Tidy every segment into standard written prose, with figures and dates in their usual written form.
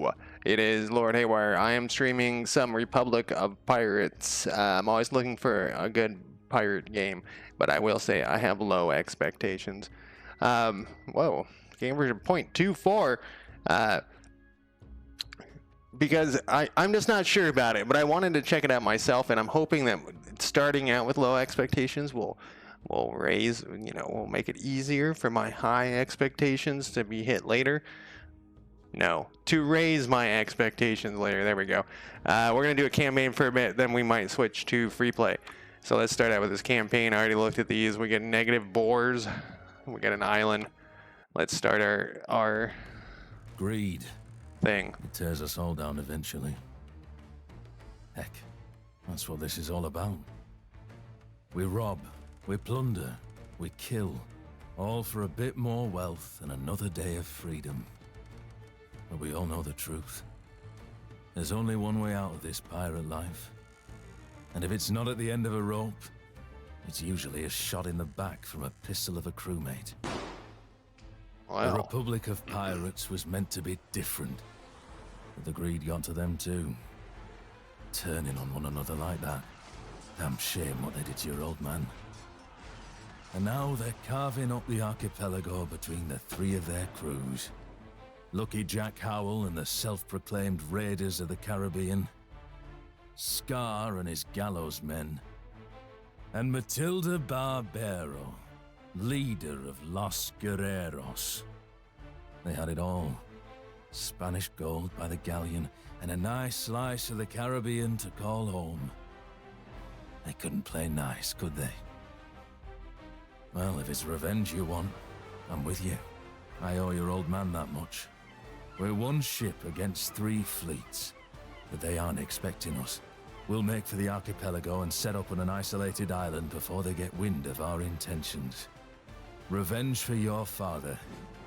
Hello, it is Lord Haywire. I am streaming some Republic of Pirates. I'm always looking for a good pirate game, but I will say I have low expectations. Whoa, game version 0.24. Because I'm just not sure about it, but I wanted to check it out myself, and I'm hoping that starting out with low expectations will raise, will make it easier for my high expectations to be hit later. No, to raise my expectations later. There we go. We're going to do a campaign for a bit, then we might switch to free play. So let's start out with this campaign. I already looked at these. We get negative boars. We get an island. Let's start our Greed. thing. It tears us all down eventually. Heck, that's what this is all about. We rob, we plunder, we kill, all for a bit more wealth and another day of freedom. But we all know the truth. There's only one way out of this pirate life. And if it's not at the end of a rope, it's usually a shot in the back from a pistol of a crewmate. Wow. The Republic of Pirates was meant to be different. But the greed got to them too. Turning on one another like that. Damn shame what they did to your old man. And now they're carving up the archipelago between the three of their crews. Lucky Jack Howell and the self-proclaimed Raiders of the Caribbean. Scar and his gallows men. And Matilda Barbero, leader of Los Guerreros. They had it all. Spanish gold by the galleon, and a nice slice of the Caribbean to call home. They couldn't play nice, could they? Well, if it's revenge you want, I'm with you. I owe your old man that much. We're one ship against 3 fleets, but they aren't expecting us. We'll make for the archipelago and set up on an isolated island before they get wind of our intentions. Revenge for your father,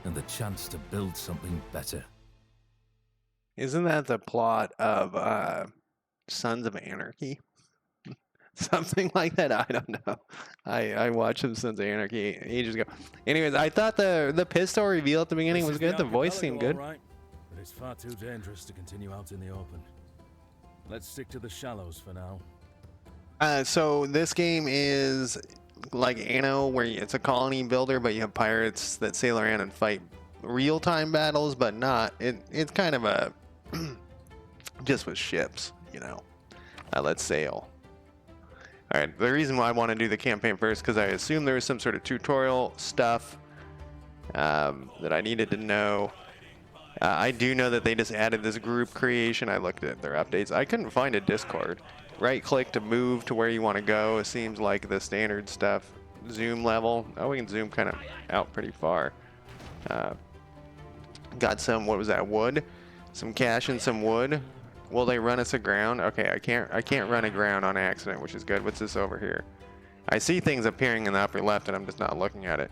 and the chance to build something better. Isn't that the plot of Sons of Anarchy? Something like that. I don't know. I watched some Sons of Anarchy ages ago. Anyways, I thought the pistol reveal at the beginning was good. The voice seemed good. Right, but it's far too dangerous to continue out in the open. Let's stick to the shallows for now. So this game is like Anno, where it's a colony builder, but you have pirates that sail around and fight real-time battles, but not. It's kind of a just with ships, let's sail. All right, the reason why I want to do the campaign first, because I assume there was some sort of tutorial stuff that I needed to know. I do know that they just added this group creation. I looked at their updates. I couldn't find a Discord. Right click to move to where you want to go. It seems like the standard stuff. Zoom level. Oh, we can zoom kind of out pretty far. Got some, what was that, wood? Some cash and some wood. Will they run us aground? Okay, I can't run aground on accident, which is good. What's this over here? I see things appearing in the upper left and I'm just not looking at it.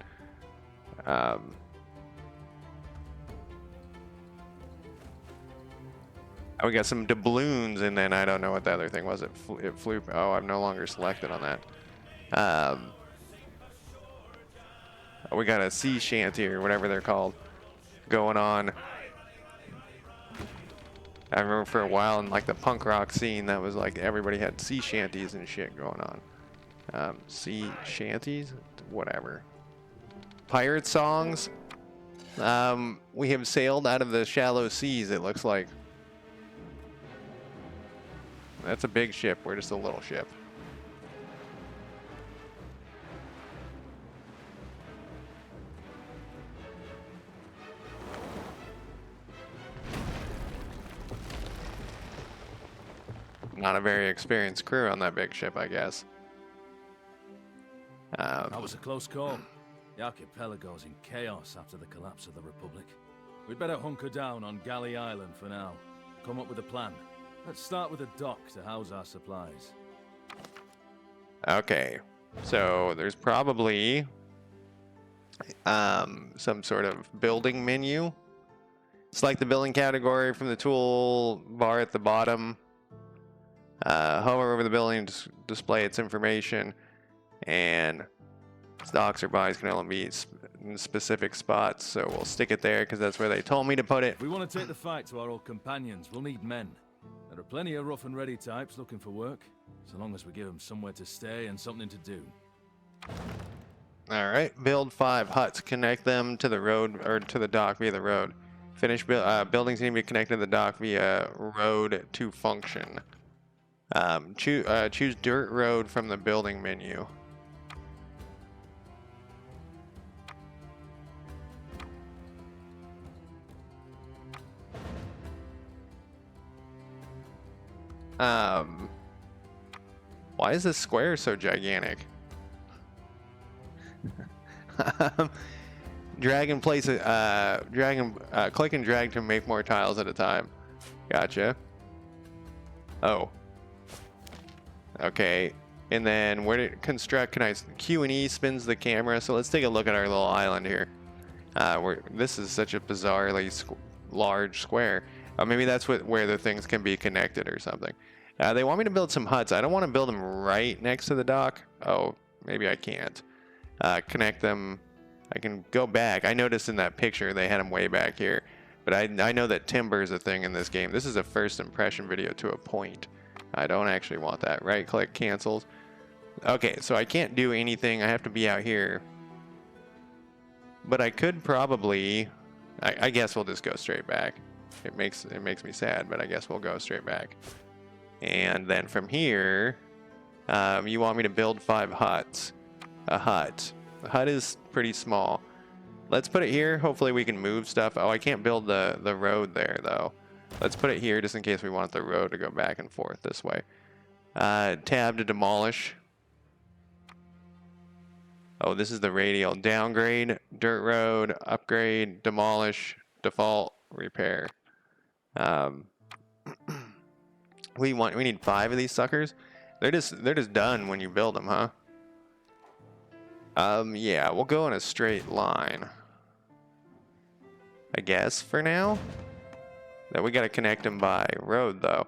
We got some doubloons, and then I don't know what the other thing was. It flew. Oh, I'm no longer selected on that. We got a sea shanty or whatever they're called going on. I remember for a while in like the punk rock scene, that was like everybody had sea shanties and shit going on. Sea shanties, whatever. Pirate songs. We have sailed out of the shallow seas. It looks like. That's a big ship. We're just a little ship. Not a very experienced crew on that big ship, I guess. That was a close call. The archipelago's in chaos after the collapse of the Republic. We'd better hunker down on Galley Island for now. Come up with a plan. Let's start with a dock to house our supplies. Okay, so there's probably some sort of building menu. It's like the building category from the tool bar at the bottom. Hover over the building to display its information, and stocks or buys can only be in specific spots, so we'll stick it there because that's where they told me to put it. If we want to take the fight to our old companions, we'll need men. There are plenty of rough and ready types looking for work, so long as we give them somewhere to stay and something to do. All right, build 5 huts. Connect them to the road or to the dock via the road. Buildings need to be connected to the dock via road to function. Choose dirt road from the building menu. Why is this square so gigantic? Click and drag to make more tiles at a time. Gotcha. Oh. Okay. And then where to construct? Q and E spins the camera. So let's take a look at our little island here. This is such a bizarrely large square. Maybe that's where the things can be connected or something. They want me to build some huts. I don't want to build them right next to the dock. Oh, maybe I can't. Connect them. I can go back. I noticed in that picture they had them way back here. But I know that timber is a thing in this game. This is a first impression video to a point. I don't actually want that. Right click, cancels. Okay, so I can't do anything. I have to be out here. But I could probably... I guess we'll just go straight back. It makes me sad, but I guess we'll go straight back. And then from here, you want me to build 5 huts. A hut. The hut is pretty small. Let's put it here. Hopefully we can move stuff. Oh, I can't build the road there, though. Let's put it here just in case we want the road to go back and forth this way. Tab to demolish. Oh, this is the radial. Downgrade, dirt road, upgrade, demolish, default, repair. We need 5 of these suckers. They're just done when you build them, huh? Yeah, we'll go in a straight line. I guess for now. Then we gotta connect them by road, though.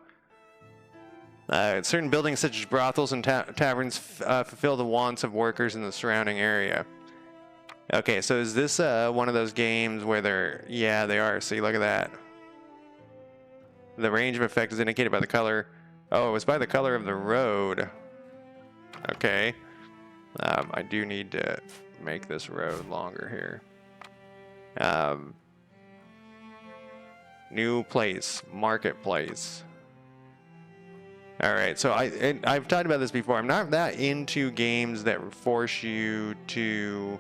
Certain buildings such as brothels and taverns fulfill the wants of workers in the surrounding area. Okay, so is this one of those games where they're... Yeah, they are. See, look at that. The range of effect is indicated by the color. Oh, it was by the color of the road. Okay. I do need to make this road longer here. New place, marketplace. All right, so I've talked about this before. I'm not that into games that force you to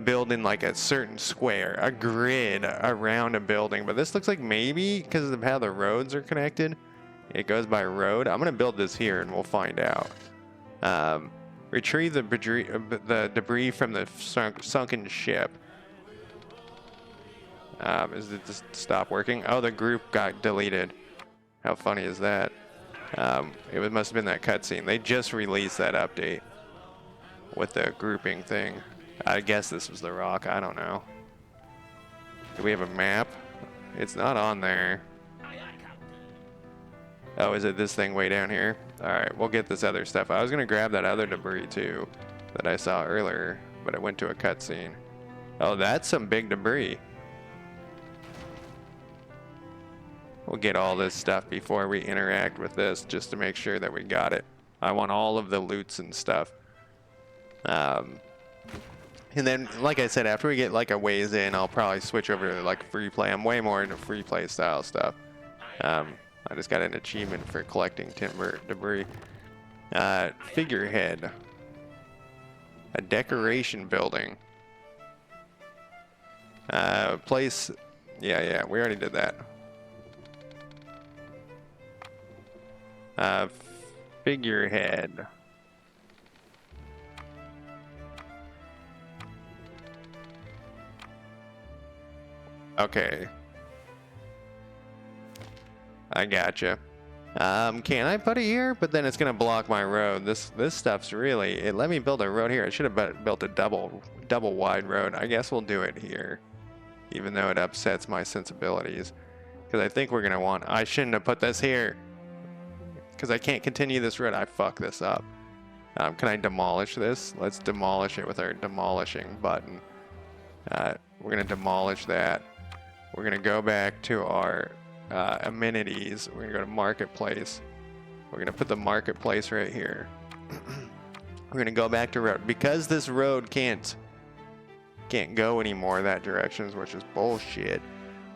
build in like a certain square, a grid around a building. But this looks like maybe because of how the roads are connected, it goes by road. I'm gonna build this here and we'll find out. Retrieve the debris from the sunken ship. Is it just stop working? Oh, the group got deleted. How funny is that? It must have been that cutscene. They just released that update with the grouping thing. I guess this was the rock. I don't know. Do we have a map? It's not on there. Oh, is it this thing way down here? Alright, we'll get this other stuff. I was going to grab that other debris too that I saw earlier, but it went to a cutscene. Oh, that's some big debris. We'll get all this stuff before we interact with this just to make sure that we got it. I want all of the loots and stuff. And then, like I said, after we get like a ways in, I'll probably switch over to like free play. I'm way more into free play style stuff. I just got an achievement for collecting timber debris. Figurehead. A decoration building. Place. Yeah, we already did that. Figurehead. Okay. I gotcha. Can I put it here? But then it's gonna block my road. This stuff's really... It let me build a road here. I should have built a double wide road. I guess we'll do it here, even though it upsets my sensibilities. Because I think we're gonna want... I shouldn't have put this here. Because I can't continue this road. I fuck this up. Can I demolish this? Let's demolish it with our demolishing button. We're going to demolish that. We're going to go back to our amenities. We're going to go to marketplace. We're going to put the marketplace right here. We're going to go back to road. Because this road can't go anymore that direction, which is bullshit.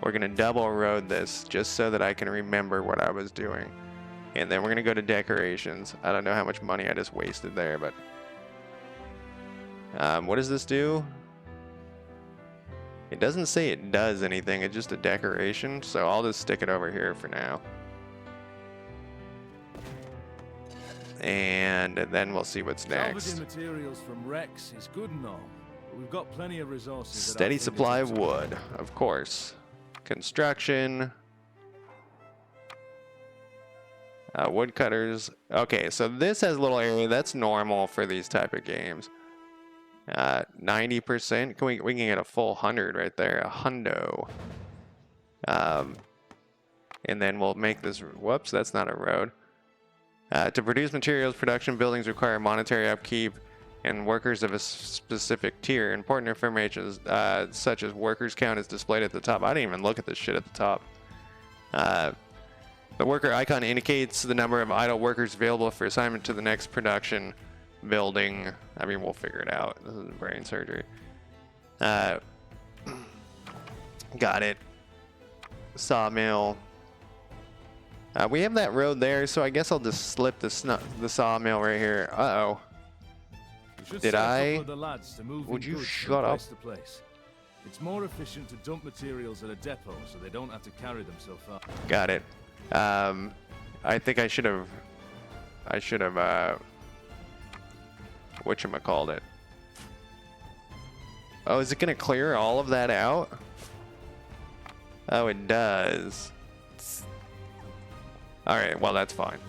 We're going to double road this just so that I can remember what I was doing. And then we're going to go to decorations. I don't know how much money I just wasted there, but... what does this do? It doesn't say it does anything, it's just a decoration, so I'll just stick it over here for now. And then we'll see what's next. Salvaging materials from wrecks is good and all, but we've got plenty of resources. Steady supply of wood, of course. Construction. Woodcutters. Okay, so this has a little area. That's normal for these type of games. 90%. We can get a full 100 right there. A hundo. And then we'll make this. Whoops, that's not a road. To produce materials, production buildings require monetary upkeep and workers of a specific tier. Important information such as workers count is displayed at the top. I didn't even look at this shit at the top. The worker icon indicates the number of idle workers available for assignment to the next production building. I mean, we'll figure it out. This is brain surgery. Got it. Sawmill. We have that road there, so I guess I'll just slip the sawmill right here. Uh-oh. Did I? Would you shut up? It's more efficient to dump materials at a depot so they don't have to carry them so far. Got it. I think I should have whatchamacallit. Oh, is it gonna clear all of that out? Oh, it does. Alright, well, that's fine.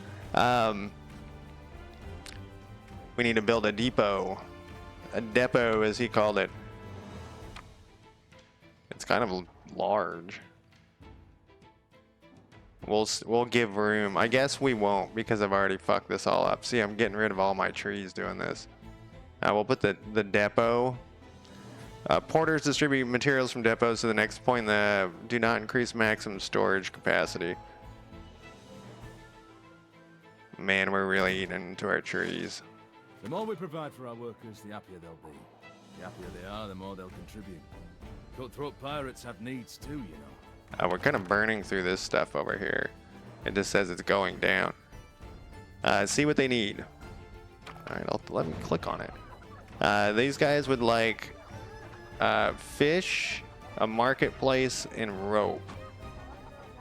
We need to build a depot. A depot, as he called it. It's kind of large. We'll give room. I guess we won't because I've already fucked this all up. See, I'm getting rid of all my trees doing this. We'll put the depot. Porters distribute materials from depots to the next point that do not increase maximum storage capacity. Man, we're really eating into our trees. The more we provide for our workers, the happier they'll be. The happier they are, the more they'll contribute. Cutthroat pirates have needs too, you know. We're kind of burning through this stuff over here. It just says it's going down. See what they need. Alright, let me click on it. These guys would like fish, a marketplace, and rope.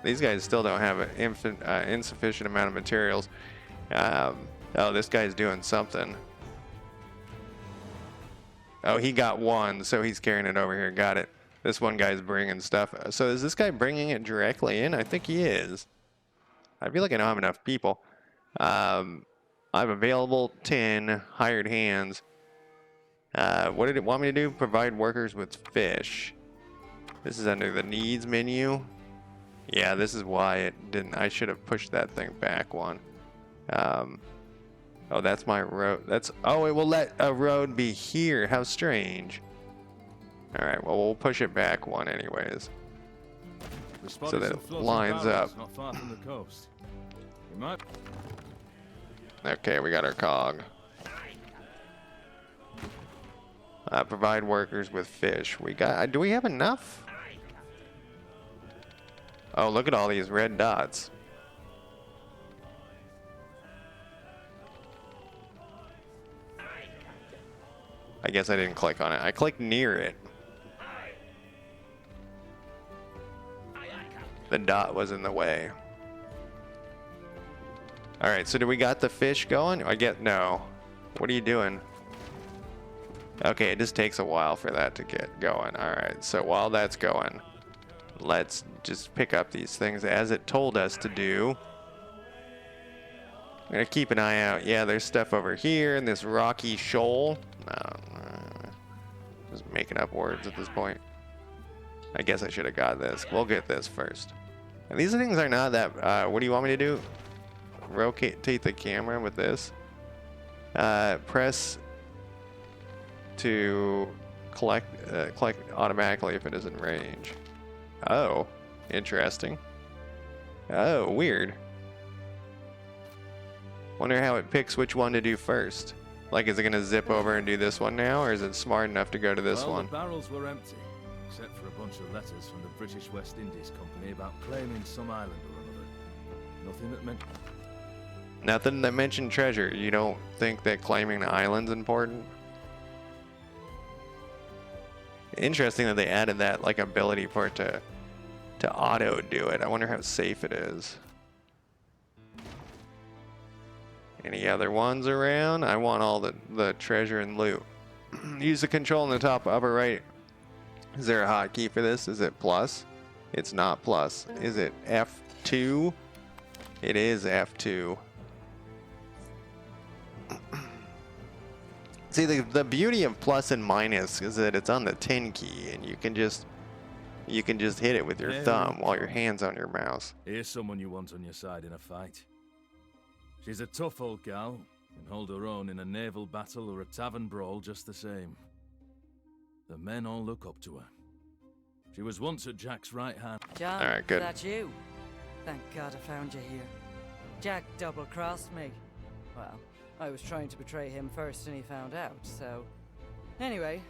These guys still don't have an insufficient amount of materials. Oh, this guy's doing something. Oh, he got one, so he's carrying it over here. Got it. This one guy's bringing stuff. So is this guy bringing it directly in? I think he is. I feel like I don't have enough people. I'm available 10 hired hands. What did it want me to do? Provide workers with fish. This is under the needs menu. Yeah, this is why it didn't. I should have pushed that thing back one. Oh, that's my road. Oh, it will let a road be here. How strange. All right, well, we'll push it back one anyways. So that it lines up. Not far from the coast. We might... Okay, we got our cog. Provide workers with fish. We got. Do we have enough? Oh, look at all these red dots. I guess I didn't click on it. I clicked near it. The dot was in the way. Alright, so do we got the fish going? No. What are you doing? Okay, it just takes a while for that to get going. Alright, so while that's going, let's just pick up these things as it told us to do. I'm gonna keep an eye out. Yeah, there's stuff over here in this rocky shoal. Just making up words at this point. I guess I should have got this. We'll get this first. And these things are not that... what do you want me to do? Rotate the camera with this. Press to collect automatically if it is in range. Oh, interesting. Oh, weird. Wonder how it picks which one to do first. Like, is it gonna zip over and do this one now, or is it smart enough to go to this one? The barrels were empty, except for a bunch of letters from the British West Indies Company about claiming some island or another. Nothing that meant... Nothing that mentioned treasure. You don't think that claiming the island's important? Interesting that they added that, like, ability for it to auto do it. I wonder how safe it is. Any other ones around? I want all the treasure and loot. Use the control in the top upper right. Is there a hotkey for this? Is it plus? It's not plus. Is it F2? It is F2. See, the beauty of plus and minus is that it's on the 10 key, and you can just hit it with your thumb while your hand's on your mouse. Here's someone you want on your side in a fight. She's a tough old gal, can hold her own in a naval battle or a tavern brawl just the same. The men all look up to her. She was once at Jack's right hand. John, all right, good. That's you. Thank God I found you here. Jack double-crossed me. Well, I was trying to betray him first and he found out, so... Anyway.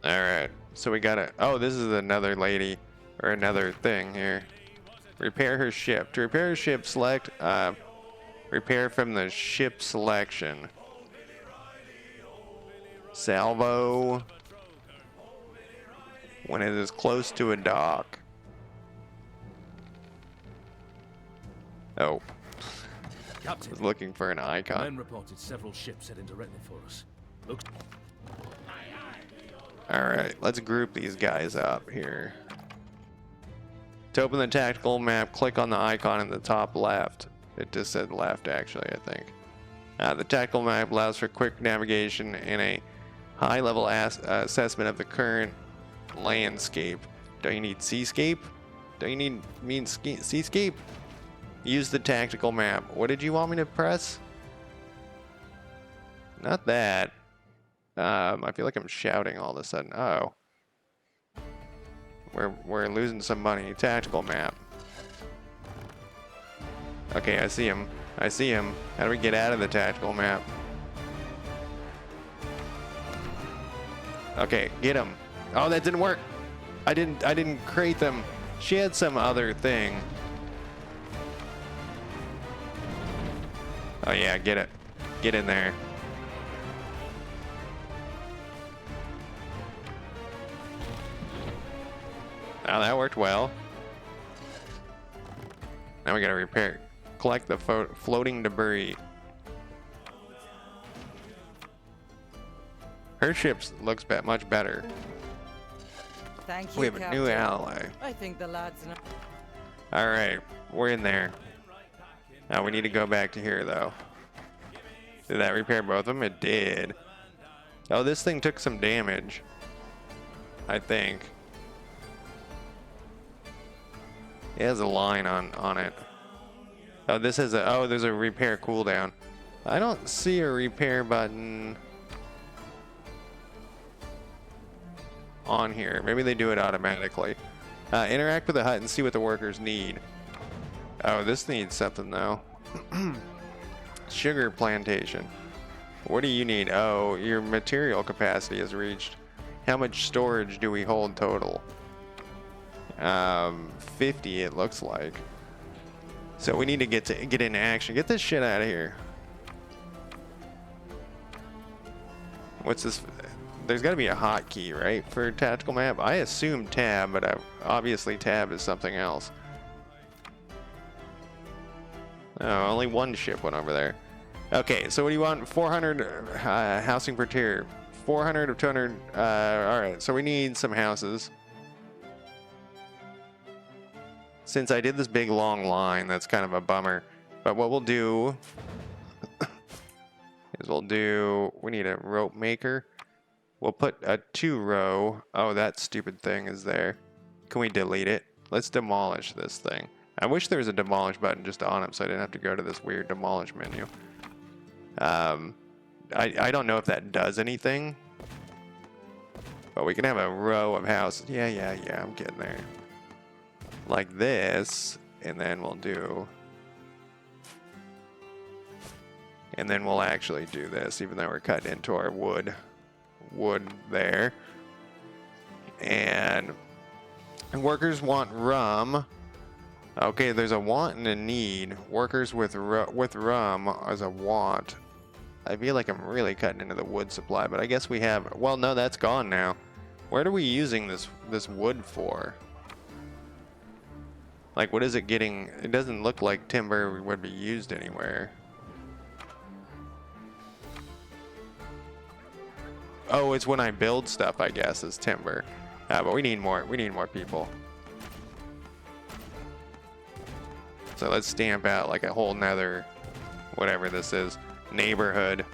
Alright, so we gotta... Oh, this is another lady, or another thing here. Repair her ship. To repair her ship, select... repair from the ship selection. Salvo. When it is close to a dock. Oh. Captain, I was looking for an icon. men reported several ships heading directly for us. Looks... Alright, let's group these guys up here. To open the tactical map, click on the icon in the top left. It just said left, actually, I think. The tactical map allows for quick navigation and a high-level assessment of the current landscape. Don't you need seascape? Don't you mean seascape? Use the tactical map. What did you want me to press? Not that. I feel like I'm shouting all of a sudden. Oh. We're losing some money. Tactical map. Okay, I see him. I see him. How do we get out of the tactical map? Okay, get him. Oh, that didn't work. I didn't create them. She had some other thing. Oh yeah, get it. Get in there. Oh, that worked well. Now we gotta repair. Collect the floating debris. Her ship looks much better. Thank you, We have a new Captain. ally. I think the lads know. Alright, we're in there. Now we need to go back to here, though. Did that repair both of them? It did. Oh, this thing took some damage. I think. It has a line on it. Oh, this is a... Oh, there's a repair cooldown. I don't see a repair button on here. Maybe they do it automatically. Interact with the hut and see what the workers need. Oh, this needs something, though. Sugar plantation. What do you need? Oh, your material capacity is reached. How much storage do we hold total? 50 it looks like. So we need to get into action. Get this shit out of here. What's this? There's got to be a hotkey, right, for tactical map? I assume tab, but obviously tab is something else. Oh, only one ship went over there. Okay, so what do you want? 400 housing per tier. 400 of 200. All right, so we need some houses. Since I did this big long line, that's kind of a bummer. But what we'll do is we need a rope maker. We'll put a 2-row. Oh, that stupid thing is there. Can we delete it? Let's demolish this thing. I wish there was a demolish button just on it so I didn't have to go to this weird demolish menu. I don't know if that does anything. But we can have a row of houses. Yeah, I'm getting there. Like this, and then we'll do... And then we'll actually do this, even though we're cutting into our wood there. And workers want rum. Okay, there's a want and a need. Workers with rum as a want. I feel like I'm really cutting into the wood supply, but I guess we have... Well, no, that's gone now. What are we using this wood for? Like, what is it getting? It doesn't look like timber would be used anywhere. Oh, it's when I build stuff, I guess, is timber. But we need more people. So let's stamp out like a whole nother, whatever this is, neighborhood.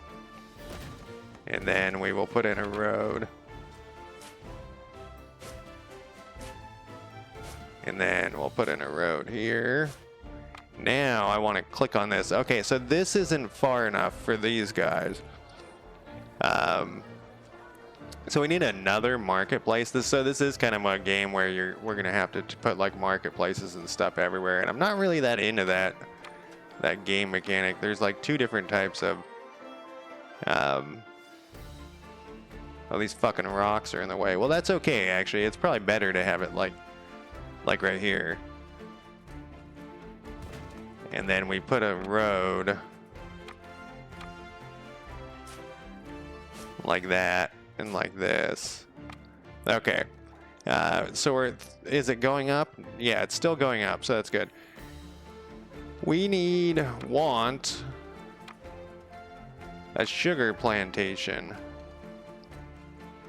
And then we will put in a road. And then we'll put in a road here. Now I want to click on this. Okay, so this isn't far enough for these guys. So we need another marketplace. This is kind of a game where we're gonna have to put like marketplaces and stuff everywhere, and I'm not really that into that game mechanic. There's like two different types of oh, these fucking rocks are in the way. Well, that's okay actually. It's probably better to have it like right here. And then we put a road like that. And like this. Okay. So is it going up? Yeah, it's still going up, so that's good. We want a sugar plantation.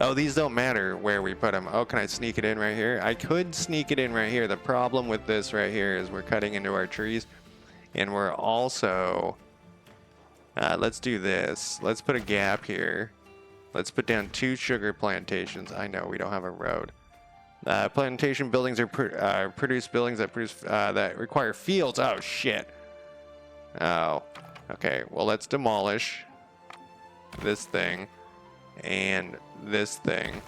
Oh, these don't matter where we put them. Oh, can I sneak it in right here? I could sneak it in right here. The problem with this right here is we're cutting into our trees. And we're also... let's do this. Let's put a gap here. Let's put down 2 sugar plantations. I know we don't have a road. Plantation buildings are produce buildings that produce that require fields. Oh shit. Oh, okay. Well, let's demolish this thing and this thing,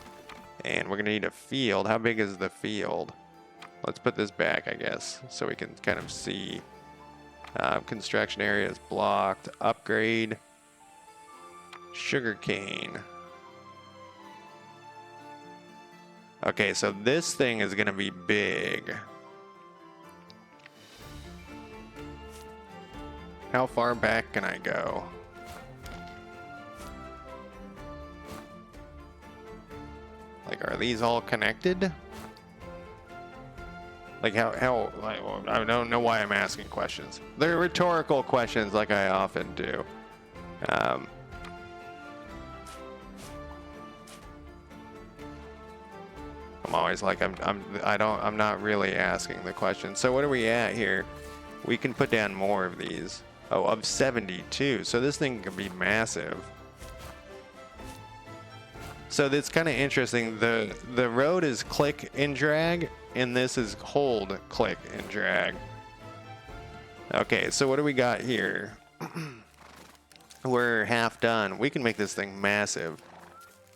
and we're gonna need a field. How big is the field? Let's put this back, I guess, so we can kind of see. Construction area is blocked. Upgrade. Sugarcane. Okay, so this thing is gonna be big. How far back can I go? Like, are these all connected? Like how like, I don't know why I'm asking questions. They're rhetorical questions like I often do. I'm always like I'm not really asking the question. So what are we at here? We can put down more of these. Oh, of 72. So this thing can be massive. So that's kind of interesting. The road is click and drag, and this is hold, click and drag. Okay, so what do we got here? We're half done. We can make this thing massive.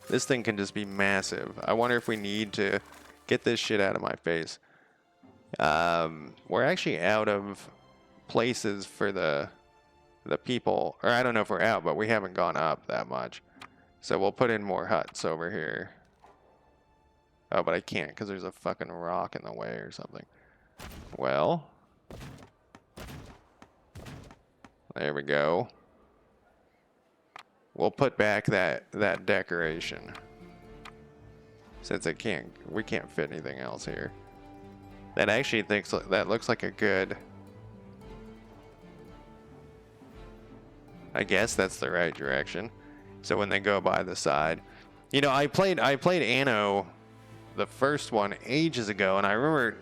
This thing can just be massive. I wonder if we need to get this shit out of my face. We're actually out of places for the people. Or I don't know if we're out, but we haven't gone up that much. So we'll put in more huts over here. Oh, but I can't because there's a fucking rock in the way or something. Well. There we go. We'll put back that decoration. Since we can't fit anything else here. That actually that looks like a good... I guess that's the right direction. So when they go by the side. You know, I played Anno, the first one, ages ago, and I remember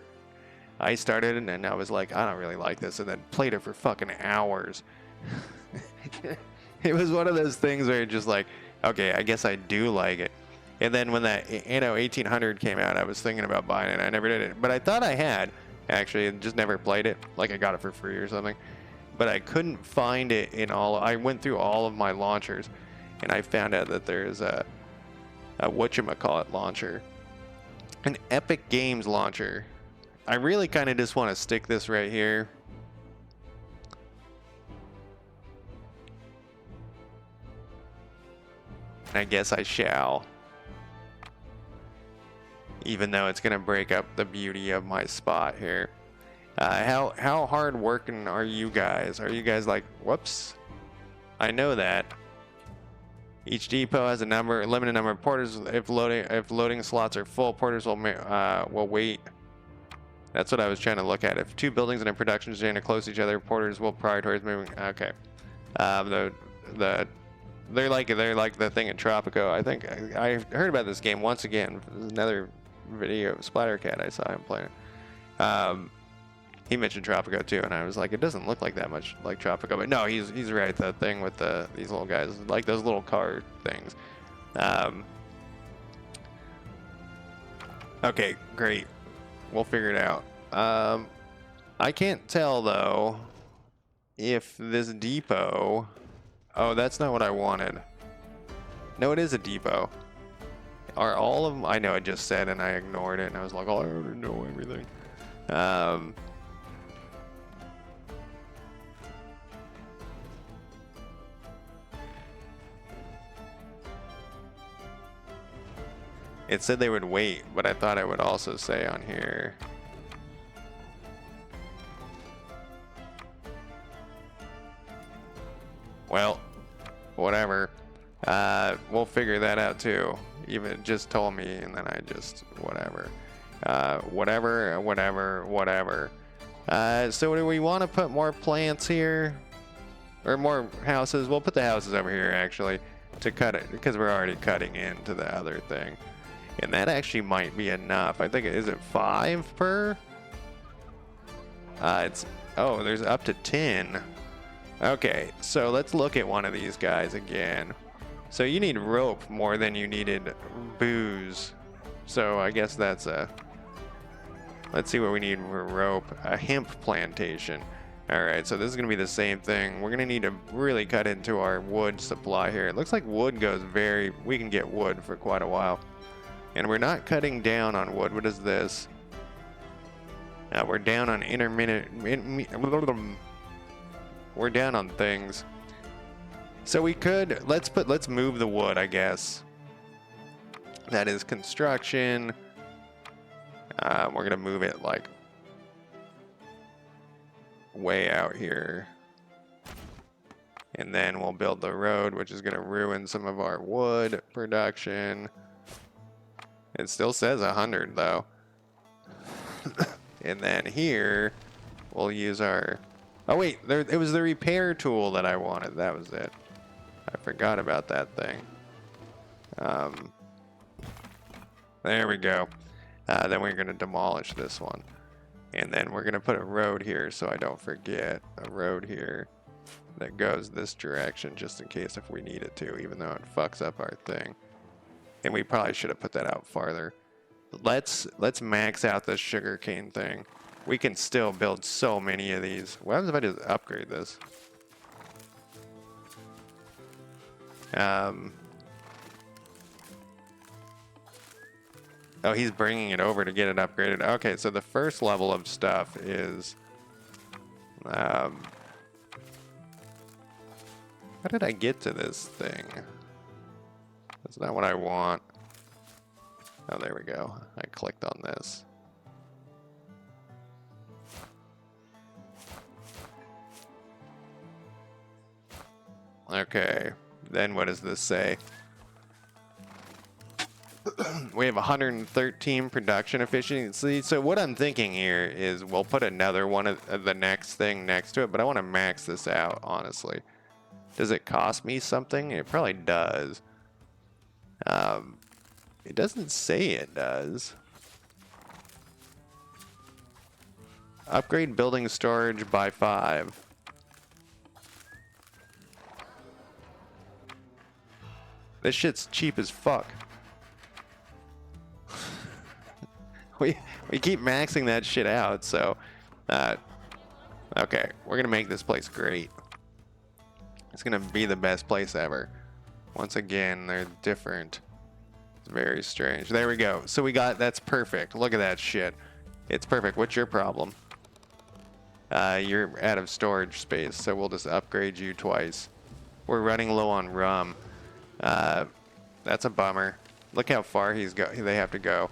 I started and I was like, I don't really like this, and then played it for fucking hours. It was one of those things where you're just like, okay, I guess I do like it. And then when that Anno 1800 came out, I was thinking about buying it. I never did it. But I thought I had, actually, and just never played it. Like I got it for free or something. But I couldn't find it in all... I went through all of my launchers, and I found out that there's whatchamacallit launcher. An Epic Games launcher. I really kind of just want to stick this right here. I guess I shall. Even though it's going to break up the beauty of my spot here. How hard working are you guys? Are you guys like, whoops? I know that. Each depot has a limited number of porters. If loading slots are full, porters will wait. That's what I was trying to look at. If two buildings in a production zone are close to each other, porters will prioritize moving. Okay. They're like the thing in Tropico. I think I heard about this game once again. Another video of Splattercat I saw him playing. He mentioned Tropico too, and I was like, it doesn't look like that much like Tropico, but no, he's right. The thing with these little guys, like those little car things. Okay, great. We'll figure it out. I can't tell though if this depot. Oh, that's not what I wanted. No, it is a depot. Are all of them? I know I just said and I ignored it, and I was like, oh, I already know everything. It said they would wait, but I thought I would also say on here. Well, whatever. We'll figure that out too. Even just told me, and then I just whatever. Whatever. So do we want to put more plants here, or more houses? We'll put the houses over here actually to cut it because we're already cutting into the other thing, and that actually might be enough. I think is it 5 per? There's up to 10. Okay, so let's look at one of these guys again. So you need rope more than you needed booze. So I guess that's let's see what we need for rope. A hemp plantation. Alright, so this is going to be the same thing. We're going to need to really cut into our wood supply here. It looks like wood goes we can get wood for quite a while. And we're not cutting down on wood. What is this? We're down on we're down on things. So we could, let's move the wood, I guess. That is construction. We're going to move it like way out here. And then we'll build the road, which is going to ruin some of our wood production. It still says 100 though. And then here we'll use our, oh wait, it was the repair tool that I wanted. That was it. I forgot about that thing. There we go. Then we're going to demolish this one. And then we're going to put a road here so I don't forget. A road here that goes this direction just in case if we need it to, even though it fucks up our thing. And we probably should have put that out farther. Let's max out this sugarcane thing. We can still build so many of these. What happens if I just upgrade this? Oh, he's bringing it over to get it upgraded. Okay, so the first level of stuff is... how did I get to this thing? That's not what I want. Oh, there we go. I clicked on this. Okay, then what does this say? We have 113 production efficiency. So what I'm thinking here is we'll put another one of the next thing next to it, but I want to max this out, honestly. Does it cost me something? It probably does. It doesn't say it does. Upgrade building storage by 5. This shit's cheap as fuck. we keep maxing that shit out, so okay, we're gonna make this place great. It's gonna be the best place ever. Once again, they're different. It's very strange. There we go. So we got, that's perfect. Look at that shit. It's perfect. What's your problem? You're out of storage space, so we'll just upgrade you twice. We're running low on rum. That's a bummer. Look how far they have to go.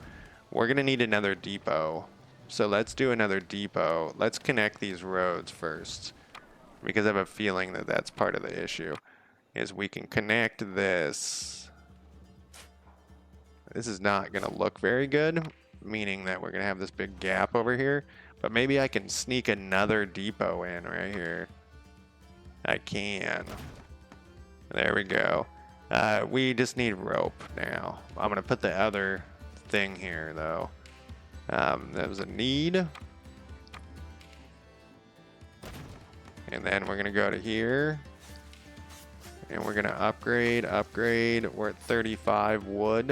We're gonna need another depot. So let's do another depot. Let's connect these roads first, because I have a feeling that that's part of the issue. Is we can connect this. This is not gonna look very good, meaning that we're gonna have this big gap over here. But maybe I can sneak another depot in right here. I can. There we go. We just need rope now. I'm gonna put the other thing here though. That was a need. And then we're gonna go to here. And we're gonna upgrade. We're at 35 wood.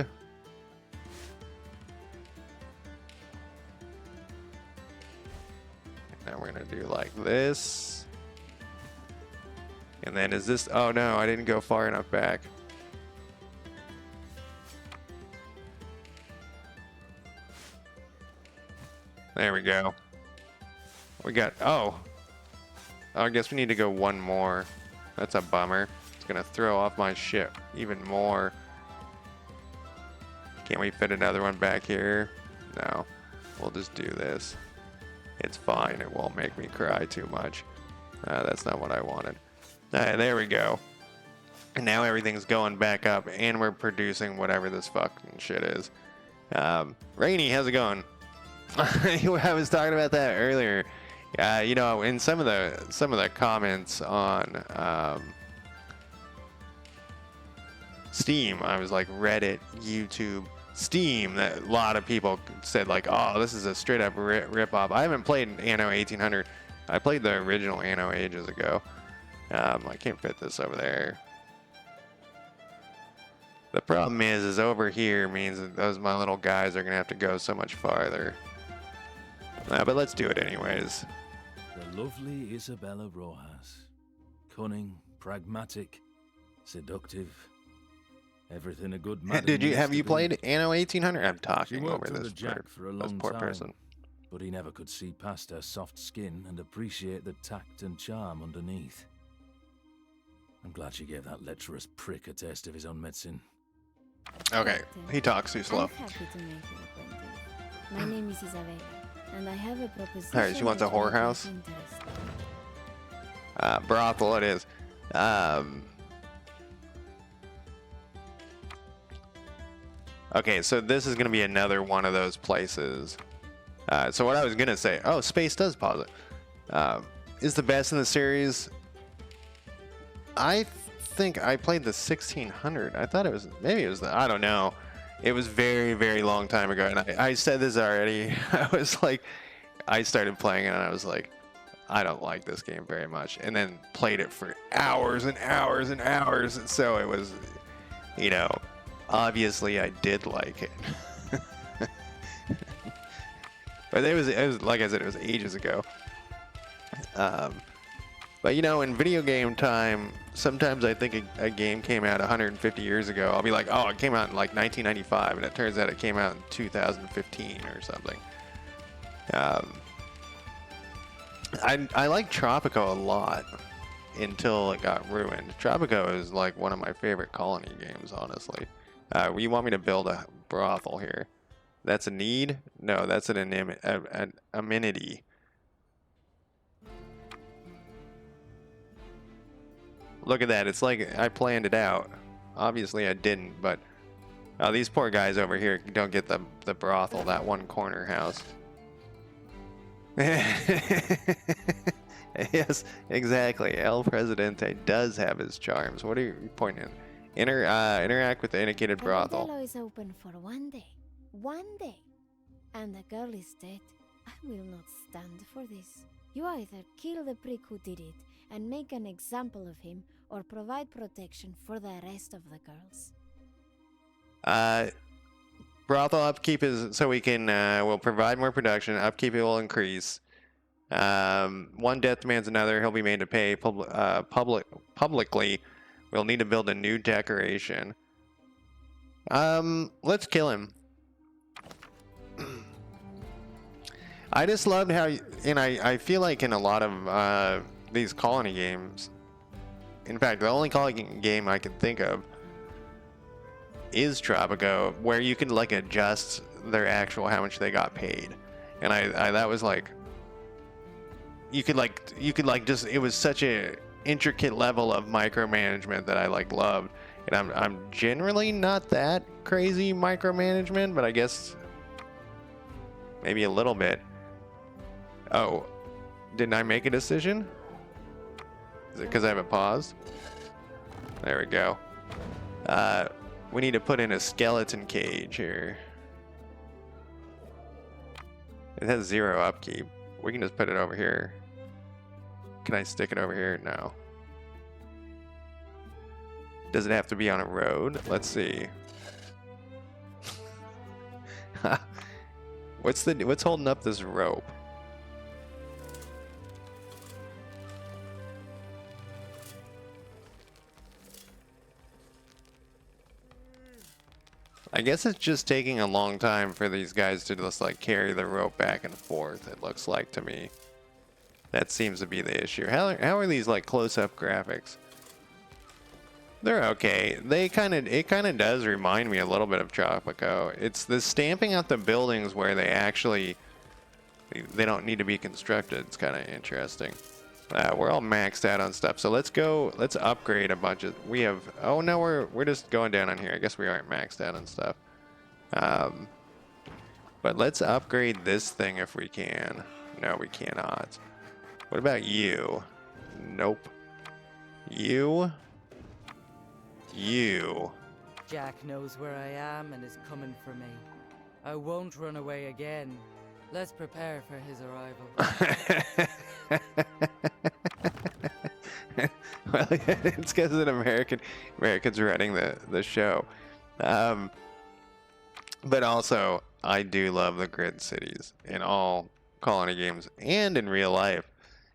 And then we're gonna do like this. And then is this, oh no, I didn't go far enough back. There we go. We got, oh, I guess we need to go one more. That's a bummer. It's gonna throw off my ship even more. Can't we fit another one back here? No, we'll just do this. It's fine, it won't make me cry too much. That's not what I wanted. There we go. And now everything's going back up and we're producing whatever this fucking shit is. Rainy, how's it going? I was talking about that earlier. You know, in some of the comments on Steam, I was like Reddit, YouTube, Steam, that a lot of people said like, oh, this is a straight up rip-off. I haven't played Anno 1800. I played the original Anno ages ago. I can't fit this over there. The problem is over here means that those my little guys are gonna have to go so much farther. But let's do it anyways. The lovely Isabella Rojas. Cunning, pragmatic, seductive. Everything a good man. Have you played Anno 1800? I'm talking over She worked this under Jack for a long poor time, person. but he never could see past her soft skin and appreciate the tact and charm underneath. I'm glad she gave that lecherous prick a taste of his own medicine. Okay, he talks too slow. I'm happy to make your acquaintance. My name is Isabella, and I have a proposition. Alright, she wants a that might whorehouse? interest you. Brothel it is. Okay, so this is going to be another one of those places. So what I was going to say, oh, space does pause it. Is the best in the series. I think I played the 1600. I thought it was, maybe it was the, I don't know. It was very, very long time ago. And I said this already. I was like, I started playing it and I was like, I don't like this game very much. And then played it for hours and hours and hours. And so it was, you know, obviously I did like it. But it was like I said, it was ages ago. But you know, in video game time, sometimes I think a game came out 150 years ago. I'll be like, oh, it came out in like 1995, and it turns out it came out in 2015 or something. I like Tropico a lot until it got ruined. Tropico is like one of my favorite colony games, honestly. You want me to build a brothel here? That's a need? No, that's an amenity. Look at that. It's like I planned it out. Obviously I didn't, but these poor guys over here don't get the brothel, that one corner house. Yes, exactly. El Presidente does have his charms. What are you pointing at? Interact with the indicated The brothel. bordello is open for one day. One day. And the girl is dead. I will not stand for this. You either kill the prick who did it and make an example of him, or provide protection for the rest of the girls. Brothel upkeep is so we can will provide more production. Upkeep will increase. One death demands another. He'll be made to pay publicly. We'll need to build a new decoration. Let's kill him. I just loved how, and I feel like in a lot of these colony games, in fact, the only colony game I can think of is Tropico, where you can like adjust their actual how much they got paid, and I that was like, you could like just, it was such a intricate level of micromanagement that I like loved, and I'm generally not that crazy micromanagement, but I guess maybe a little bit. Oh, didn't I make a decision? Is it because I haven't paused? There we go. We need to put in a skeleton cage here. It has 0 upkeep. We can just put it over here. Can I stick it over here? No. Does it have to be on a road? Let's see. What's holding up this rope? I guess it's just taking a long time for these guys to just like carry the rope back and forth, it looks like to me. That seems to be the issue. How are these like close-up graphics? They're okay. It kind of does remind me a little bit of Tropico. It's the stamping out the buildings where they don't need to be constructed. It's kind of interesting. We're all maxed out on stuff, so let's upgrade a bunch of, oh no, we're just going down on here. I guess we aren't maxed out on stuff. But let's upgrade this thing if we can. No, we cannot. What about you? Nope. You. Jack knows where I am and is coming for me. I won't run away again. Let's prepare for his arrival. Well, it's because an American's running the show. But also, I do love the grid cities in all colony games and in real life.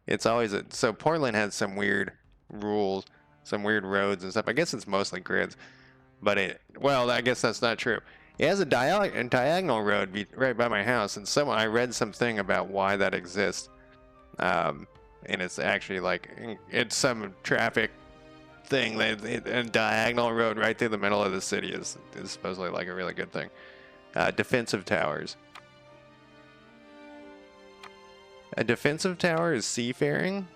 It's always so Portland has some weird rules, some weird roads and stuff. I guess it's mostly grids, but I guess that's not true. It has a diagonal road right by my house, and I read something about why that exists. And it's actually like, it's some traffic thing. A diagonal road right through the middle of the city is supposedly like a really good thing. Defensive towers. A defensive tower is seafaring?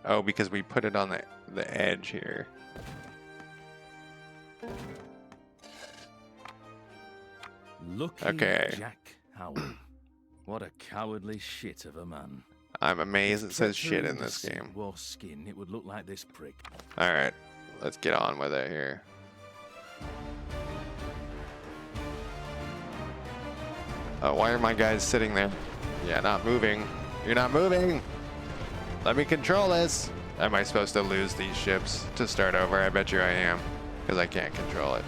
Oh, because we put it on the edge here. Lucky Okay. Jack Howell. What a cowardly shit of a man. I'm amazed it says shit in Through this the game. War skin, it would look like this prick. Alright, let's get on with it here. Why are my guys sitting there? Yeah, not moving. You're not moving! Let me control this! Am I supposed to lose these ships to start over? I bet you I am, because I can't control it.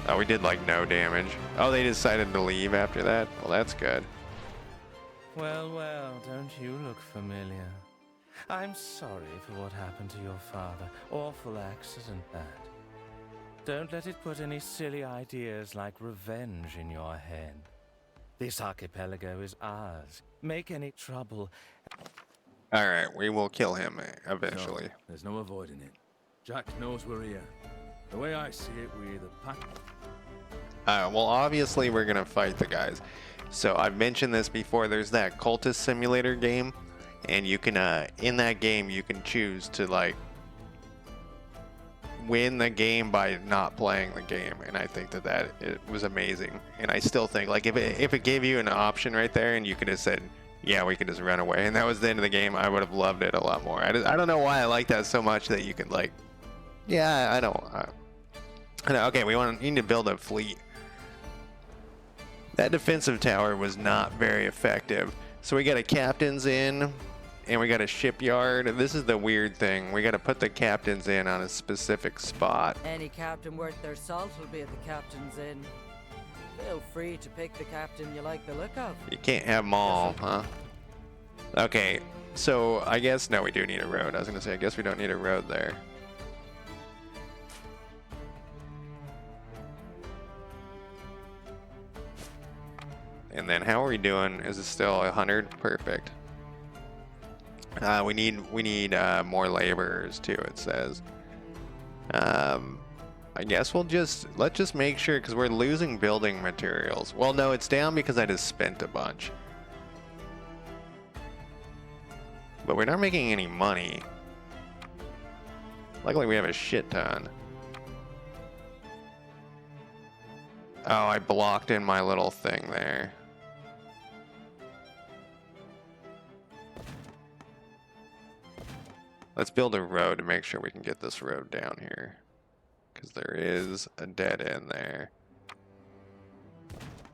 Oh, we did like no damage. Oh, they decided to leave after that? Well, that's good. Well, don't you look familiar? I'm sorry for what happened to your father. Awful accident, that. Don't let it put any silly ideas like revenge in your head. This archipelago is ours. Make any trouble. Alright, we will kill him eventually. No, there's no avoiding it. Jack knows we're here. The way I see it, we either pack... Well, obviously we're gonna fight the guys. So I've mentioned this before. There's that cultist simulator game, and you can in that game you can choose to like win the game by not playing the game, and I think that it was amazing. And I still think like if it gave you an option right there, and you could have said, yeah, we could just run away, and that was the end of the game, I would have loved it a lot more. I don't know why I like that so much that you could like, yeah, I don't. Okay, we need to build a fleet. That defensive tower was not very effective. So we got a captain's inn, and we got a shipyard. And this is the weird thing. We got to put the captain's inn on a specific spot. Any captain worth their salt will be at the captain's inn. Feel free to pick the captain you like the look of. You can't have them all, huh? Okay, so I guess, no, we do need a road. I was going to say, I guess we don't need a road there. And then how are we doing? Is it still 100? Perfect. We need more laborers too, it says. I guess let's just make sure, because we're losing building materials. Well, no, it's down because I just spent a bunch. But we're not making any money. Luckily we have a shit ton. Oh, I blocked in my little thing there. Let's build a road to make sure we can get this road down here. Because there is a dead end there.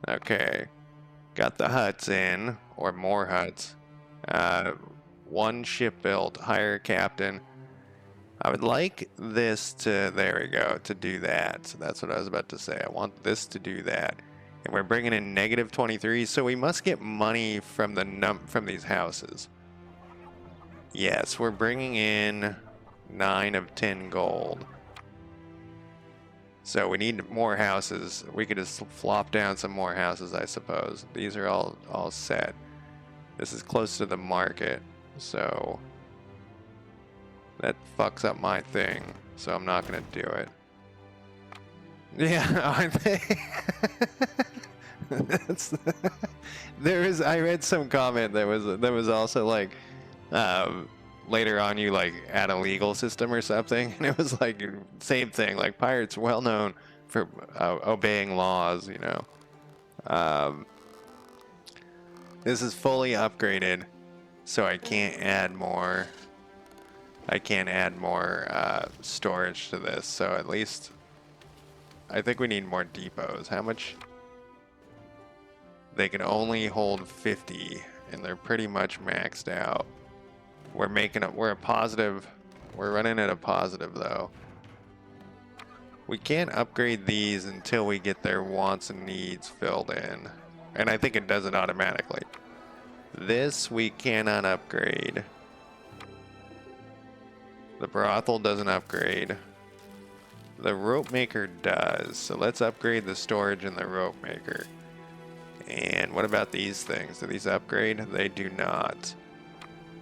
Okay. Got the huts in, or more huts. One ship built, hire a captain. I would like this to, there we go, to do that. So that's what I was about to say. I want this to do that. And we're bringing in -23, so we must get money from from these houses. Yes, we're bringing in 9 of 10 gold. So we need more houses. We could just flop down some more houses, I suppose. These are all set. This is close to the market, so that fucks up my thing. So I'm not gonna do it. Yeah, aren't they? I read some comment that was also like, later on you like add a legal system or something, and it was like same thing, like pirates well known for obeying laws, you know. This is fully upgraded, so I can't add more. Storage to this, so at least I think we need more depots. How much? They can only hold 50, and they're pretty much maxed out. We're a positive. We're running at a positive though. We can't upgrade these until we get their wants and needs filled in, and I think it does it automatically. This we cannot upgrade. The brothel doesn't upgrade. The rope maker does, so let's upgrade the storage and the rope maker. And what about these things? Do these upgrade? They do not.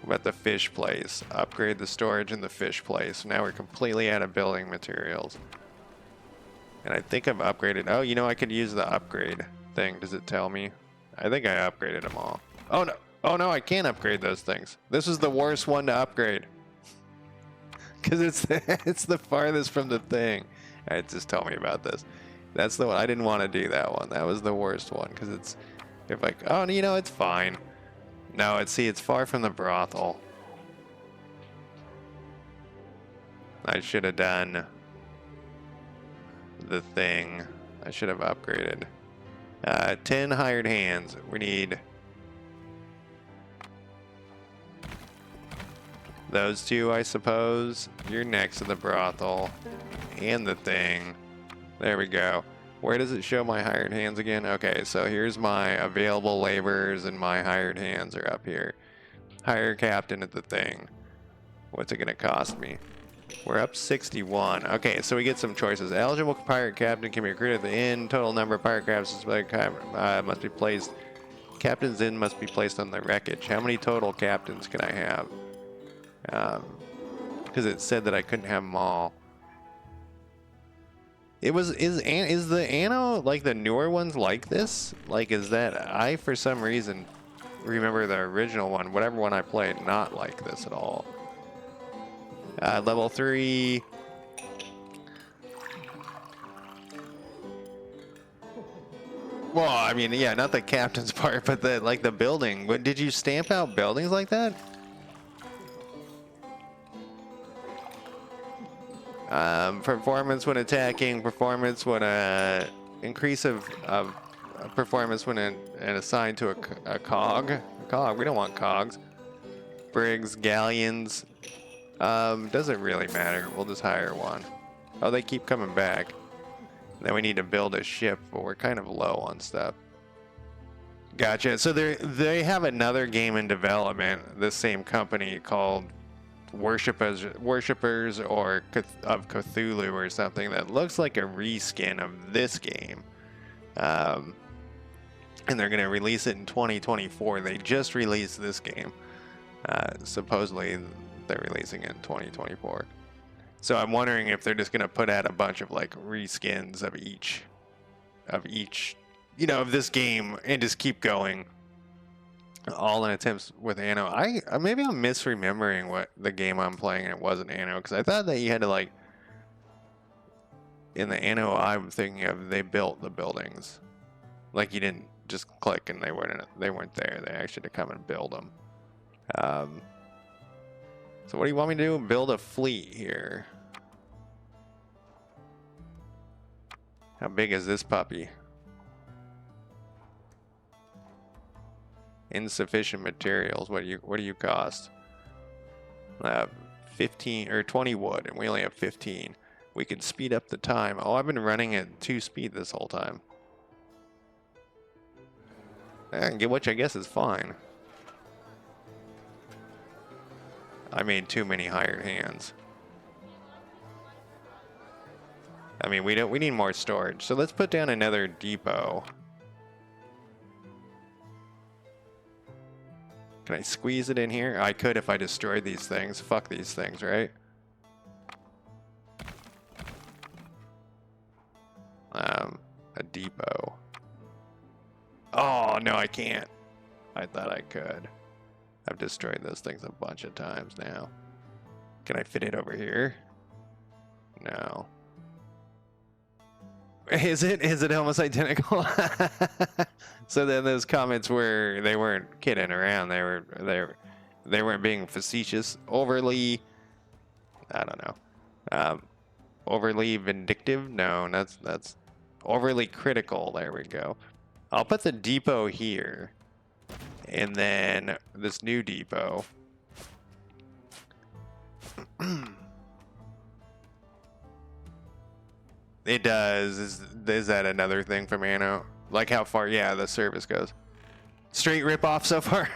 What about the fish place? Upgrade the storage and the fish place. Now we're completely out of building materials. And I think I've upgraded. Oh, you know, I could use the upgrade thing. Does it tell me? I think I upgraded them all. Oh no. Oh no, I can't upgrade those things. This is the worst one to upgrade. Because it's the farthest from the thing. Alright, just tell me about this. That's the one. I didn't want to do that one. That was the worst one. Because it's, if like, oh, you know, it's fine. No, it's far from the brothel. I should have done the thing. I should have upgraded. 10 hired hands. We need those two, I suppose. You're next to the brothel and the thing. There we go. Where does it show my hired hands again? Okay, so here's my available laborers, and my hired hands are up here. Hire captain at the thing. What's it gonna cost me? We're up 61. Okay, so we get some choices. Eligible pirate captain can be recruited at the inn. Total number of pirate captains must be placed. Captain's inn must be placed on the wreckage. How many total captains can I have? Because it said that I couldn't have them all. Is the Anno like the newer ones like this? Like, is that, I for some reason remember the original one, whatever one I played, not like this at all. Level 3. Well, I mean, yeah, not the captain's part, but the building. Did you stamp out buildings like that? Performance when attacking, performance when increase of performance when and assigned to a cog. We don't want cogs. Brigs, galleons. Doesn't really matter. We'll just hire one. Oh, they keep coming back. Then we need to build a ship, but we're kind of low on stuff. Gotcha. So they have another game in development, the same company, called Worshippers or of Cthulhu or something, that looks like a reskin of this game. and they're going to release it in 2024. They just released this game. Supposedly, they're releasing it in 2024. So I'm wondering if they're just going to put out a bunch of like reskins of each, of this game, and just keep going. All in attempts with Anno. Maybe I'm misremembering what the game I'm playing, and it wasn't Anno, because I thought that you had to like, in the Anno I'm thinking of, they built the buildings. Like you didn't just click and they weren't there. They actually had to come and build them. So what do you want me to do? Build a fleet here. How big is this puppy? Insufficient materials. What do you cost? 15 or 20 wood, and we only have 15. We could speed up the time. Oh, I've been running at 2 speed this whole time. Which I guess is fine. I made too many hired hands. I mean, we need more storage. So let's put down another depot. Can I squeeze it in here? I could if I destroyed these things. Fuck these things, right? A depot. Oh, no, I can't. I thought I could. I've destroyed those things a bunch of times now. Can I fit it over here? No. Is it almost identical? So then those comments they weren't kidding around. They weren't being facetious, overly, I don't know. Overly vindictive? No, that's overly critical. There we go. I'll put the depot here. And then this new depot. It does. Is that another thing from Anno? Like how far? Yeah, the service goes. Straight rip off so far.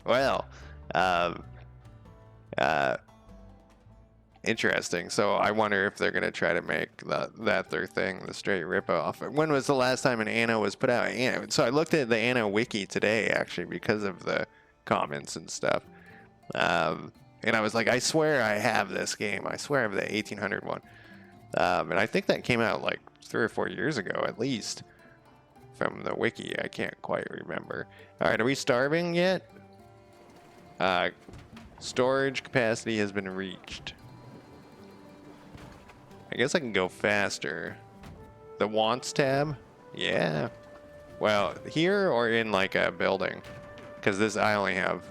Well, interesting. So I wonder if they're gonna try to make that their thing, the straight rip off. When was the last time an Anno was put out? So I looked at the Anno wiki today actually because of the comments and stuff. And I was like, I swear I have this game. I swear I have the 1800 one. And I think that came out like 3 or 4 years ago, at least, from the wiki. I can't quite remember. All right, are we starving yet? Storage capacity has been reached. I guess I can go faster. The wants tab? Yeah. Well, here or in like a building? Because I only have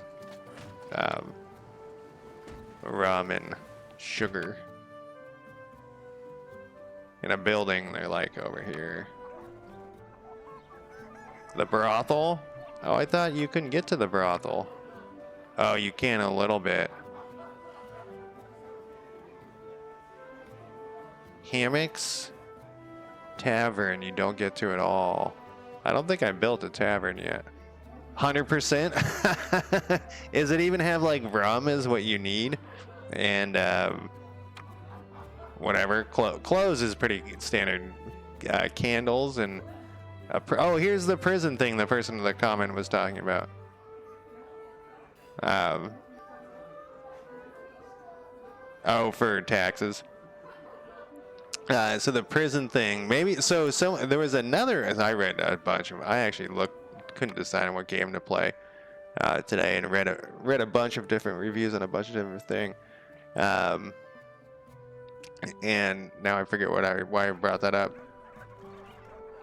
rum and sugar. In a building, they're like over here. The brothel? Oh, I thought you couldn't get to the brothel. Oh, you can a little bit. Hammocks? Tavern, you don't get to it all. I don't think I built a tavern yet. 100%? Does it even have like rum is what you need? And whatever. Clothes is pretty standard. Candles and... oh, here's the prison thing the person in the comment was talking about. Oh, for taxes. So the prison thing, maybe. So there was another. As I read a bunch of. I actually couldn't decide on what game to play today, and read a bunch of different reviews on a bunch of different things. And now I forget why I brought that up.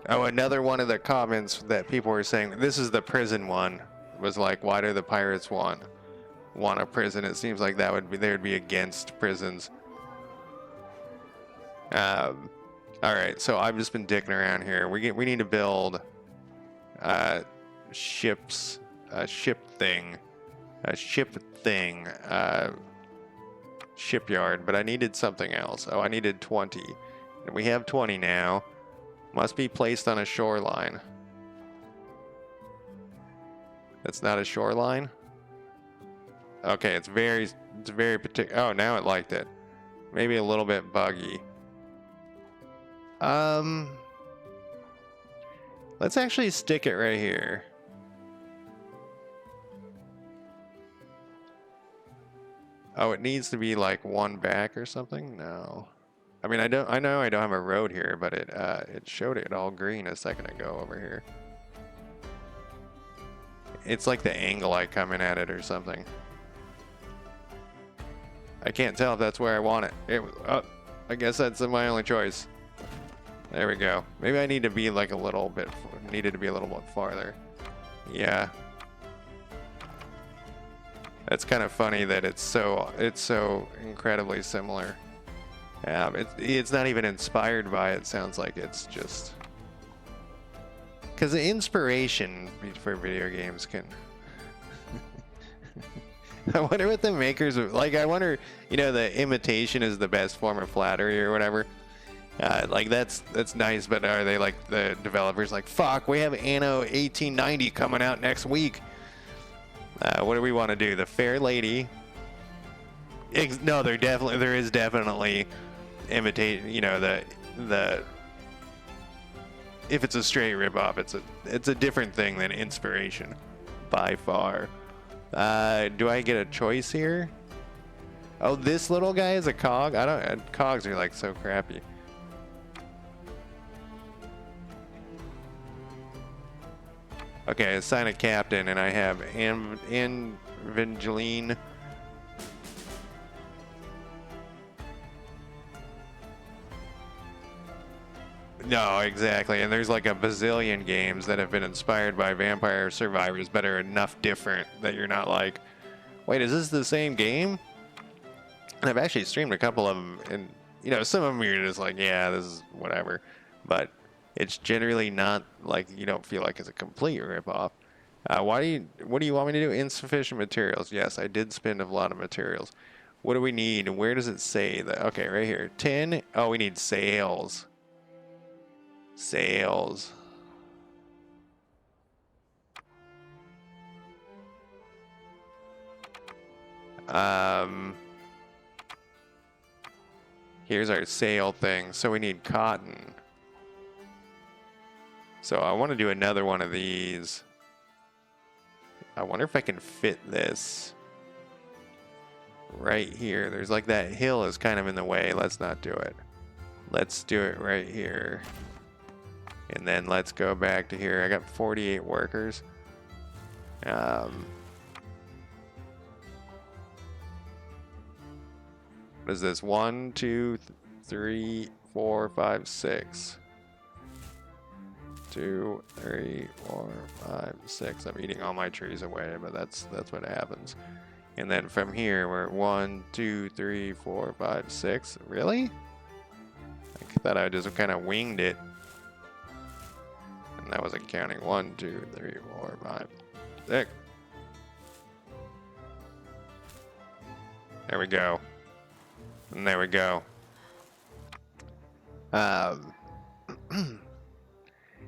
Oh, another one of the comments that people were saying, this is the prison one, was like, why do the pirates want a prison? It seems like they would be against prisons. All right, so I've just been dicking around here. We need to build ship shipyard, but I needed something else. Oh, I needed 20. And we have 20 now. Must be placed on a shoreline. That's not a shoreline? Okay, it's very particular. Oh, now it liked it. Maybe a little bit buggy. Let's Let's actually stick it right here. Oh, it needs to be like one back or something? No. I mean, I know I don't have a road here, but it showed it all green a second ago over here. It's like the angle I come in at it or something. I can't tell if that's where I want it. I guess that's my only choice. There we go. Maybe I need to be like a little bit, needed to be a little bit farther. Yeah. That's kind of funny that it's so incredibly similar. It's not even inspired by it. Sounds like it's just because the inspiration for video games can. I wonder what the makers are like. I wonder, you know, the imitation is the best form of flattery or whatever. Like that's nice, but are they like the developers like, fuck, we have Anno 1890 coming out next week. What do we want to do? The Fair Lady? No, there is definitely imitate. You know, the if it's a straight ripoff, it's a different thing than inspiration, by far. Do I get a choice here? Oh, this little guy is a cog. Cogs are like so crappy. Okay, assign a captain, and I have Evangeline. No, exactly. And there's like a bazillion games that have been inspired by Vampire Survivors but are enough different that you're not like, wait, is this the same game? And I've actually streamed a couple of them, and you know, some of them you're just like, yeah, this is whatever. But it's generally not like you don't feel like it's a complete ripoff. What do you want me to do? Insufficient materials. Yes, I did spend a lot of materials. What do we need? Where does it say that? Okay, right here. 10. Oh, we need sails. Sails. Here's our sail thing. So we need cotton. So I want to do another one of these. I wonder if I can fit this right here. There's like that hill is kind of in the way. Let's not do it. Let's do it right here. And then let's go back to here. I got 48 workers. What is this? 1, 2, 3, 4, 5, 6. 2, 3, 4, 5, 6. I'm eating all my trees away, but that's what happens. And then from here, we're 1, 2, 3, 4, 5, 6. Really? I thought I just kind of winged it. And that wasn't counting. 1, 2, 3, 4, 5, 6. There we go. And there we go.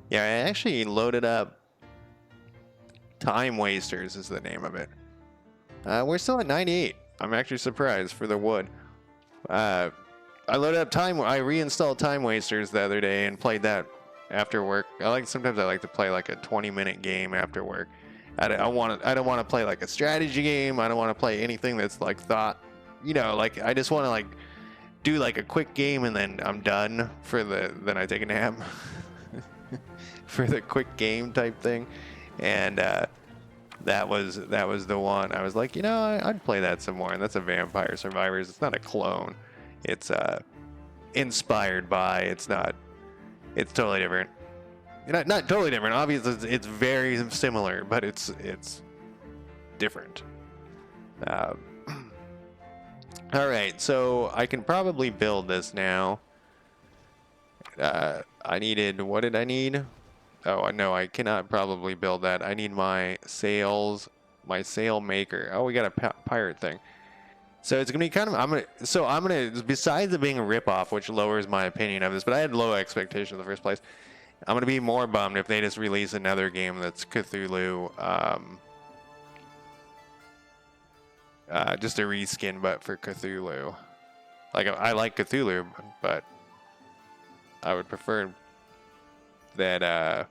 Yeah, I actually loaded up Time Wasters is the name of it. We're still at 98. I'm actually surprised for the wood. I loaded up I reinstalled Time Wasters the other day and played that after work. Sometimes I like to play like a 20-minute game after work. I don't want to play like a strategy game. I don't want to play anything that's like thought, you know, like I just want to like do like a quick game and then I'm done then I take a nap. For the quick game type thing, and that was the one. I was like, you know, I'd play that some more. And that's a Vampire Survivors. It's not a clone. It's inspired by. It's not. It's totally different. Not totally different. Obviously, it's very similar, but it's different. All right, so I can probably build this now. I needed. What did I need? Oh, no, I cannot probably build that. I need my sails, my sail maker. Oh, we got a pirate thing. So it's going to be kind of, I'm going to, besides it being a ripoff, which lowers my opinion of this, but I had low expectations in the first place. I'm going to be more bummed if they just release another game that's Cthulhu, just a reskin, but for Cthulhu. Like, I like Cthulhu, but I would prefer that,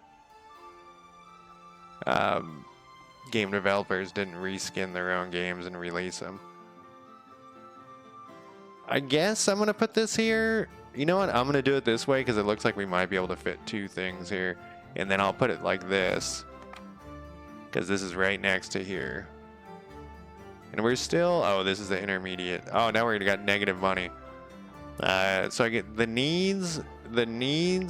game developers didn't reskin their own games and release them. I guess I'm gonna put this here. You know what? I'm gonna do it this way because it looks like we might be able to fit 2 things here, and then I'll put it like this because this is right next to here. And we're still, oh, this is the intermediate. Oh, now we got negative money. So I get the needs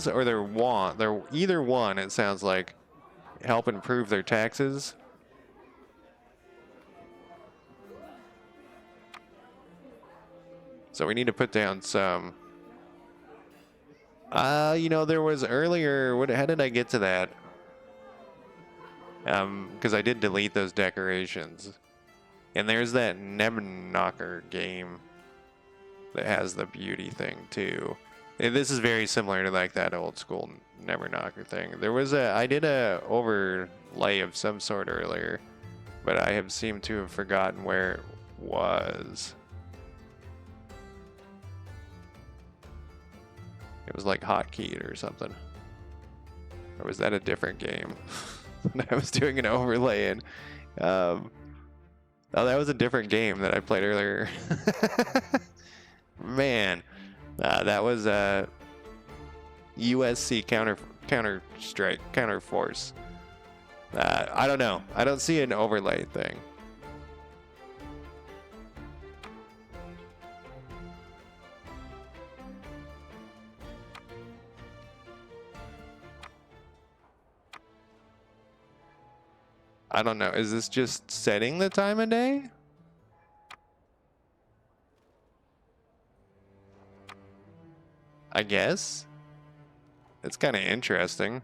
or their want. They're either one, it sounds like, help improve their taxes. So we need to put down some. You know, there was earlier, how did I get to that? Because I did delete those decorations. And there's that Neverknocker game that has the beauty thing too. And this is very similar to like that old school Neverknocker thing. There was I did a overlay of some sort earlier, but I have seemed to have forgotten where it was. It was like Hotkeyed or something. Or was that a different game? I was doing an overlay in. Oh, that was a different game that I played earlier. Man, that was USC Counter-Strike, Counter-Force. I don't know. I don't see an overlay thing. I don't know. Is this just setting the time of day? I guess. It's kind of interesting.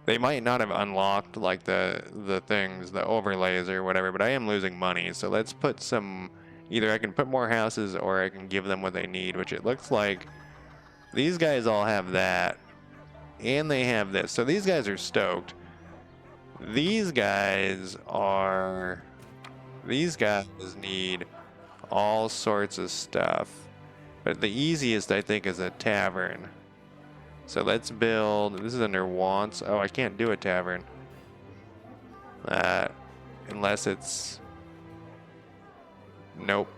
They might not have unlocked like the things, the overlays or whatever, but I am losing money. So let's put some, either I can put more houses or I can give them what they need, which it looks like these guys all have that and they have this. So these guys are stoked. These guys need all sorts of stuff. But the easiest, I think, is a tavern. So let's build, this is under wants. Oh, I can't do a tavern. Unless it's, nope.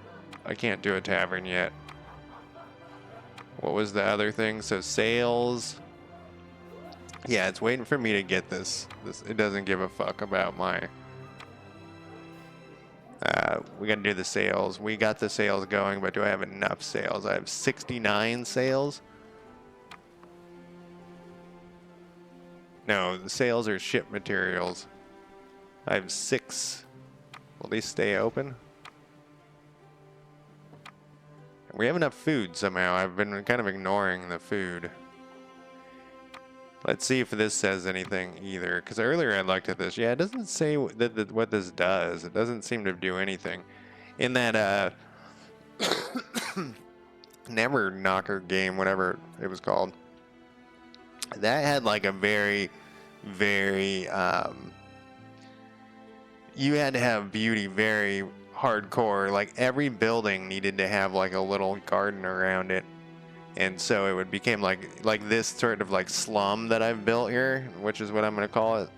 I can't do a tavern yet. What was the other thing? So sales. Yeah, it's waiting for me to get this. It doesn't give a fuck about my... we gotta do the sales. We got the sales going, but do I have enough sales? I have 69 sales. No, the sales are ship materials. I have 6. Will these stay open? We have enough food somehow. I've been kind of ignoring the food. Let's see if this says anything either. Because earlier I looked at this. Yeah, it doesn't say what this does. It doesn't seem to do anything. In that Neverknocker game, whatever it was called, that had like a very, very... you had to have beauty very hardcore. Like every building needed to have like a little garden around it. And so it would become like this sort of like slum that I've built here, which is what I'm going to call it.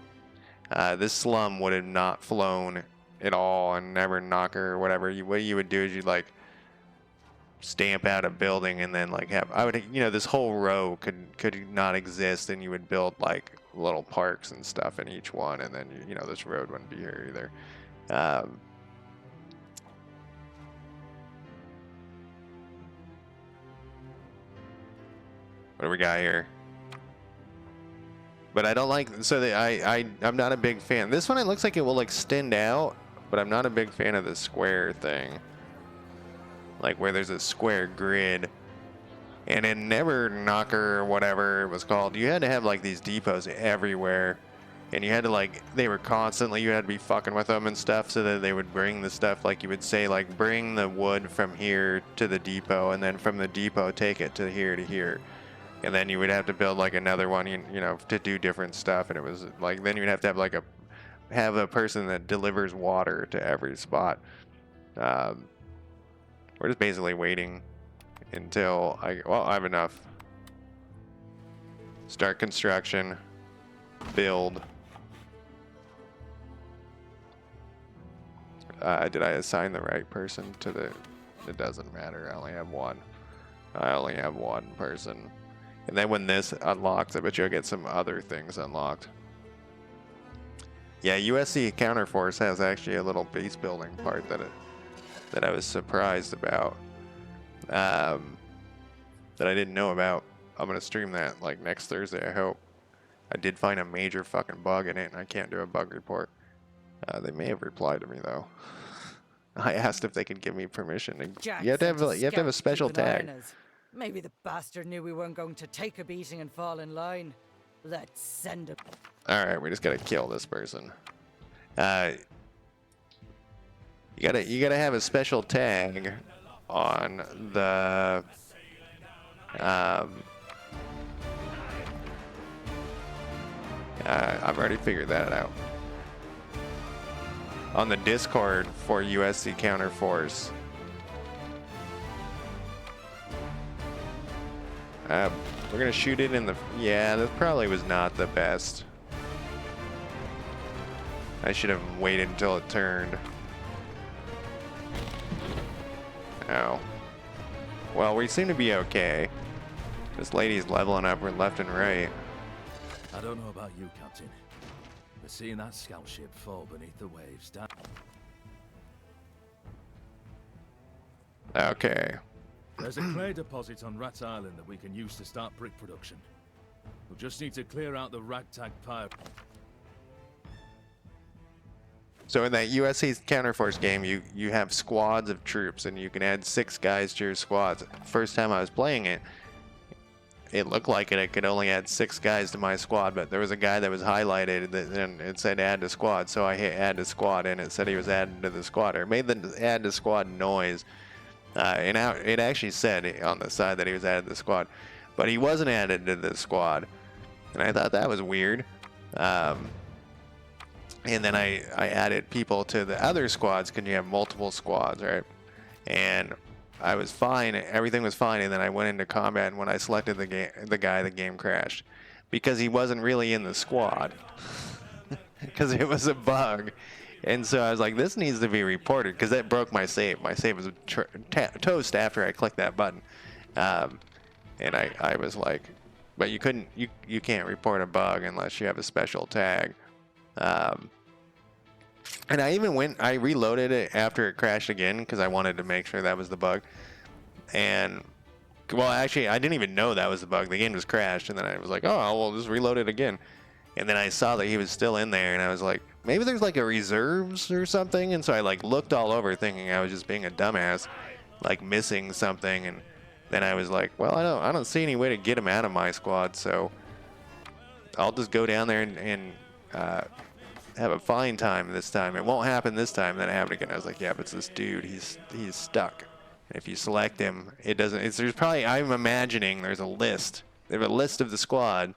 This slum would have not flown at all and Neverknocker or whatever. What you would do is you'd like stamp out a building and then like have, this whole row could not exist, and you would build like little parks and stuff in each one, and then this road wouldn't be here either. What do we got here? But I don't like, so I'm not a big fan. This one, it looks like it will extend out, but I'm not a big fan of the square thing. Like where there's a square grid. And in Neverknocker or whatever it was called, you had to have like these depots everywhere. And you had to you had to be fucking with them and stuff so that they would bring the stuff, like you would say, like bring the wood from here to the depot, and then from the depot take it to here. And then you would have to build like another one, to do different stuff. And it was like, then you'd have to have have a person that delivers water to every spot. We're just basically waiting until I have enough. Start construction, build. did I assign the right person to the... It doesn't matter. I only have one. I only have one person. And then when this unlocks, I bet you'll get some other things unlocked. Yeah, USC Counterforce has actually a little base building part that I was surprised about. That I didn't know about. I'm gonna stream that like next Thursday, I hope. I did find a major fucking bug in it, and I can't do a bug report. They may have replied to me though. I asked if they could give me permission. You have to have a special tag. Maybe the bastard knew we weren't going to take a beating and fall in line. Let's send him. All right, we just gotta kill this person. You gotta have a special tag on the I've already figured that out. On the Discord for USC Counterforce. We're gonna shoot it in the... Yeah, that probably was not the best. I should have waited until it turned. Oh. Well, we seem to be okay. This lady's leveling up left and right. I don't know about you, Captain, but seeing that scout ship fall beneath the waves down... Okay. There's a clay deposit on Rat Island that we can use to start brick production. We'll just need to clear out the ragtag pile. So in that USC Counterforce game, you have squads of troops, and you can add 6 guys to your squads. First time I was playing it, it looked like I could only add 6 guys to my squad, but there was a guy that was highlighted and it said add to squad, so I hit add to squad, and it said he was added to the squad, or it made the add to squad noise. And it actually said on the side that he was added to the squad, but he wasn't added to the squad, and I thought that was weird. And then I added people to the other squads because you have multiple squads, right? And I was fine, everything was fine, and then I went into combat, and when I selected the guy, the game crashed because he wasn't really in the squad because it was a bug. And so I was like, this needs to be reported because that broke my save. My save was toast after I clicked that button. And I was like, but you can't report a bug unless you have a special tag. And I reloaded it after it crashed again because I wanted to make sure that was the bug. And, well, actually, I didn't even know that was the bug. The game just crashed, and then I was like, oh, well, just reload it again. And then I saw that he was still in there, and I was like, maybe there's like a reserves or something. And so I like looked all over thinking I was just being a dumbass, like missing something. And then I was like, well, I don't see any way to get him out of my squad, so I'll just go down there and have a fine time this time. It won't happen this time. Then it happened again. I was like, yeah, but it's this dude. He's stuck. And if you select him, it doesn't. There's probably, I'm imagining there's a list. They have a list of the squad,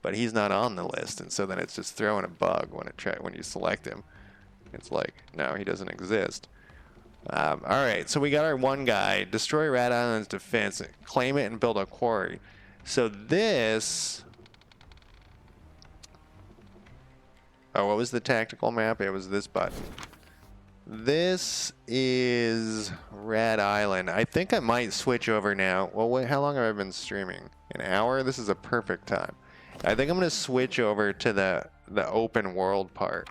but he's not on the list, and so then it's just throwing a bug when you select him. It's like, no, he doesn't exist. All right, so we got our one guy. Destroy Rat Island's defense, claim it, and build a quarry. So this... Oh, what was the tactical map? It was this button. This is Rat Island. I think I might switch over now. Well, wait, how long have I been streaming? An hour? This is a perfect time. I think I'm going to switch over to the open world part.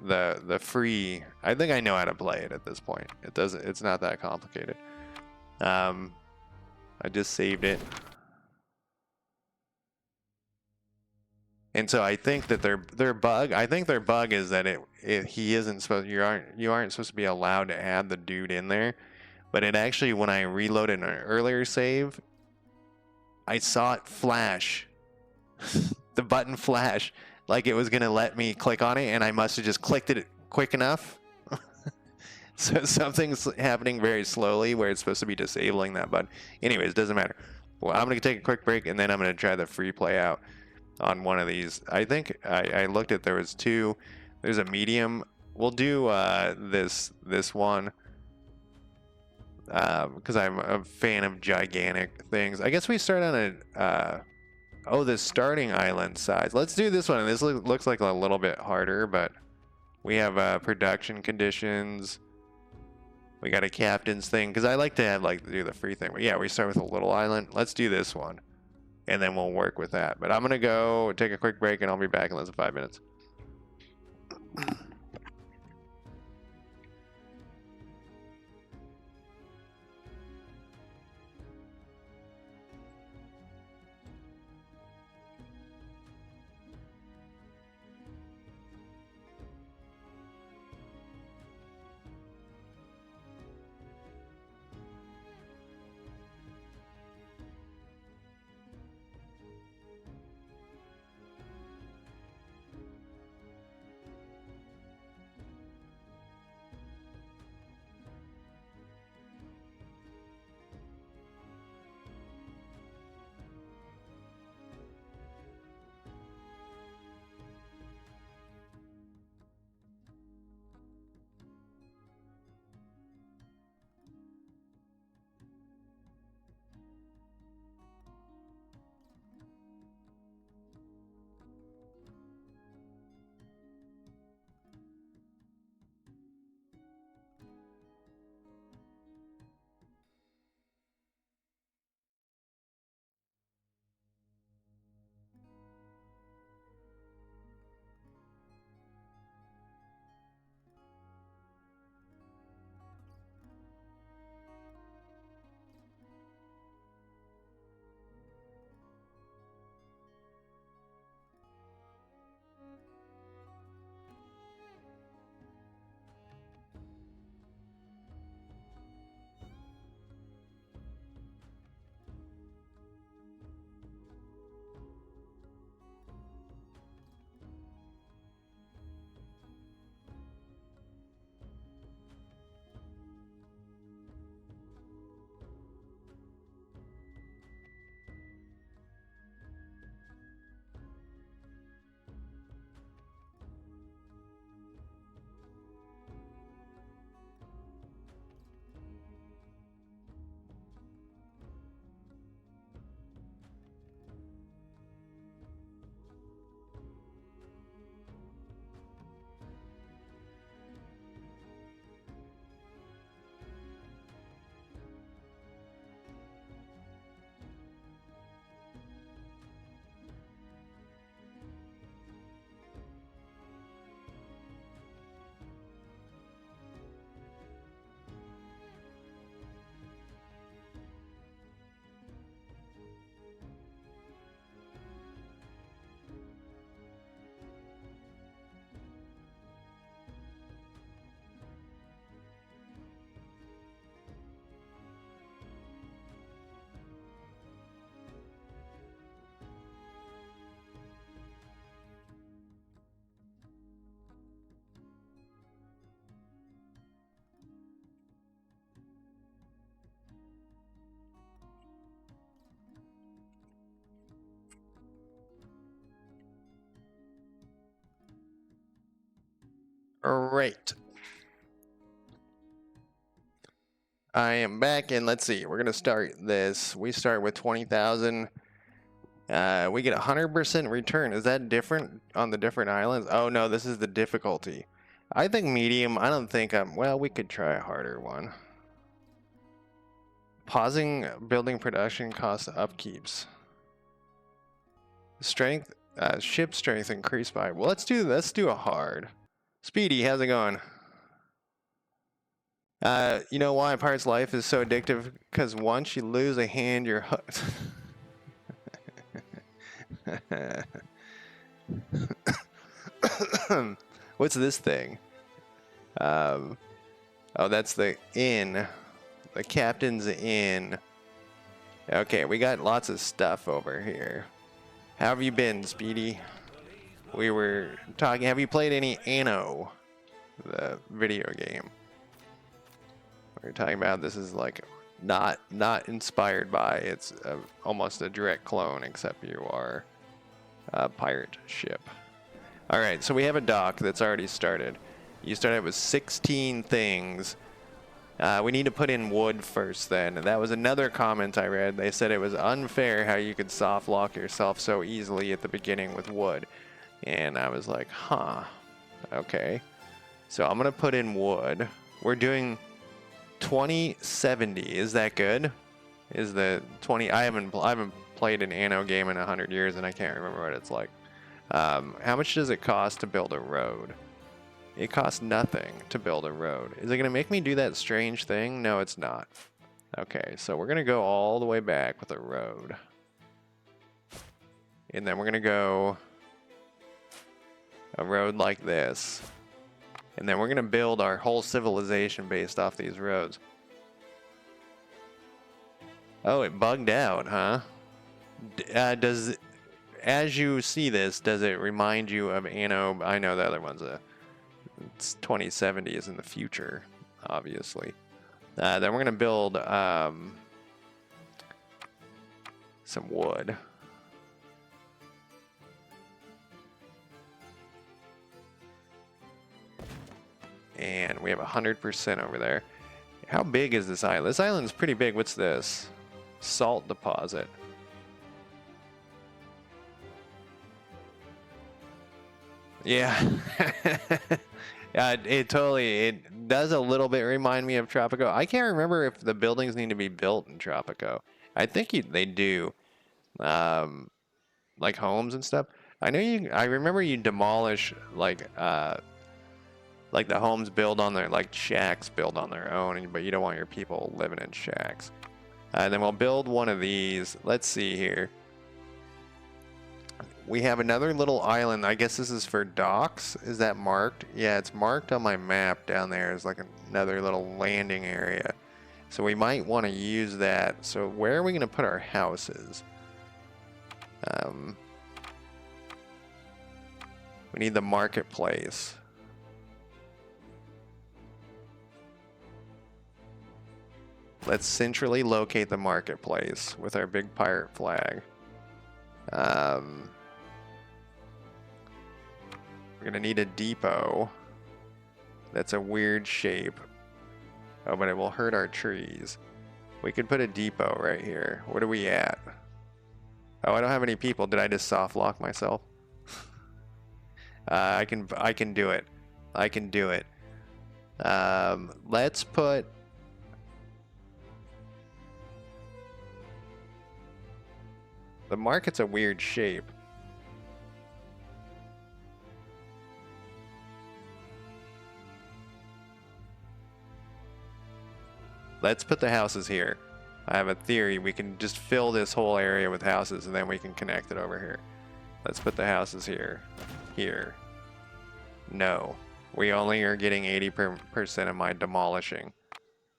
The free. I think I know how to play it at this point. It's not that complicated. I just saved it. And so I think that their bug. I think their bug is that he isn't supposed. You aren't supposed to be allowed to add the dude in there. But it actually, when I reloaded an earlier save, I saw it flash. The button flash like it was gonna let me click on it, and I must have just clicked it quick enough. So something's happening very slowly where it's supposed to be disabling that button. Anyways, doesn't matter. Well, I'm gonna take a quick break, and then I'm gonna try the free play out on one of these. I think I looked at, there was 2. There's a medium. We'll do this one because I'm a fan of gigantic things. I guess we start on a the starting island size. Let's do this one. And this looks like a little bit harder, but We have production conditions. We got a captain's thing, because I like to have like do the free thing. But yeah, we start with a little island. Let's do this one, and then we'll work with that. But I'm gonna go take a quick break, and I'll be back in less than 5 minutes. All right. I am back, and let's see. We're gonna start this. We start with 20,000. We get 100% return. Is that different on the different islands? Oh no, this is the difficulty. I think medium. I don't think I'm. Well, we could try a harder one. Pausing building production costs upkeeps. Strength, ship strength increased by. Well, let's do a hard. Speedy, how's it going? You know why a pirate's life is so addictive? Because once you lose a hand, you're hooked. What's this thing? Oh, that's the inn. The captain's inn. Okay, we got lots of stuff over here. How have you been, Speedy? We were talking. Have you played any Anno, the video game? We were talking about this is like not inspired by. It's almost a direct clone, except you are a pirate ship. All right, so we have a dock that's already started. You started with 16 things. We need to put in wood first then. And that was another comment I read. They said it was unfair how you could soft lock yourself so easily at the beginning with wood. And I was like, huh, okay. So I'm gonna put in wood. We're doing 2070. Is that good? Is the 20? I haven't played an Anno game in 100 years, and I can't remember what it's like. How much does it cost to build a road? It costs nothing to build a road. Is it gonna make me do that strange thing? No, it's not. Okay, so we're gonna go all the way back with a road. And then we're gonna go a road like this. And then we're gonna build our whole civilization based off these roads. Oh, it bugged out, huh? As you see this, does it remind you of Anno? I know the other one's it's 2070 is in the future, obviously. Then we're gonna build some wood. And we have 100% over there. How big is this island? This island's pretty big. What's this? Salt deposit. Yeah. It does a little bit remind me of Tropico. I can't remember if the buildings need to be built in Tropico. I think they do. Like homes and stuff. I remember you demolish like the homes build on their, like shacks build on their own, but you don't want your people living in shacks. And then we'll build one of these. Let's see here. We have another little island. I guess this is for docks. Is that marked? Yeah, it's marked on my map down there as like another little landing area. So we might want to use that. So where are we going to put our houses? We need the marketplace. Let's centrally locate the marketplace with our big pirate flag. We're gonna need a depot. That's a weird shape. Oh, but it will hurt our trees. We could put a depot right here. What are we at? Oh, I don't have any people. Did I just soft lock myself? I can do it. I can do it. Let's put. The market's a weird shape. Let's put the houses here. I have a theory. We can just fill this whole area with houses and then we can connect it over here. Let's put the houses here. Here. No. We only are getting 80% of my demolishing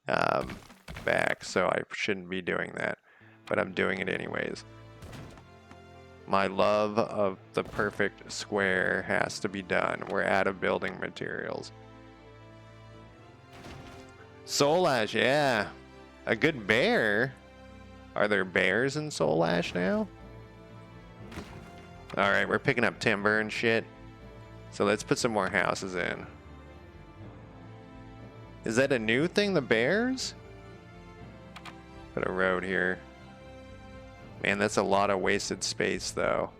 back, so I shouldn't be doing that. But I'm doing it anyways. My love of the perfect square has to be done. We're out of building materials. Soul Ash, yeah. A good bear. Are there bears in Soul Ash now? Alright, we're picking up timber and shit. So let's put some more houses in. Is that a new thing, the bears? Put a road here. Man, that's a lot of wasted space, though.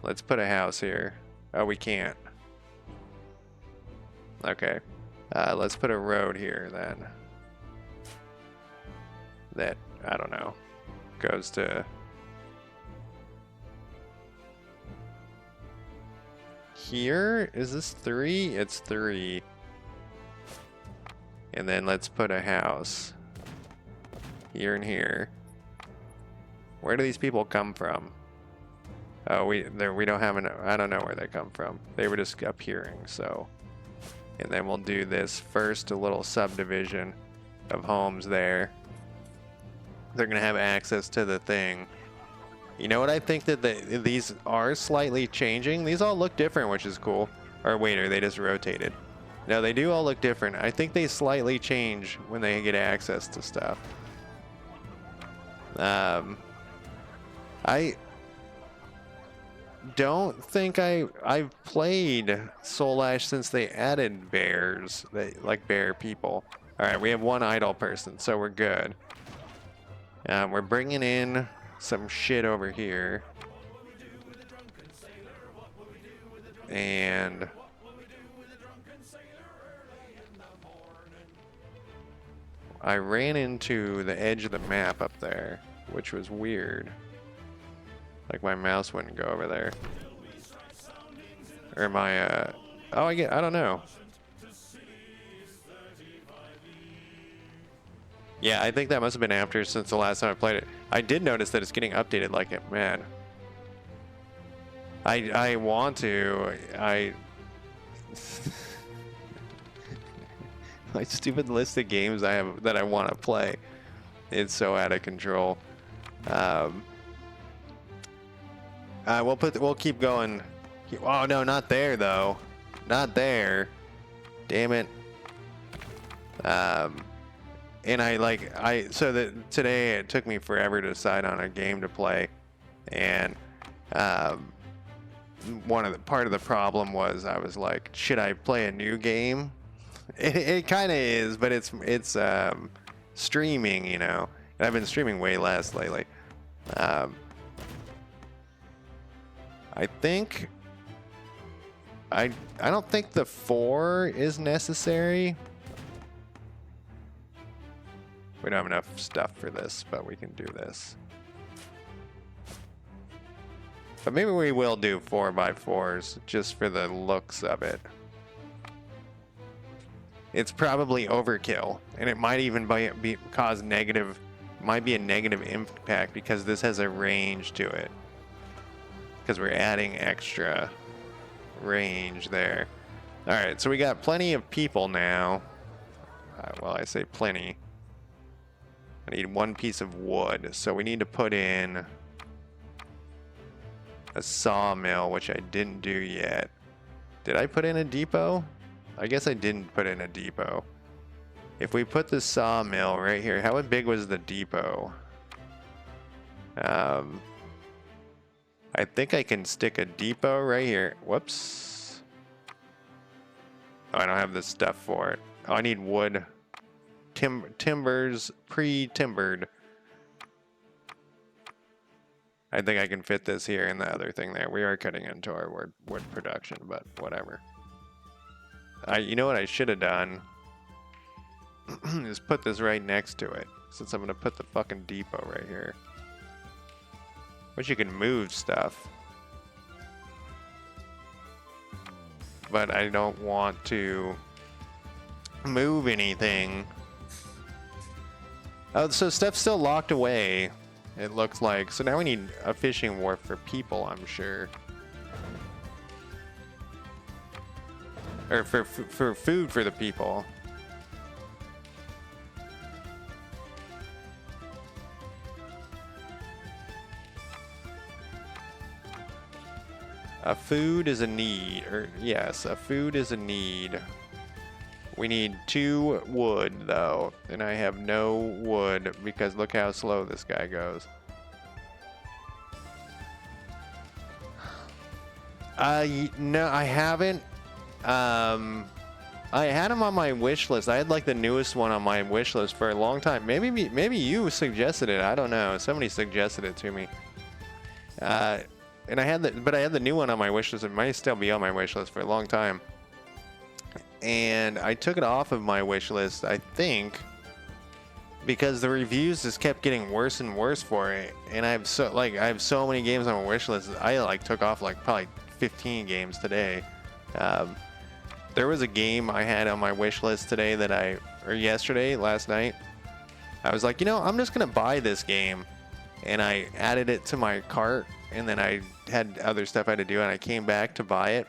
Let's put a house here. Oh, we can't. Okay. Let's put a road here, then. That, I don't know, goes to... Here? Is this 3? It's 3. And then let's put a house. Here and here. Where do these people come from? Oh, we don't have an... I don't know where they come from. They were just appearing, so... And then we'll do this first, a little subdivision of homes there. They're going to have access to the thing. You know what I think that these are slightly changing? These all look different, which is cool. Or wait, are they just rotated? No, they do all look different. I think they slightly change when they get access to stuff. I don't think I've played Soul Ash since they added bears, like bear people. All right, we have one idle person, so we're good. We're bringing in some shit over here. And I ran into the edge of the map up there, which was weird. Like my mouse wouldn't go over there. Or my, oh, I don't know. Yeah, I think that must have been after, since the last time I played it. I did notice that it's getting updated like it, man. I want to, my stupid list of games I have that I want to play. It's so out of control. We'll keep going. Oh no, not there though. Not there. Damn it. And today it took me forever to decide on a game to play, and part of the problem was I was like, should I play a new game? It kind of is, but it's streaming, you know. And I've been streaming way less lately. I think I don't think the 4 is necessary. We don't have enough stuff for this, but we can do this. But maybe we will do 4x4s just for the looks of it. It's probably overkill, and it might even cause negative, might be a negative impact because this has a range to it. Because we're adding extra range there. All right, so we got plenty of people now. Well, I say plenty. I need 1 piece of wood, so we need to put in a sawmill, which I didn't do yet. Did I put in a depot? I guess I didn't put in a depot. If we put the sawmill right here, how big was the depot? I think I can stick a depot right here. Whoops. Oh, I don't have the stuff for it. Oh, I need wood. Timbers, pre-timbered. I think I can fit this here and the other thing there. We are cutting into our wood production, but whatever. You know what I should have done? Is put this right next to it, since I'm going to put the fucking depot right here. Which you can move stuff. But I don't want to move anything. Oh, so stuff's still locked away, it looks like. So now we need a fishing wharf for people, I'm sure. Or for food for the people. A food is a need, or yes, a food is a need. We need 2 wood though, and I have no wood because look how slow this guy goes. No, I haven't. I had him on my wish list. I had like the newest one on my wish list for a long time. Maybe you suggested it. I don't know. Somebody suggested it to me. And I had the new one on my wish list. It might still be on my wish list for a long time. And I took it off of my wish list, I think, because the reviews just kept getting worse and worse for it. And I have so many games on my wish list. I took off probably 15 games today. There was a game I had on my wish list today last night. I was like, I'm just gonna buy this game, and I added it to my cart, and then I had other stuff I had to do, and I came back to buy it,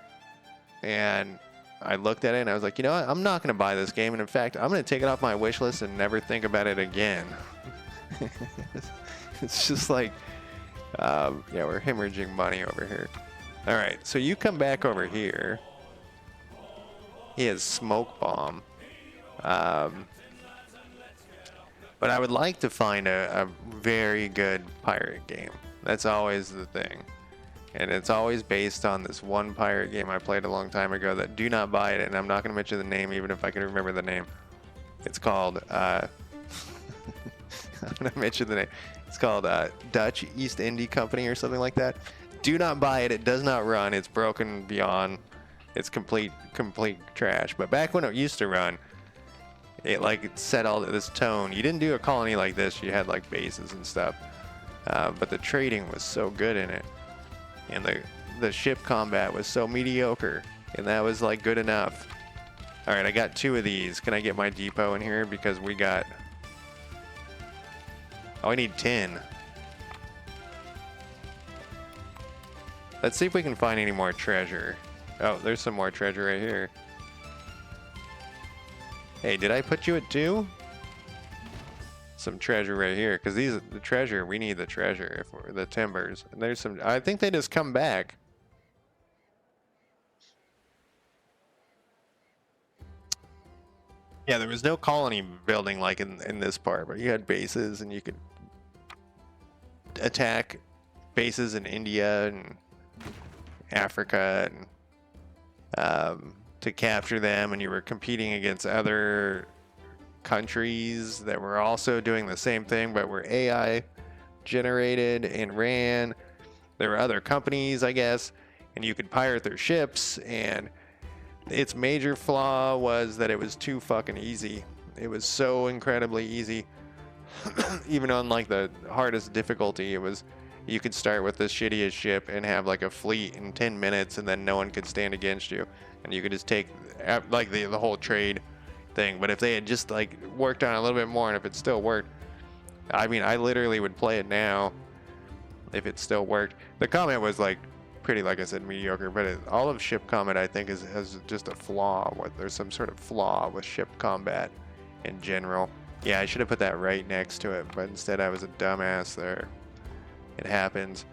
and I looked at it and I was like, what? I'm not gonna buy this game, and in fact, I'm gonna take it off my wish list and never think about it again. It's just like, yeah, we're hemorrhaging money over here. All right, so you come back over here. He has smoke bomb. But I would like to find a very good pirate game. That's always the thing. And it's always based on this one pirate game I played a long time ago that do not buy it, and I'm not going to mention the name even if I can remember the name. It's called, I'm going to mention the name. It's called Dutch East India Company or something like that. Do not buy it. It does not run. It's broken beyond. It's complete trash. But back when it used to run, it like set all this tone. You didn't do a colony like this. You had like bases and stuff, but the trading was so good in it, and the ship combat was so mediocre, and that was like good enough. All right, I got 2 of these. Can I get my depot in here? Because we got... Oh, I need 10. Let's see if we can find any more treasure. Oh, there's some more treasure right here. Hey, did I put you at 2? Some treasure right here, because these the treasure. We need the treasure if we're the timbers. And there's some. I think they just come back. Yeah, there was no colony building like in this part, but you had bases and you could attack bases in India and Africa and to capture them, and you were competing against other countries that were also doing the same thing but were AI generated and ran. There were other companies, I guess, and you could pirate their ships, and its major flaw was that it was too fucking easy. It was so incredibly easy. Even on like the hardest difficulty, it was, you could start with the shittiest ship and have like a fleet in 10 minutes, and then no one could stand against you, and you could just take like the whole trade thing. But if they had just like worked on it a little bit more, and if it still worked, I mean, I literally would play it now if it still worked. The combat was like pretty, like I said, mediocre, but all of ship combat I think has just a flaw. There's some sort of flaw with ship combat in general. Yeah, I should have put that right next to it, but instead I was a dumbass there. It happens.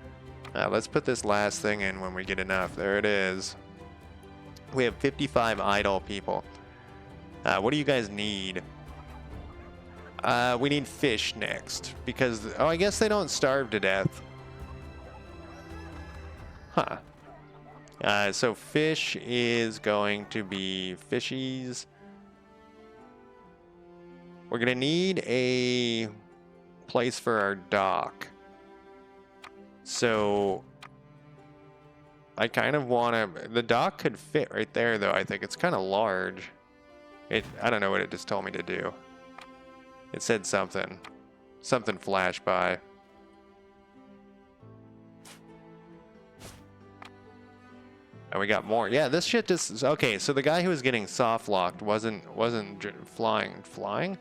Let's put this last thing in when we get enough. There it is. We have 55 idle people. What do you guys need? We need fish next, because, oh, I guess they don't starve to death. Huh. So fish is going to be fishies. We're gonna need a place for our dock. So I kind of want to, the dock could fit right there though. I think it's kind of large. I don't know what it just told me to do. It said something flashed by. And we got more. Yeah, this shit just... Okay, so the guy who was getting soft-locked wasn't flying?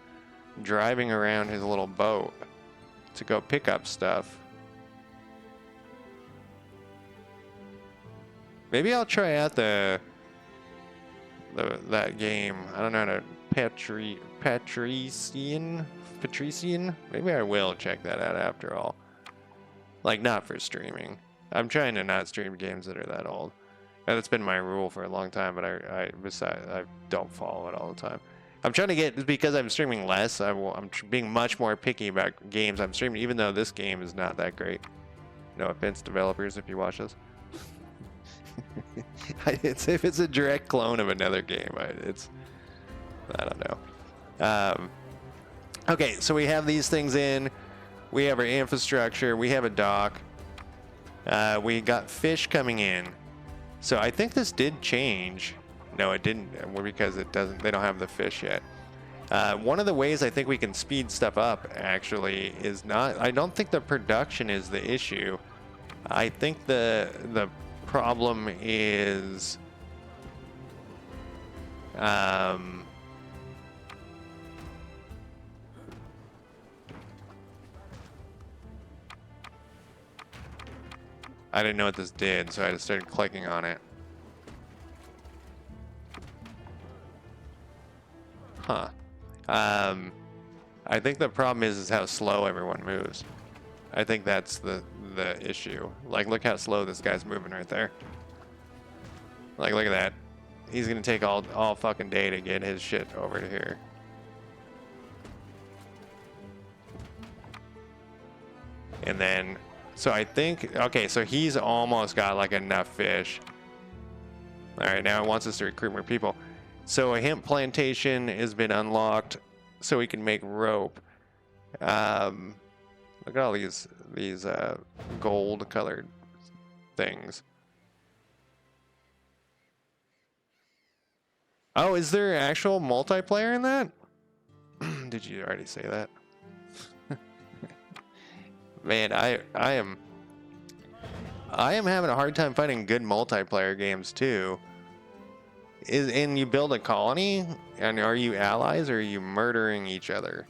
Driving around his little boat to go pick up stuff. Maybe I'll try out that game. I don't know how to... Patrician? Maybe I will check that out after all. Like, not for streaming. I'm trying to not stream games that are that old. That's been my rule for a long time, but I don't follow it all the time. I'm trying to get, because I'm streaming less, I'm being much more picky about games I'm streaming, even though this game is not that great. No offense, developers, if you watch this. If it's a direct clone of another game, I don't know. Okay, so we have these things in. We have our infrastructure. We have a dock. We got fish coming in. So I think this did change. No, it didn't, because it doesn't. They don't have the fish yet. One of the ways I think we can speed stuff up actually is not. I don't think the production is the issue. I think the problem is. I didn't know what this did, so I just started clicking on it. Huh. I think the problem is how slow everyone moves. I think that's the issue. Like, look how slow this guy's moving right there. Like, look at that. He's gonna take all fucking day to get his shit over to here. And then... So I think, okay, so he's almost got like enough fish. All right, now it wants us to recruit more people. So a hemp plantation has been unlocked, so we can make rope. Look at all these gold-colored things. Oh, is there actual multiplayer in that? Did you already say that? Man, I am having a hard time finding good multiplayer games too. And you build a colony, and are you allies or are you murdering each other?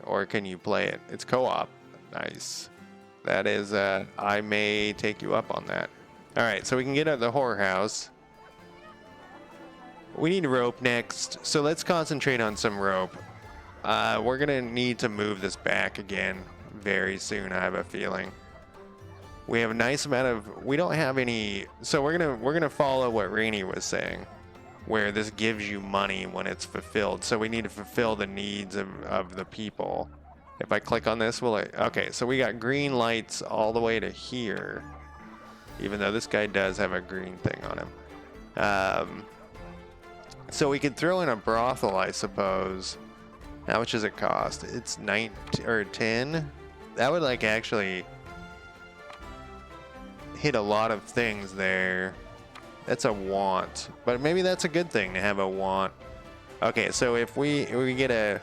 Or can you play it? It's co-op. Nice. That is, I may take you up on that. Alright, so we can get out of the whorehouse. We need rope next, so let's concentrate on some rope. We're gonna need to move this back again very soon, I have a feeling. We have a nice amount of, we don't have any, so we're gonna follow what Rainey was saying, where this gives you money when it's fulfilled. So we need to fulfill the needs of the people. If I click on this, will it, okay, so we got green lights all the way to here, even though this guy does have a green thing on him. So we could throw in a brothel, I suppose. How much does it cost? It's 19 or 10. That would like actually hit a lot of things there. That's a want, but maybe that's a good thing to have a want. Okay, so if we get a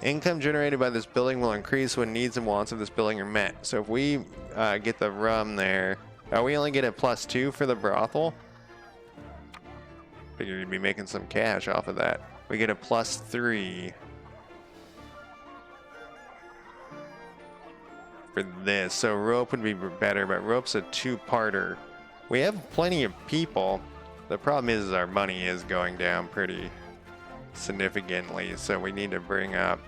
income generated by this building will increase when needs and wants of this building are met. So if we get the rum there, we only get a +2 for the brothel. Figured you'd be making some cash off of that. We get a +3 for this. So rope would be better, but rope's a 2-parter. We have plenty of people. The problem is our money is going down pretty significantly, so we need to bring up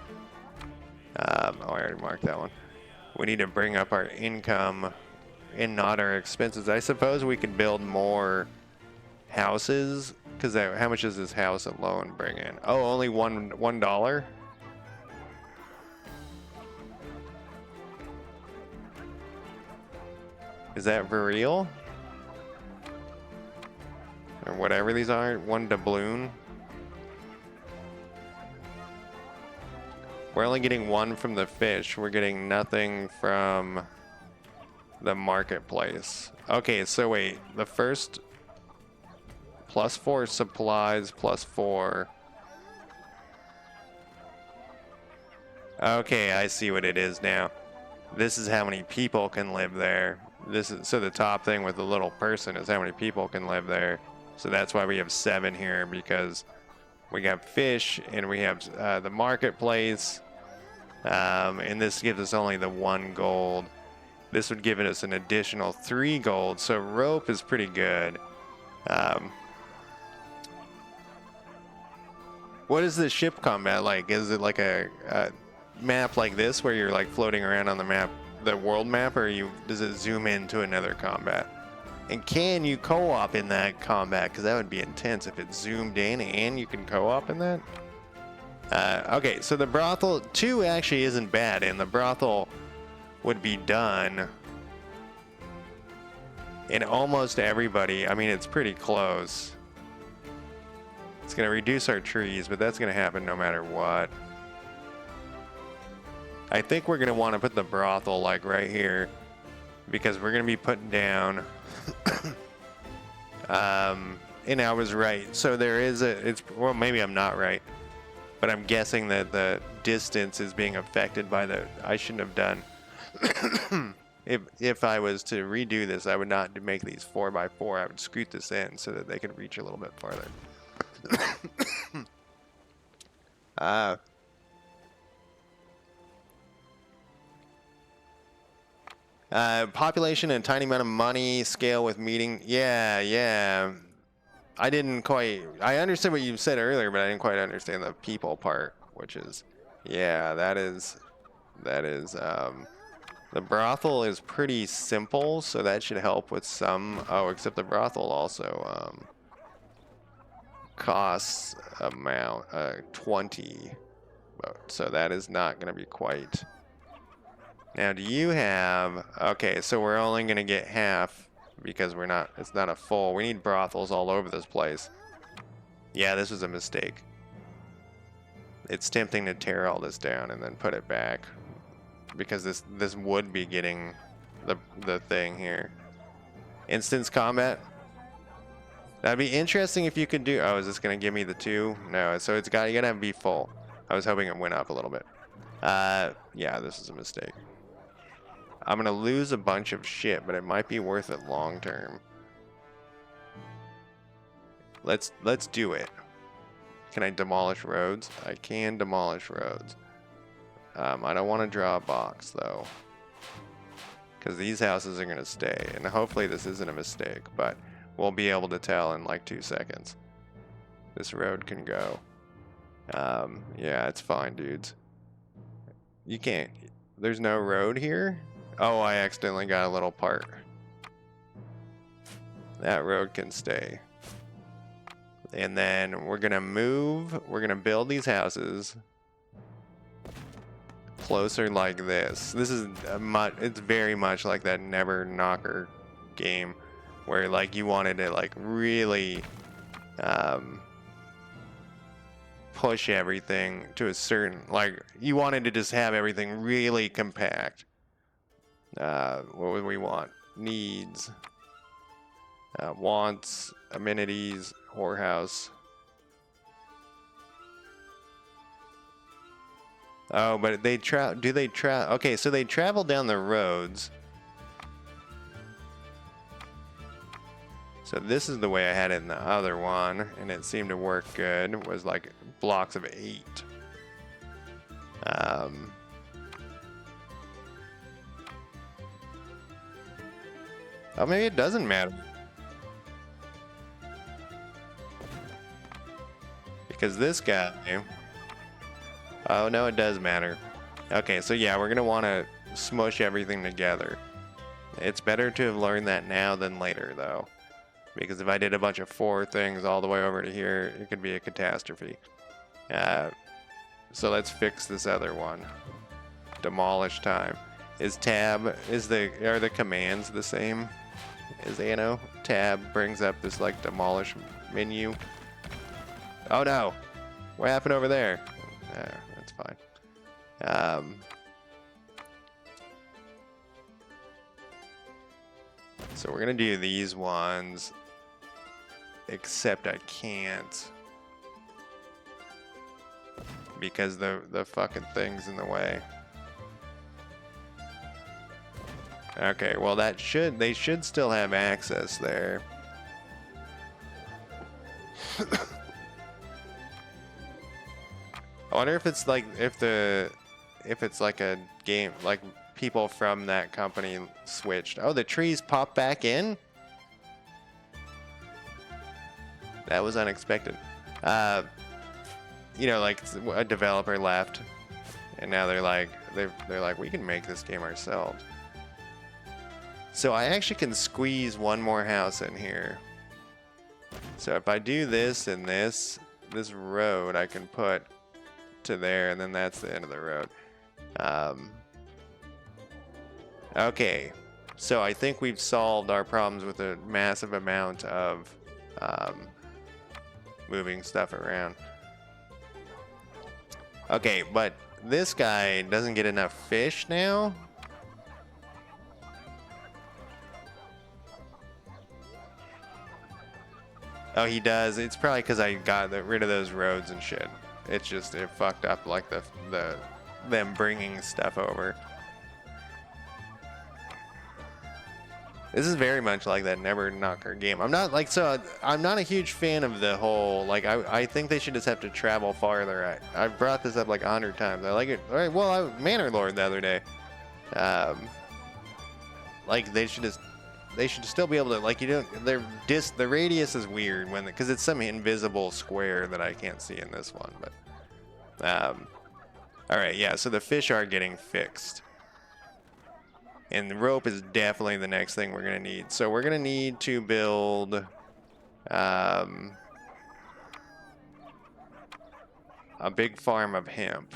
I already marked that one. We need to bring up our income and not our expenses. I suppose we could build more houses, because how much does this house alone bring in? Oh, only $1. Is that for real? Or whatever these are, 1 doubloon. We're only getting 1 from the fish. We're getting nothing from the marketplace. Okay, so wait, the first +4 supplies, +4. Okay, I see what it is now. This is how many people can live there. This is, so the top thing with the little person is how many people can live there. So that's why we have 7 here, because we got fish and we have the marketplace. And this gives us only the 1 gold. This would give us an additional 3 gold. So rope is pretty good. What is the ship combat like? Is it like a map like this where you're like floating around on the map, the world map, or does it zoom into another combat? And can you co-op in that combat? Because that would be intense if it zoomed in and you can co-op in that. Okay, so the brothel 2 actually isn't bad, and the brothel would be done. And almost everybody, I mean, it's pretty close. It's going to reduce our trees, but that's going to happen no matter what. I think we're going to want to put the brothel like right here, because we're going to be putting down and I was right. So there is well, maybe I'm not right, but I'm guessing that the distance is being affected by I shouldn't have done. If I was to redo this, I would not make these 4x4. I would scoot this in so that they could reach a little bit farther. Population and a tiny amount of money, scale with meeting. Yeah. I didn't quite, I understood what you said earlier, but I didn't quite understand the people part, which is, yeah, that is, the brothel is pretty simple, so that should help with some, except the brothel also, costs amount, 20, so that is not going to be quite. Now, do you have, okay, so we're only going to get half because it's not a full. We need brothels all over this place. Yeah, this was a mistake. It's tempting to tear all this down and then put it back, because this would be getting the thing here. Instance combat. That'd be interesting if you could do, is this going to give me the 2? No, so you gotta be full. I was hoping it went up a little bit. Yeah, this is a mistake. I'm gonna lose a bunch of shit, but it might be worth it long term. Let's do it. Can I demolish roads? I can demolish roads. I don't want to draw a box though, because these houses are gonna stay, and hopefully this isn't a mistake, but we'll be able to tell in like 2 seconds. This road can go. Yeah, it's fine, dudes. You can't. There's no road here? Oh, I accidentally got a little part. That road can stay. And then we're gonna move. We're gonna build these houses closer like this. This is it's very much like that Never Knocker game, where like you wanted to like really push everything to a certain, like you wanted to just have everything really compact. What would we want? Needs, wants, amenities, whorehouse. Oh, but they do they okay, so they travel down the roads. So this is the way I had it in the other one, and it seemed to work good. It was like blocks of 8. Oh, maybe it doesn't matter. Because this guy... Oh, no, it does matter. Okay, so yeah, we're going to want to smush everything together. It's better to have learned that now than later, though. Because if I did a bunch of 4 things all the way over to here, it could be a catastrophe. So let's fix this other one. Demolish time. Is tab, are the commands the same as Anno? Tab brings up this like demolish menu. Oh no! What happened over there? That's fine. So we're gonna do these ones, except I can't because the fucking thing's in the way. Okay, well they should still have access there. I wonder if it's like if it's like a game, like people from that company switched. Oh, the trees pop back in? That was unexpected. You know, like a developer left, and now they're like we can make this game ourselves. So I actually can squeeze one more house in here. So if I do this and this road, I can put to there, and then that's the end of the road. Okay, so I think we've solved our problems with a massive amount of moving stuff around. Okay, but this guy doesn't get enough fish now. Oh, he does. It's probably because I got rid of those roads and shit. It's just, it fucked up like them bringing stuff over. This is very much like that Never Knocker game. I'm not a huge fan of the whole, like, I think they should just have to travel farther. I brought this up like 100 times. I like it. All right, well, Manor Lord the other day. Like, they should still be able to, like, the radius is weird because it's some invisible square that I can't see in this one, but, all right, yeah, so the fish are getting fixed. And the rope is definitely the next thing we're going to need. So we're going to need to build a big farm of hemp.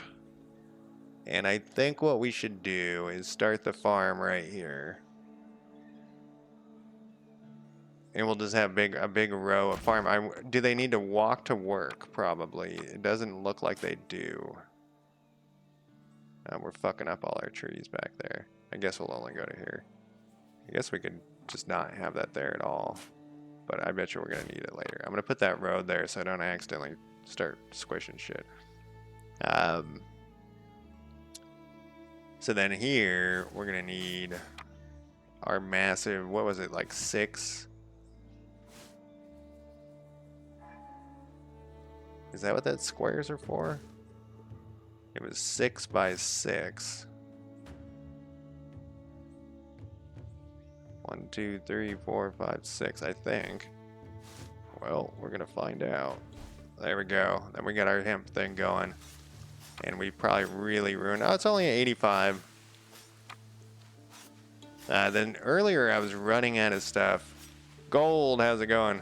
And I think what we should do is start the farm right here. And we'll just have a big row of farm. Do they need to walk to work? Probably. It doesn't look like they do. We're fucking up all our trees back there. I guess we'll only go to here. I guess we could just not have that there at all. But I bet you we're going to need it later. I'm going to put that road there so I don't accidentally start squishing shit. So then here we're gonna need our massive, what was it, like 6? Is that what that squares are for? It was 6 by 6. 1, 2, 3, 4, 5, 6, I think. Well, we're gonna find out. There we go. Then we got our hemp thing going. And we probably really ruined. Oh, it's only 85. Then earlier I was running out of stuff. Gold, how's it going?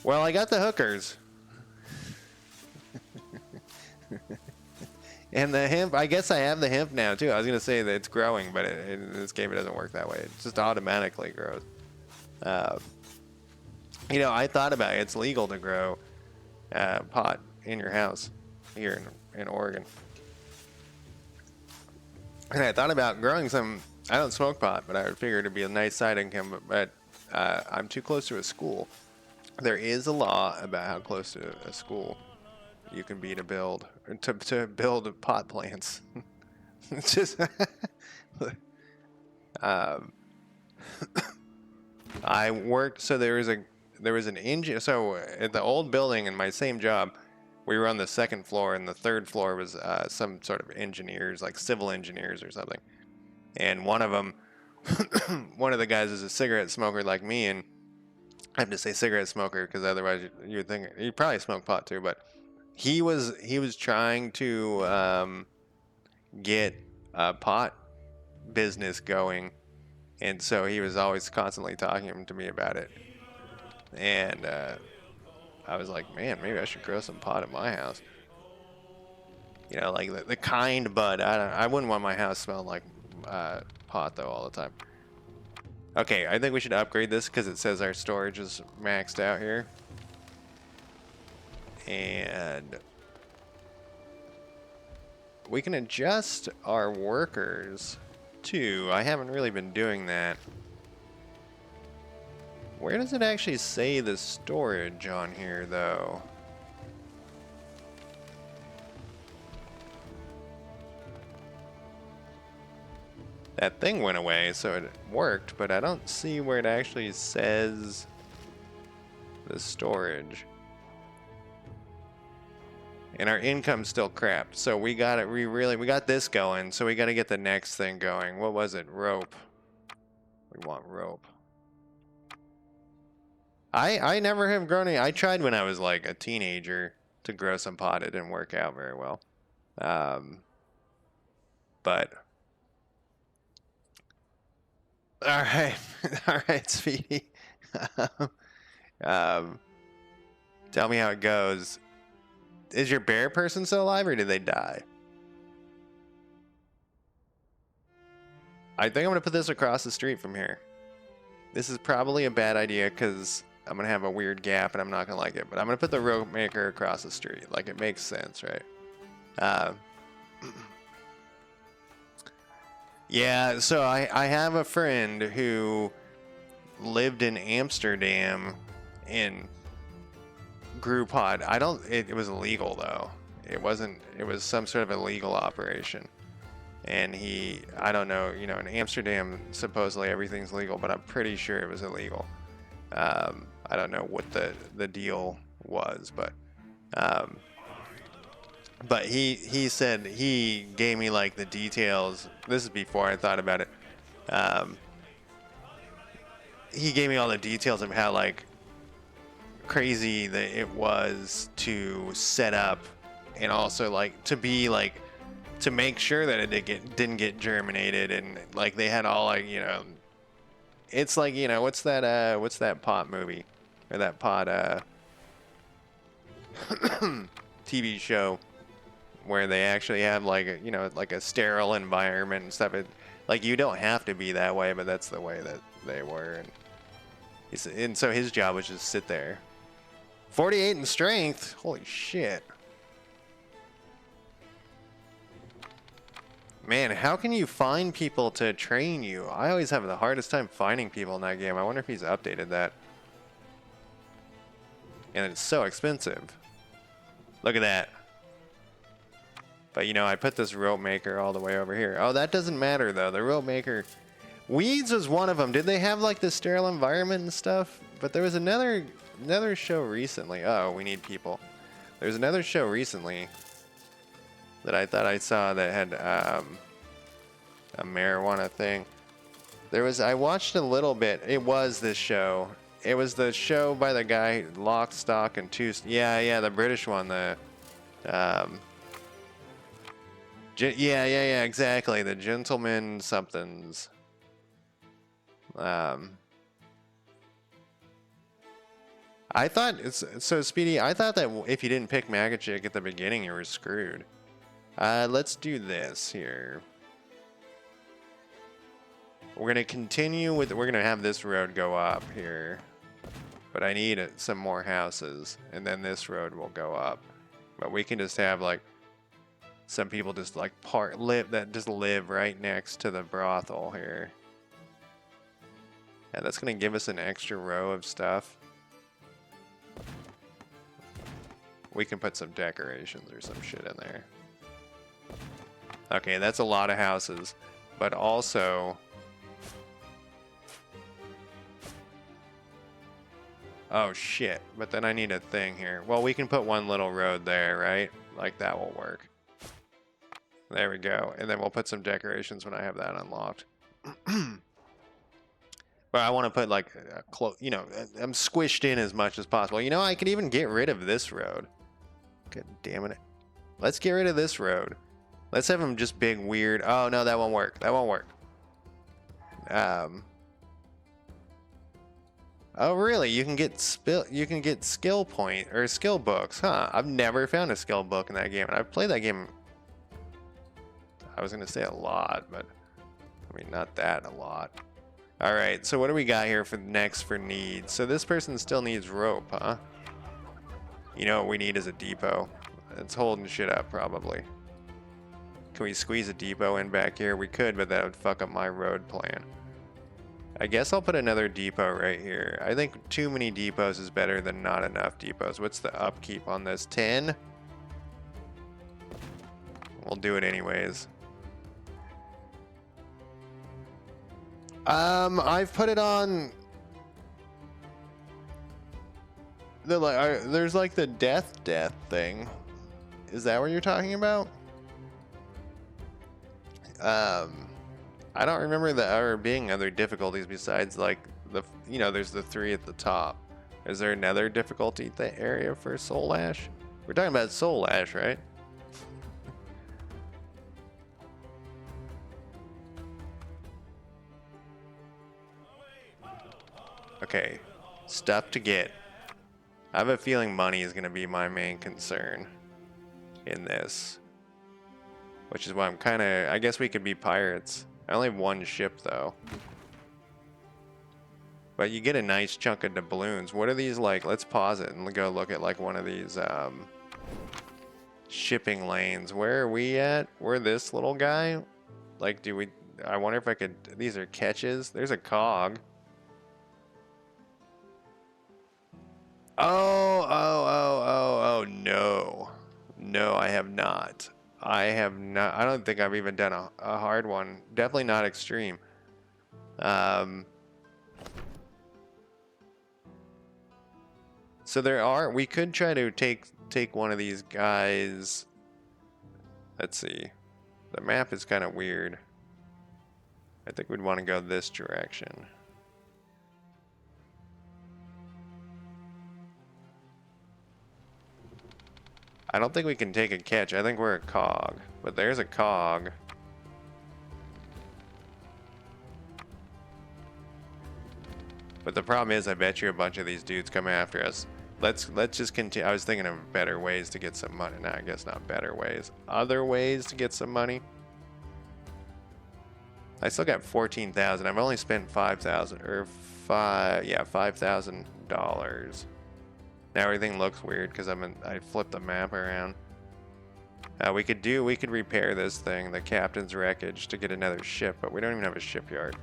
Well, I got the hookers. And the hemp, I guess I have the hemp now too. I was going to say that it's growing, but in this game it doesn't work that way. It just automatically grows. You know, I thought about it. It's legal to grow pot in your house here in Oregon. And I thought about growing some. I don't smoke pot, but I would figure it'd be a nice side income. But I'm too close to a school. There is a law about how close to a school you can be to build pot plants. It's just I worked. So there was an engine. So at the old building in my same job, we were on the 2nd floor, and the 3rd floor was some sort of engineers, like civil engineers or something. And one of them, one of the guys is a cigarette smoker like me, and I have to say cigarette smoker because otherwise you would think you probably smoke pot too. But he was trying to get a pot business going, and so he was always constantly talking to me about it. And I was like, man, maybe I should grow some pot at my house. You know, like the kind bud. I wouldn't want my house smelling like pot though all the time. Okay, I think we should upgrade this because it says our storage is maxed out here. And we can adjust our workers too. I haven't really been doing that. Where does it actually say the storage on here though? That thing went away, so it worked, but I don't see where it actually says the storage. And our income's still crapped, so we got it. We got this going, so we got to get the next thing going. What was it? Rope. We want rope. I never have grown any. I tried when I was like a teenager to grow some pot. It didn't work out very well. But all right, all right, Speedy. Tell me how it goes. Is your bear person still alive, or did they die? I think I'm gonna put this across the street from here. This is probably a bad idea because I'm gonna have a weird gap and I'm not gonna like it. But I'm gonna put the rope maker across the street. Like, it makes sense, right? Yeah. So I have a friend who lived in Amsterdam and grew pot. It was illegal though. It wasn't. It was some sort of illegal operation. And I don't know, you know, in Amsterdam, supposedly everything's legal, but I'm pretty sure it was illegal. I don't know what the deal was, but he said, he gave me like the details. This is before I thought about it. He gave me all the details of how like crazy that it was to set up, and also like to be like, to make sure that it didn't get germinated, and like they had all like, you know, it's like, you know, what's that pot movie, or that pot TV show where they actually have like a, you know, like a sterile environment and stuff. Like, you don't have to be that way, but that's the way that they were. And so his job was just sit there. 48 in strength, holy shit. Man, how can you find people to train you? I always have the hardest time finding people in that game. I wonder if he's updated that. And it's so expensive. Look at that. But you know, I put this rope maker all the way over here. Oh, that doesn't matter though. The rope maker, Weeds was one of them. Did they have like the sterile environment and stuff? But there was another show recently. Oh, we need people. There's another show recently that I thought I saw that had a marijuana thing. I watched a little bit. It was this show. It was the show by the guy Lock, Stock, and Two. Yeah, the British one. Yeah, exactly. The Gentleman somethings. I thought so, Speedy. I thought that if you didn't pick Magic at the beginning, you were screwed. Let's do this here. We're gonna continue with. We're gonna have this road go up here, but I need some more houses, and then this road will go up. But we can just have like some people just like live right next to the brothel here. And that's gonna give us an extra row of stuff. We can put some decorations or some shit in there. Okay, that's a lot of houses, but also, oh shit, but then I need a thing here. Well, we can put one little road there, right? Like that will work. There we go. And then we'll put some decorations when I have that unlocked. But I want to put like you know, I'm squished in as much as possible. You know, I could even get rid of this road. God damn it. Let's get rid of this road. Let's have them just big weird. Oh no, that won't work. That won't work. Oh really? You can get skill point or skill books, huh? I've never found a skill book in that game, and I've played that game. I was gonna say a lot, but I mean not that a lot. All right, so what do we got here for next for needs? So this person still needs rope, huh? You know what we need is a depot. It's holding shit up probably. Can we squeeze a depot in back here? We could, but that would fuck up my road plan. I guess I'll put another depot right here. I think too many depots is better than not enough depots. What's the upkeep on this? 10? We'll do it anyways. I've put it on the there's like the death thing. Is that what you're talking about? I don't remember there being other difficulties besides like there's the 3 at the top. Is there another difficulty area for Soul Ash? We're talking about Soul Ash, right? Okay, stuff to get. I have a feeling money is going to be my main concern in this. Which is why I'm kind of... I guess we could be pirates. I only have one ship, though. But you get a nice chunk of doubloons. What are these like? Let's pause it and go look at like one of these shipping lanes. Where are we at? We're this little guy? Like, do we... I wonder if I could... These are catches. There's a cog. Oh, no. No, I have not. I don't think I've even done a hard one. Definitely not extreme. So we could try to take one of these guys. Let's see. The map is kind of weird. I think we'd want to go this direction. I don't think we can take a catch. I think we're a cog. But there's a cog. But the problem is, I bet you a bunch of these dudes come after us. Let's just continue. I was thinking of better ways to get some money. No, I guess not better ways. Other ways to get some money. I still got 14,000. I've only spent 5,000 or $5,000. Now everything looks weird because I flipped the map around. We could repair this thing, the captain's wreckage, to get another ship, but we don't even have a shipyard.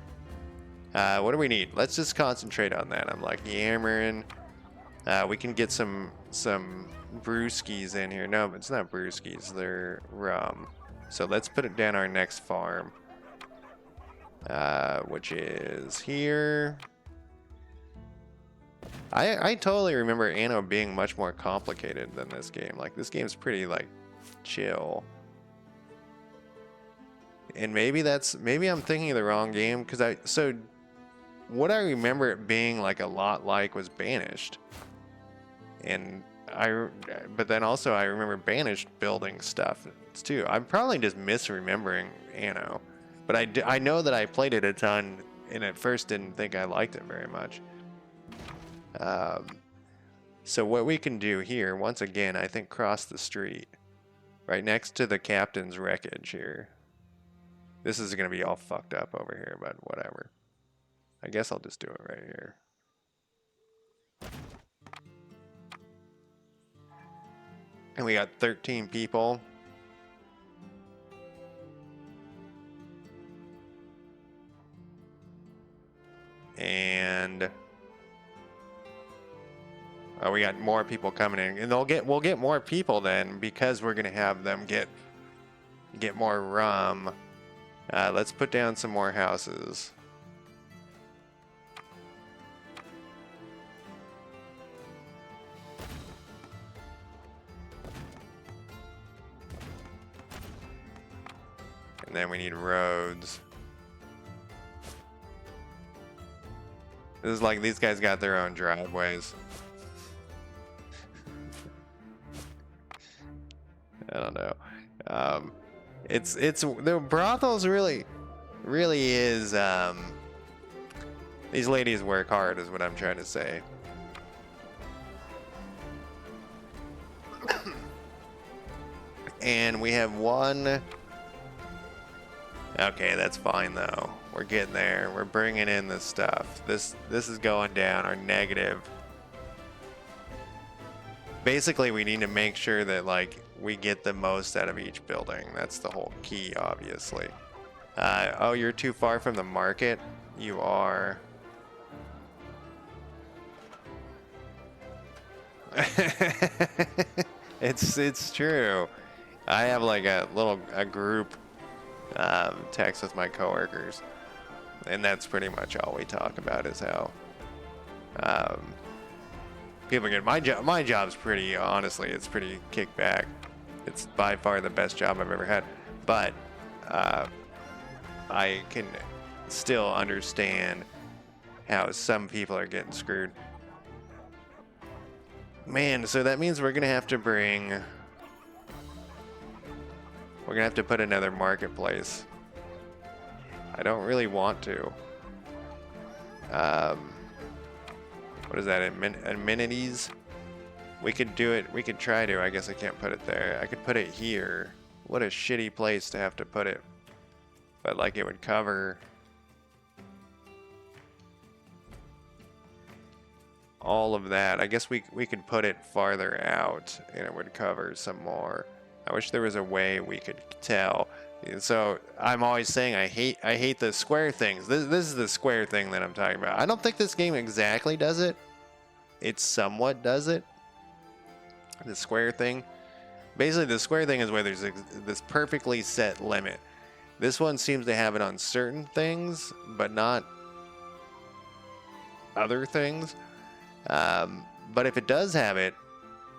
What do we need? Let's just concentrate on that. I'm like yammering. We can get some brewskis in here. No, it's not brewskis. They're rum. So let's put it down our next farm, which is here. I totally remember Anno being much more complicated than this game. Like, this game's pretty, like, chill. And maybe I'm thinking of the wrong game, because so what I remember it being like a lot like was Banished. And but then also I remember Banished building stuff too. I'm probably just misremembering Anno. But I know that I played it a ton and at first didn't think I liked it very much. So what we can do here, once again, I think cross the street. Right next to the captain's wreckage here. This is going to be all fucked up over here, but whatever. I guess I'll just do it right here. And we got 13 people. And we got more people coming in, and we'll get more people then, because we're gonna have them get more rum. Let's put down some more houses. And then we need roads. This is like, these guys got their own driveways. I don't know. It's the brothels really is. These ladies work hard, is what I'm trying to say. And we have one. Okay, that's fine though. We're getting there. We're bringing in the stuff. This is going down. Our negative. Basically, we need to make sure that, like, we get the most out of each building. That's the whole key, obviously. Oh, you're too far from the market? You are. It's true. I have like a group text with my coworkers, and that's pretty much all we talk about, is how people get my job's pretty, honestly, it's pretty kicked back. It's by far the best job I've ever had, but I can still understand how some people are getting screwed. Man, so that means we're gonna have to put another marketplace. I don't really want to. What is that? Amenities? We could do it. We could try to. I guess I can't put it there. I could put it here. What a shitty place to have to put it. But like, it would cover all of that. I guess we could put it farther out and it would cover some more. I wish there was a way we could tell. So I'm always saying I hate the square things. This is the square thing that I'm talking about. I don't think this game exactly does it. It somewhat does it. The square thing. Basically, the square thing is where there's this perfectly set limit. This one seems to have it on certain things, but not other things. But if it does have it,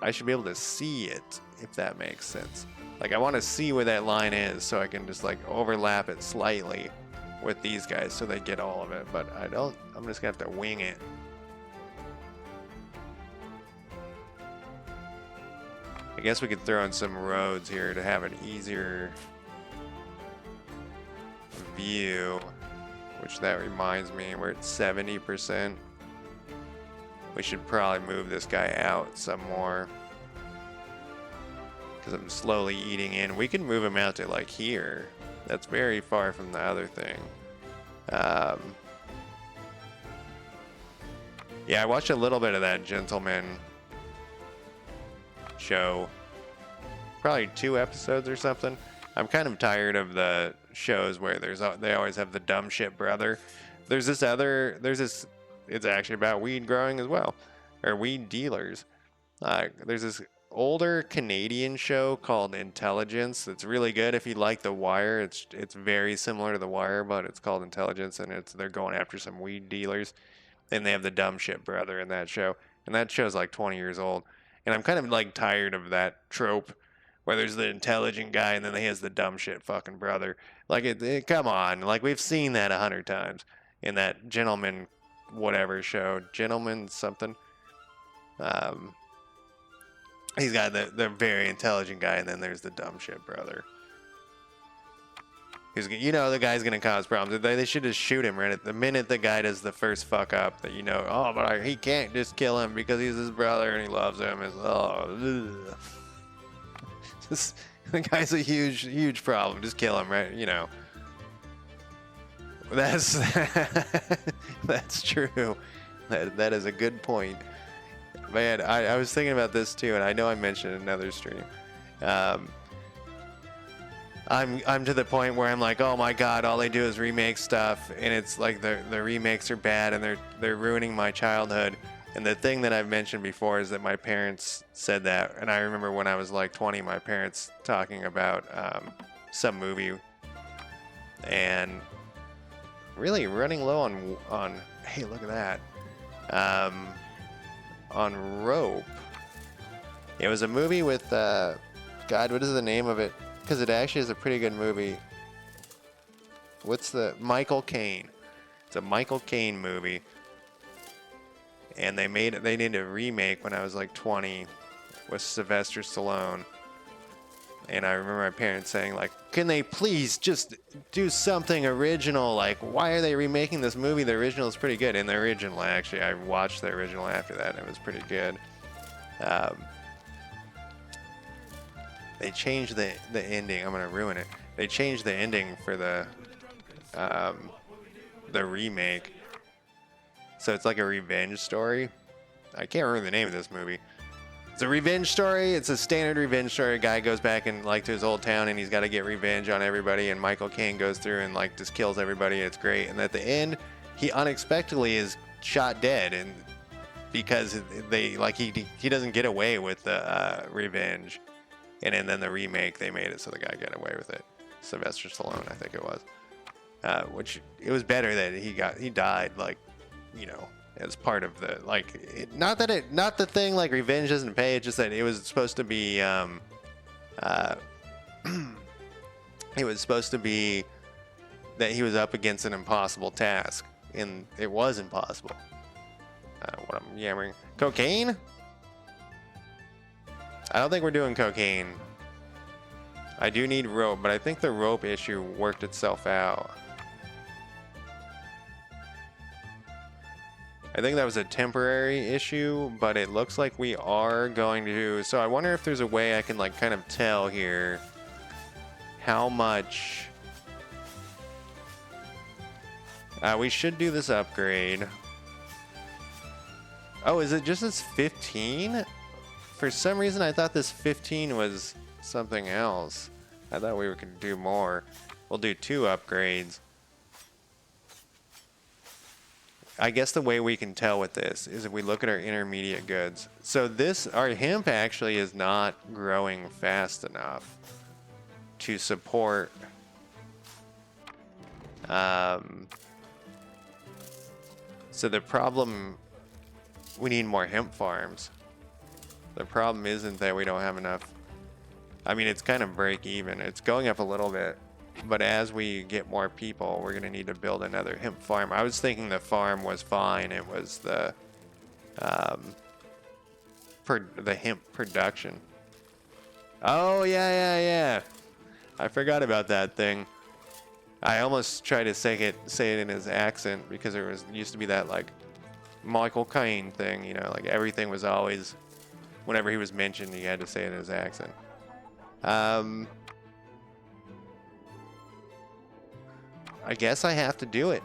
I should be able to see it, if that makes sense. Like, I want to see where that line is so I can just like overlap it slightly with these guys so they get all of it. But I don't. I'm just gonna have to wing it. I guess we could throw in some roads here to have an easier view. Which, that reminds me, we're at 70%. We should probably move this guy out some more, because I'm slowly eating in. We can move him out to like here. That's very far from the other thing. Yeah, I watched a little bit of that Gentleman show. Probably 2 episodes or something. I'm kind of tired of the shows where they always have the dumb shit brother. It's actually about weed growing as well. or weed dealers. There's this older Canadian show called Intelligence. It's really good if you like The Wire. It's very similar to The Wire, but it's called Intelligence, and they're going after some weed dealers, and they have the dumb shit brother in that show, and that show's like 20 years old, and I'm kind of like tired of that trope where there's the intelligent guy and then he has the dumb shit fucking brother. Like come on, like we've seen that 100 times in that Gentleman whatever show, Gentleman something. He's got the very intelligent guy, and then there's the dumb shit brother. The guy's gonna cause problems. They should just shoot him right at the minute the guy does the first fuck up. That he can't just kill him because he's his brother and he loves him. The guy's a huge problem. Just kill him, right? That's that's true. That is a good point. Man, I was thinking about this too, and I know I mentioned in another stream. I'm to the point where I'm like, oh my god, all they do is remake stuff, and it's like the remakes are bad, and they're ruining my childhood. And the thing that I've mentioned before is that my parents said that, and I remember when I was like 20, my parents talking about some movie, and really running low on hey, look at that. On Rope. It was a movie with, God, what is the name of it? Because it actually is a pretty good movie. Michael Caine. It's a Michael Caine movie. And they did a remake when I was like 20 with Sylvester Stallone. And I remember my parents saying, like, can they please just do something original? Like, why are they remaking this movie? The original is pretty good. And the original, actually, I watched the original after that, and it was pretty good. They changed the ending. I'm going to ruin it. They changed the ending for the remake. So it's like a revenge story. I can't remember the name of this movie. It's a revenge story. It's a standard revenge story. A guy goes back and like to his old town, and he's got to get revenge on everybody. And Michael Caine goes through and like just kills everybody. It's great. And at the end, he unexpectedly is shot dead, and because he doesn't get away with the revenge. And then the remake, they made it so the guy got away with it. Sylvester Stallone, I think it was. Which it was better that he died as part of the not the thing like revenge doesn't pay. It's just that it was supposed to be it was supposed to be that he was up against an impossible task, and it was impossible. What I'm yammering, cocaine. I don't think we're doing cocaine. I do need rope, but I think the rope issue worked itself out. I think that was a temporary issue, but it looks like we are going to... So I wonder if there's a way I can kind of tell here how much... we should do this upgrade. Oh, is it just this 15? For some reason, I thought this 15 was something else. I thought we could do more. We'll do 2 upgrades. I guess the way we can tell with this is if we look at our intermediate goods. So our hemp actually is not growing fast enough to support so the problem, we need more hemp farms. The problem isn't that we don't have enough. I mean, it's kind of break even. It's going up a little bit. But as we get more people, we're going to need to build another hemp farm. I was thinking the farm was fine. It was the hemp production. Oh, yeah. I forgot about that thing. I almost tried to say it in his accent because there used to be that Michael Caine thing, everything was always, whenever he was mentioned, he had to say it in his accent. I guess I have to do it.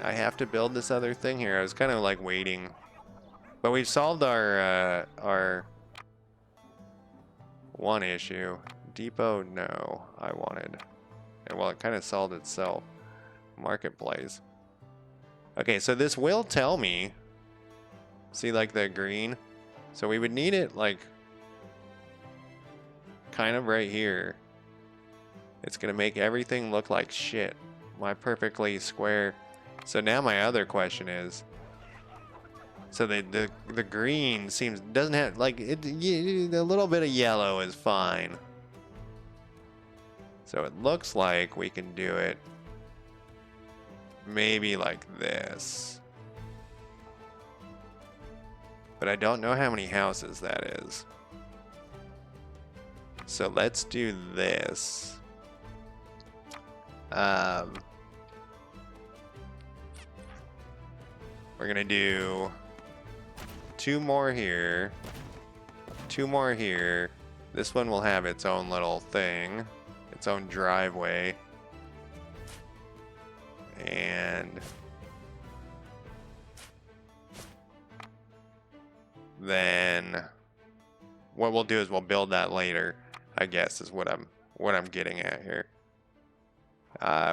I have to build this other thing here. I was kind of waiting, but we've solved our one issue. Depot, no, I wanted. Well, it kind of solved itself. Marketplace. Okay, so this will tell me See, like the green? So we would need it, like, kind of right here. It's going to make everything look like shit. My perfectly square. So now my other question is, so the green seems, doesn't have, like, a little bit of yellow is fine. So it looks like we can do it maybe like this. But I don't know how many houses that is. So let's do this. We're gonna do 2 more here, 2 more here. This one will have its own little thing, its own driveway. And then what we'll do is we'll build that later, I guess, is what I'm getting at here.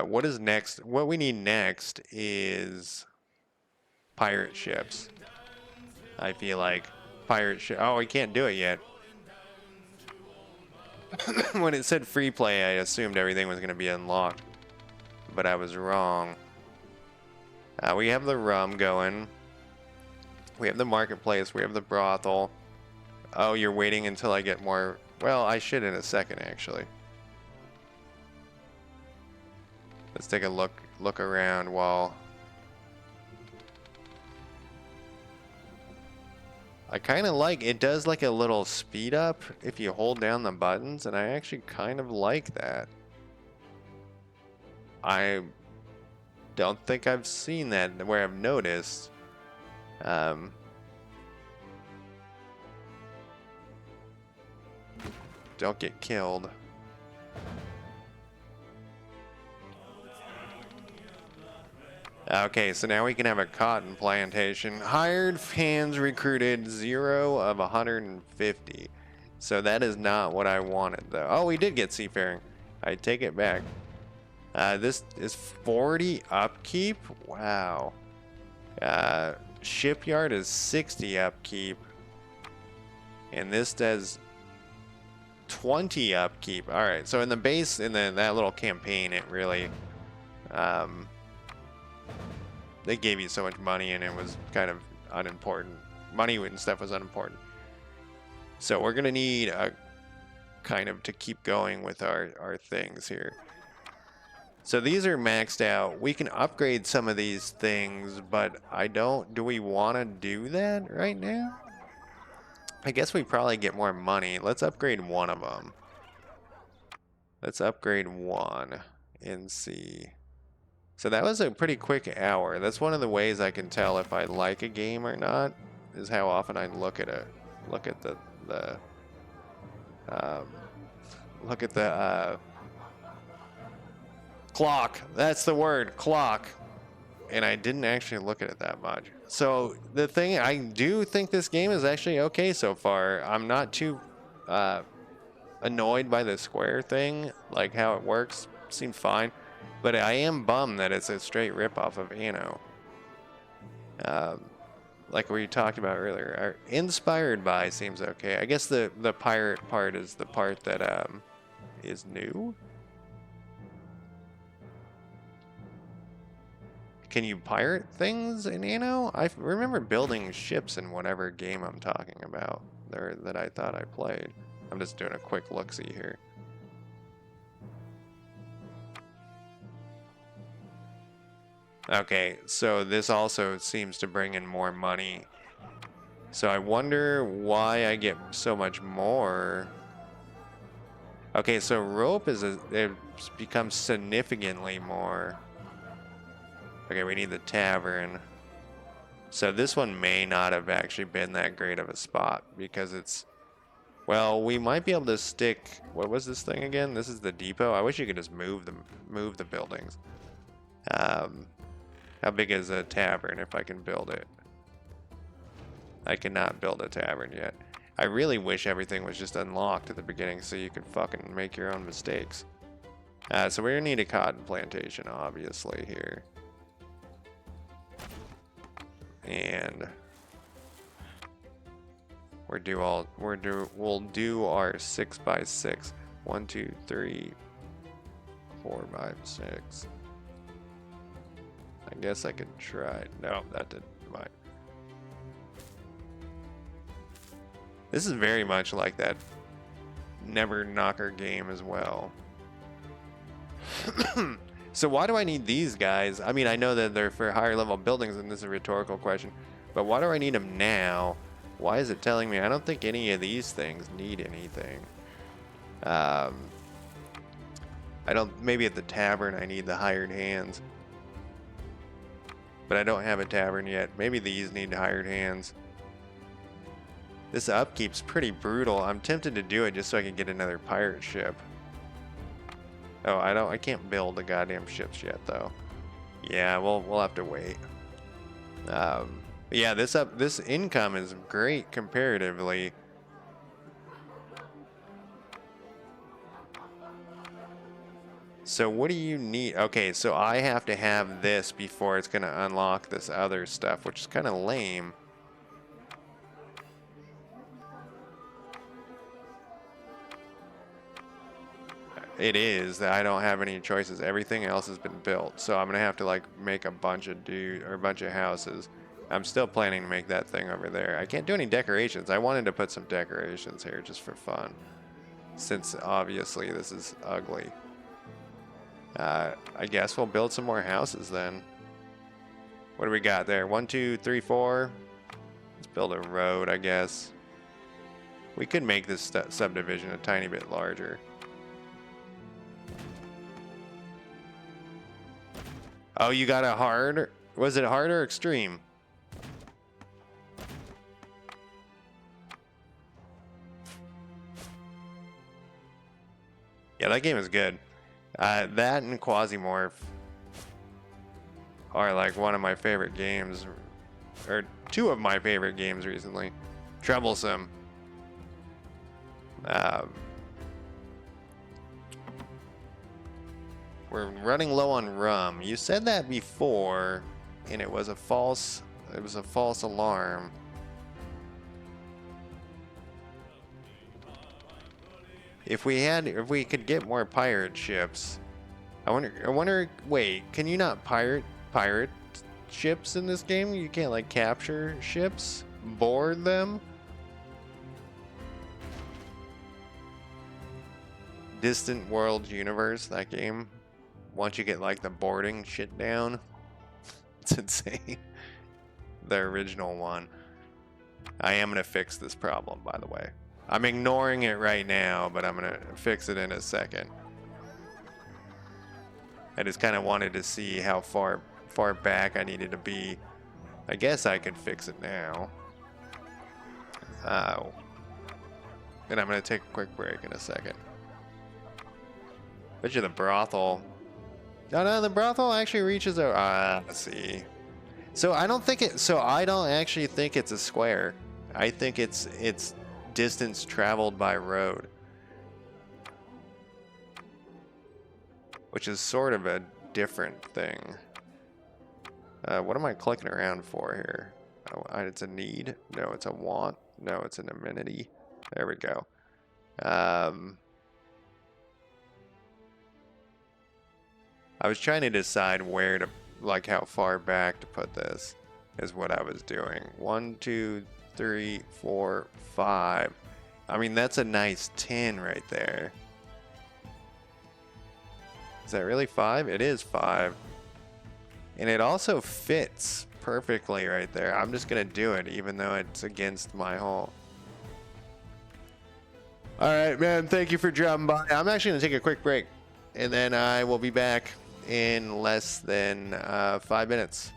What is next? What we need next is pirate ships. I feel like pirate ship. Oh, we can't do it yet. When it said free play, I assumed everything was going to be unlocked, but I was wrong. We have the rum going. We have the marketplace. We have the brothel. Oh, you're waiting until I get more. Well, I should in a second, actually. Let's take a look around while I kind of like it. Does like a little speed up if you hold down the buttons, and I actually kind of like that. I don't think I've seen that where I've noticed. Don't get killed. Okay, so now we can have a cotton plantation. Hired hands recruited 0 of 150. So that is not what I wanted, though. Oh, we did get seafaring. I take it back. This is 40 upkeep. Wow. Shipyard is 60 upkeep. And this does 20 upkeep. All right, so in the base, in that little campaign, it really... they gave you so much money and it was kind of unimportant. Money and stuff was unimportant. So we're gonna need a kind of to keep going with our things here. So these are maxed out. We can upgrade some of these things, but do we want to do that right now? I guess we probably get more money. Let's upgrade one of them. Let's upgrade one and see. So that was a pretty quick hour. That's one of the ways I can tell if I like a game or not, is how often I look at it. Look at the clock. That's the word, clock. And I didn't actually look at it that much. So the thing, I do think this game is actually okay so far. I'm not too annoyed by the square thing, like how it works. Seemed fine. But I am bummed that it's a straight ripoff of Anno. Like we talked about earlier. Inspired by seems okay. I guess the pirate part is the part that is new. Can you pirate things in Anno? I remember building ships in whatever game I'm talking about there that I thought I played. I'm just doing a quick look-see here. Okay, so this also seems to bring in more money. So I wonder why I get so much more. Okay, so rope it becomes significantly more. Okay, we need the tavern. So this one may not have actually been that great of a spot because it's... Well, we might be able to stick... What was this thing again? This is the depot. I wish you could just move the buildings. How big is a tavern if I can build it? I cannot build a tavern yet. I really wish everything was just unlocked at the beginning so you could fucking make your own mistakes. So we're gonna need a cotton plantation, obviously, here. And We'll do our 6x6. 1, 2, 3, 4, 5, 6. I guess I could try. No, that didn't. Fine. This is very much like that Never Knocker game as well. So why do I need these guys? I mean, I know that they're for higher level buildings, and this is a rhetorical question, but why do I need them now? Why is it telling me I don't think any of these things need anything? I don't. Maybe at the tavern I need the hired hands, but I don't have a tavern yet. Maybe these need hired hands. This upkeep's pretty brutal. I'm tempted to do it just so I can get another pirate ship. Oh, I can't build the goddamn ships yet, though. Yeah, we'll have to wait. Yeah, this income is great comparatively. So what do you need? Okay, so I have to have this before it's gonna unlock this other stuff, which is kind of lame. It is that I don't have any choices. Everything else has been built, so I'm gonna have to like make a bunch of houses. I'm still planning to make that thing over there. I can't do any decorations. I wanted to put some decorations here just for fun, since obviously this is ugly. I guess we'll build some more houses then. What do we got there? 1, 2, 3, 4. Let's build a road, I guess. We could make this subdivision a tiny bit larger. Oh, you got a hard? Was it hard or extreme? Yeah, that game is good. That and Quasimorph are like one of my favorite games, or two of my favorite games recently. Troublesome. We're running low on rum. You said that before, and it was a false alarm. If we could get more pirate ships. I wonder, wait, can you not pirate ships in this game? You can't like capture ships, board them? Distant World Universe, that game. Once you get like the boarding shit down, it's insane. The original one. I am gonna fix this problem, by the way. I'm ignoring it right now, but I'm gonna fix it in a second. I just kind of wanted to see how far back I needed to be. I guess I could fix it now. And I'm gonna take a quick break in a second. Bet you the brothel. No, the brothel actually reaches a. Let's see. So I don't actually think it's a square. I think it's distance traveled by road, which is sort of a different thing. What am I clicking around for here? Oh, it's a need. No, it's a want. No, it's an amenity. There we go. I was trying to decide where to, like, how far back to put this is what I was doing. 1, 2, 3, 4, 5. I mean, that's a nice 10 right there. Is that really 5? It is 5. And it also fits perfectly right there. I'm just going to do it, even though it's against my whole... All right, man. Thank you for dropping by. I'm actually going to take a quick break, and then I will be back in less than 5 minutes.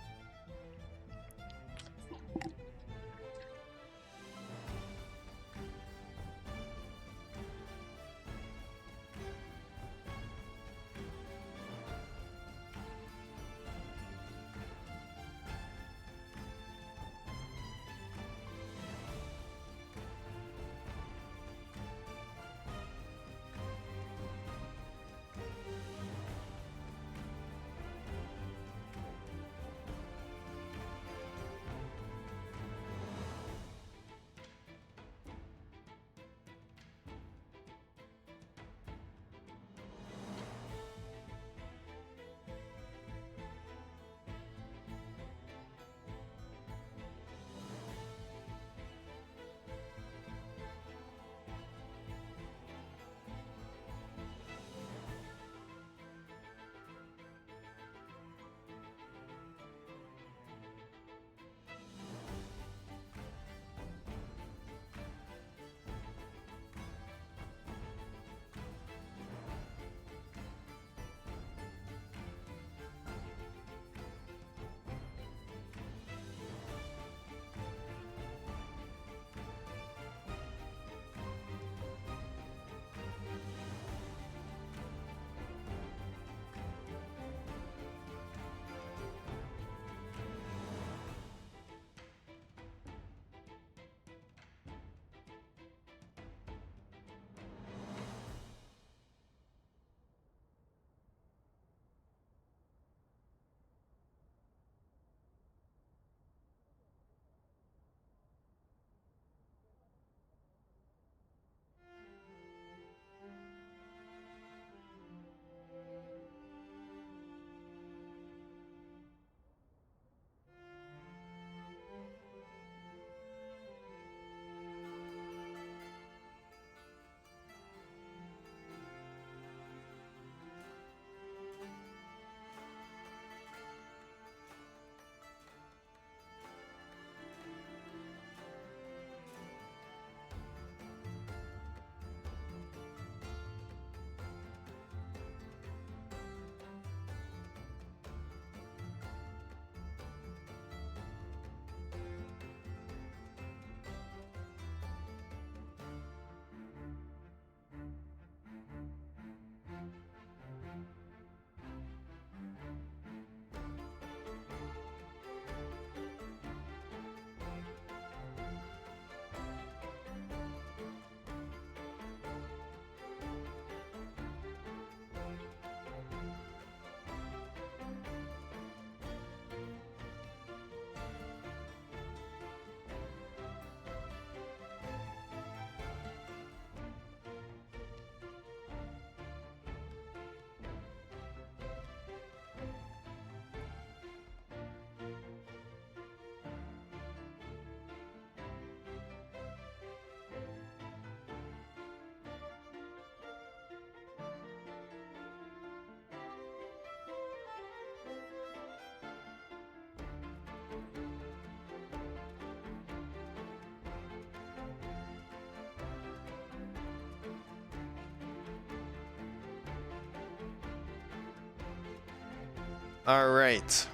All right.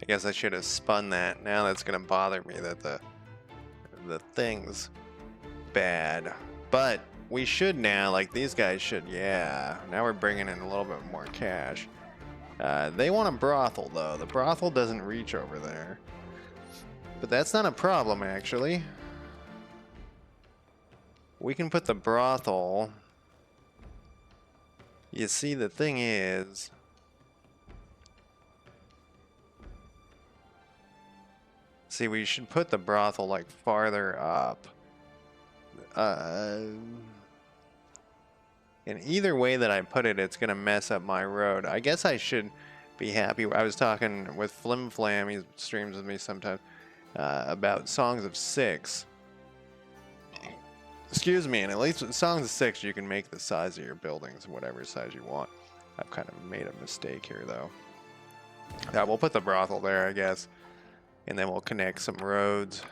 I guess I should have spun that. Now that's gonna bother me that the thing's bad. But we should now, like these guys should, yeah. Now we're bringing in a little bit more cash. They want a brothel though. The brothel doesn't reach over there. But that's not a problem actually. We can put the brothel. You see, the thing is, see, we should put the brothel like farther up. And either way that I put it, it's gonna mess up my road. I guess I should be happy. I was talking with Flim Flam, he streams with me sometimes, about Songs of Six. Excuse me, and at least with Songs of Six, you can make the size of your buildings whatever size you want. I've kind of made a mistake here, though. Yeah, we'll put the brothel there, I guess. And then we'll connect some roads.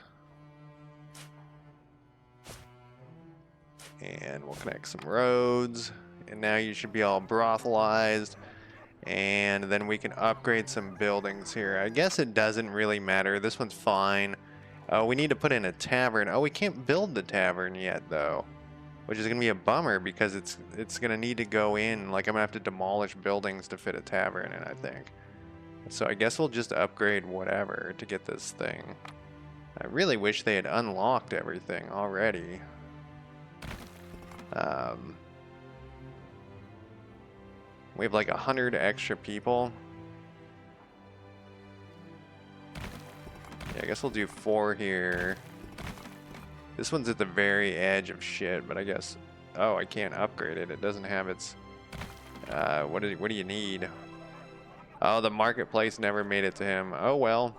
And we'll connect some roads. And now you should be all brothelized. And then we can upgrade some buildings here. I guess it doesn't really matter. This one's fine. Oh, we need to put in a tavern. Oh, we can't build the tavern yet, though. Which is going to be a bummer because it's going to need to go in. Like, I'm going to have to demolish buildings to fit a tavern in, I think. So I guess we'll just upgrade whatever to get this thing. I really wish they had unlocked everything already. We have like 100 extra people. Yeah, I guess we'll do 4 here. This one's at the very edge of shit, but I guess... Oh, I can't upgrade it. It doesn't have its... what do you need? Oh, the marketplace never made it to him. Oh, well.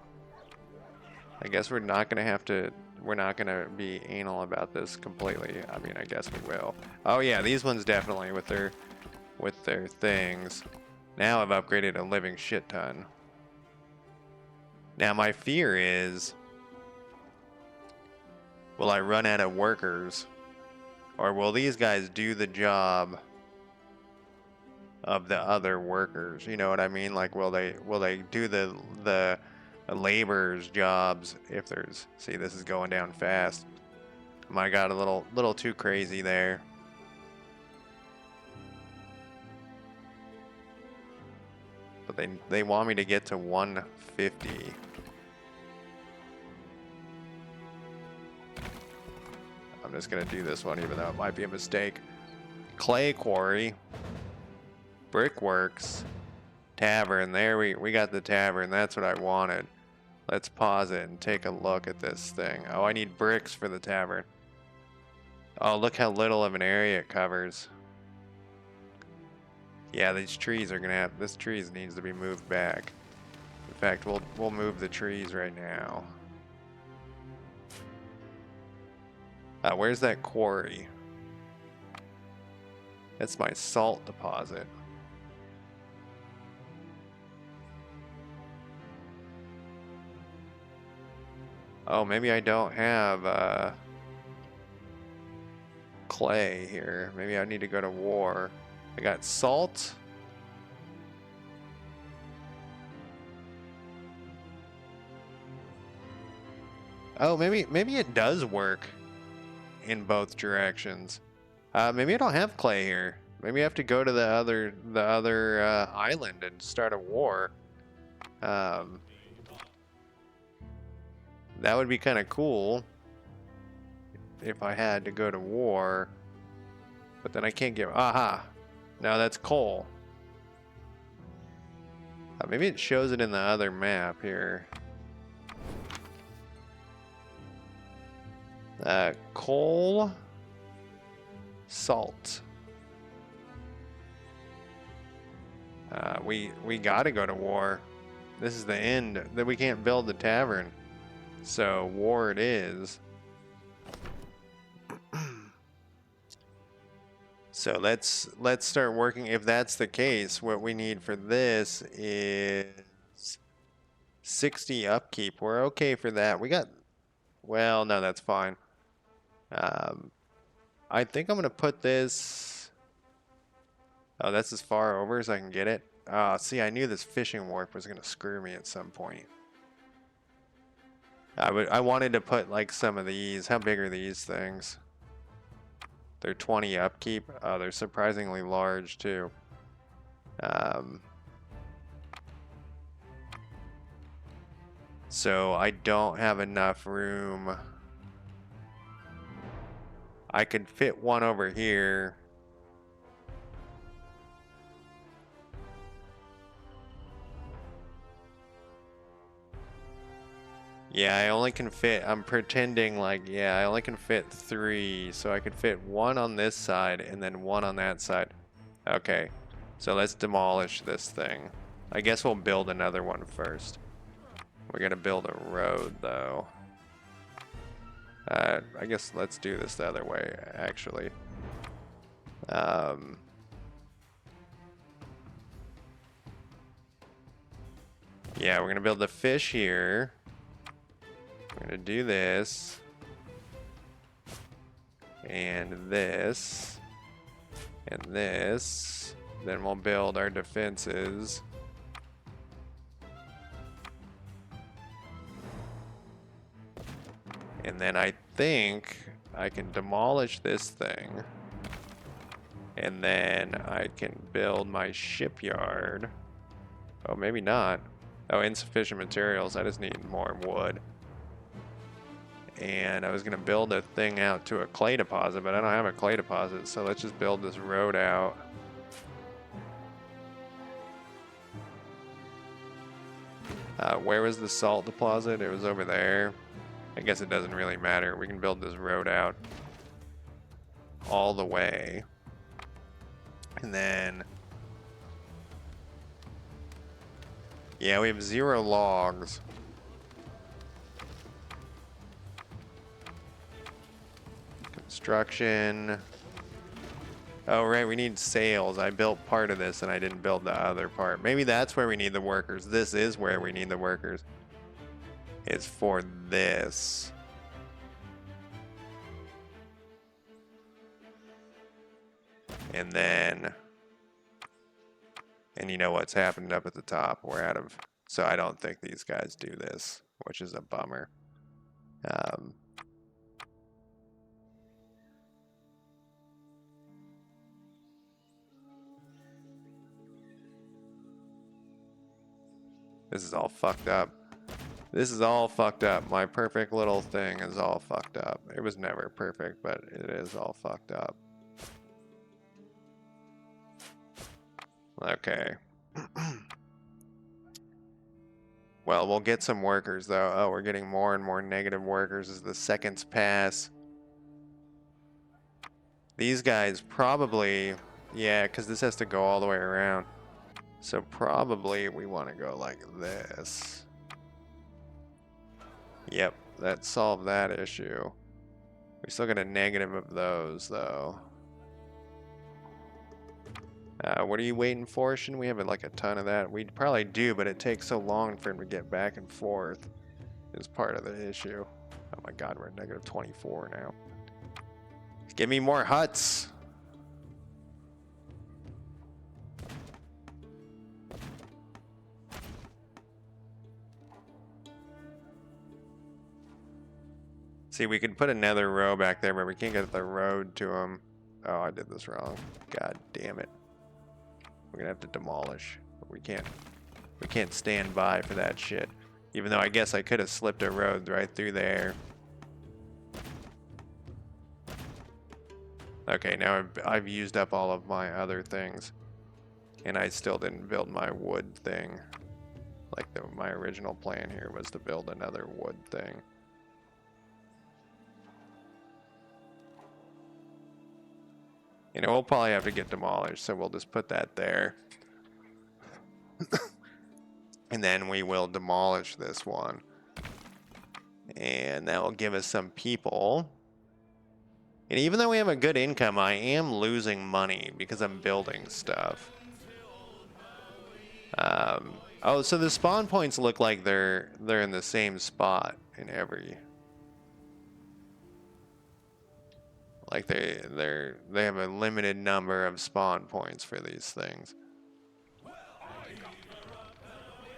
I guess we're not going to have to... We're not going to be anal about this completely. I mean, I guess we will. Oh, yeah, these ones definitely with their things. Now I've upgraded a living shit ton. Now, my fear is... Will I run out of workers? Or will these guys do the job of the other workers? You know what I mean? Like, will they do the laborers' jobs if there's... See, this is going down fast. I got a little too crazy there. But they want me to get to 150. I'm just gonna do this one even though it might be a mistake. Clay quarry. Brickworks. Tavern. There we got the tavern. That's what I wanted. Let's pause it and take a look at this thing. Oh, I need bricks for the tavern. Oh, look how little of an area it covers. Yeah, these trees are gonna have... This tree needs to be moved back. In fact, we'll move the trees right now. Where's that quarry? That's my salt deposit. Oh, maybe I don't have clay here. Maybe I need to go to war. I got salt. Oh, maybe it does work in both directions. Maybe I don't have clay here. Maybe I have to go to the other island and start a war. That would be kind of cool if I had to go to war. But then I can't get... Aha! No, that's coal. Maybe it shows it in the other map here. Coal, salt. We gotta go to war. This is the end. That we can't build the tavern, so war it is. So let's start working. If that's the case, what we need for this is 60 upkeep. We're okay for that. We got... Well, no, that's fine. I think I'm going to put this... Oh, that's as far over as I can get it? See, I knew this fishing wharf was going to screw me at some point. I wanted to put like some of these. How big are these things? They're 20 upkeep. Oh, they're surprisingly large too. So I don't have enough room. I could fit one over here. Yeah, I only can fit, I'm pretending like, yeah, I only can fit 3, so I could fit one on this side and then one on that side. Okay, so let's demolish this thing. I guess we'll build another one first. We're gonna build a road though. I guess let's do this the other way, actually. Yeah, we're gonna build the fish here. We're gonna do this. And this. And this. Then we'll build our defenses. And then I think I can demolish this thing. And then I can build my shipyard. Oh, maybe not. Oh, insufficient materials. I just need more wood. And I was going to build a thing out to a clay deposit, but I don't have a clay deposit, so let's just build this road out. Where was the salt deposit? It was over there. I guess it doesn't really matter. We can build this road out all the way. And then... yeah, we have 0 logs. Construction. Oh, right, we need sails. I built part of this and I didn't build the other part. Maybe that's where we need the workers. This is where we need the workers. It's for this. And then... and you know what's happened up at the top. We're out of... so I don't think these guys do this, which is a bummer. This is all fucked up. This is all fucked up. My perfect little thing is all fucked up. It was never perfect, but it is all fucked up. Okay. Well, we'll get some workers, though. Oh, we're getting more and more negative workers as the seconds pass. These guys probably... yeah, because this has to go all the way around. So probably we want to go like this. Yep, that solved that issue. We still got a negative of those, though. What are you waiting for? Shouldn't we have like a ton of that? We probably do, but it takes so long for him to get back and forth. Is part of the issue. Oh my god, we're at negative 24 now. Give me more huts! See, we could put another row back there, but we can't get the road to them. Oh, I did this wrong. God damn it. We're gonna have to demolish. We can't stand by for that shit. Even though I guess I could have slipped a road right through there. Okay, now I've used up all of my other things. And I still didn't build my wood thing. Like my original plan here was to build another wood thing. You know, we'll probably have to get demolished, so we'll just put that there. And then we will demolish this one. And that will give us some people. And even though we have a good income, I am losing money because I'm building stuff. Oh, so the spawn points look like they're in the same spot in every... Like they have a limited number of spawn points for these things.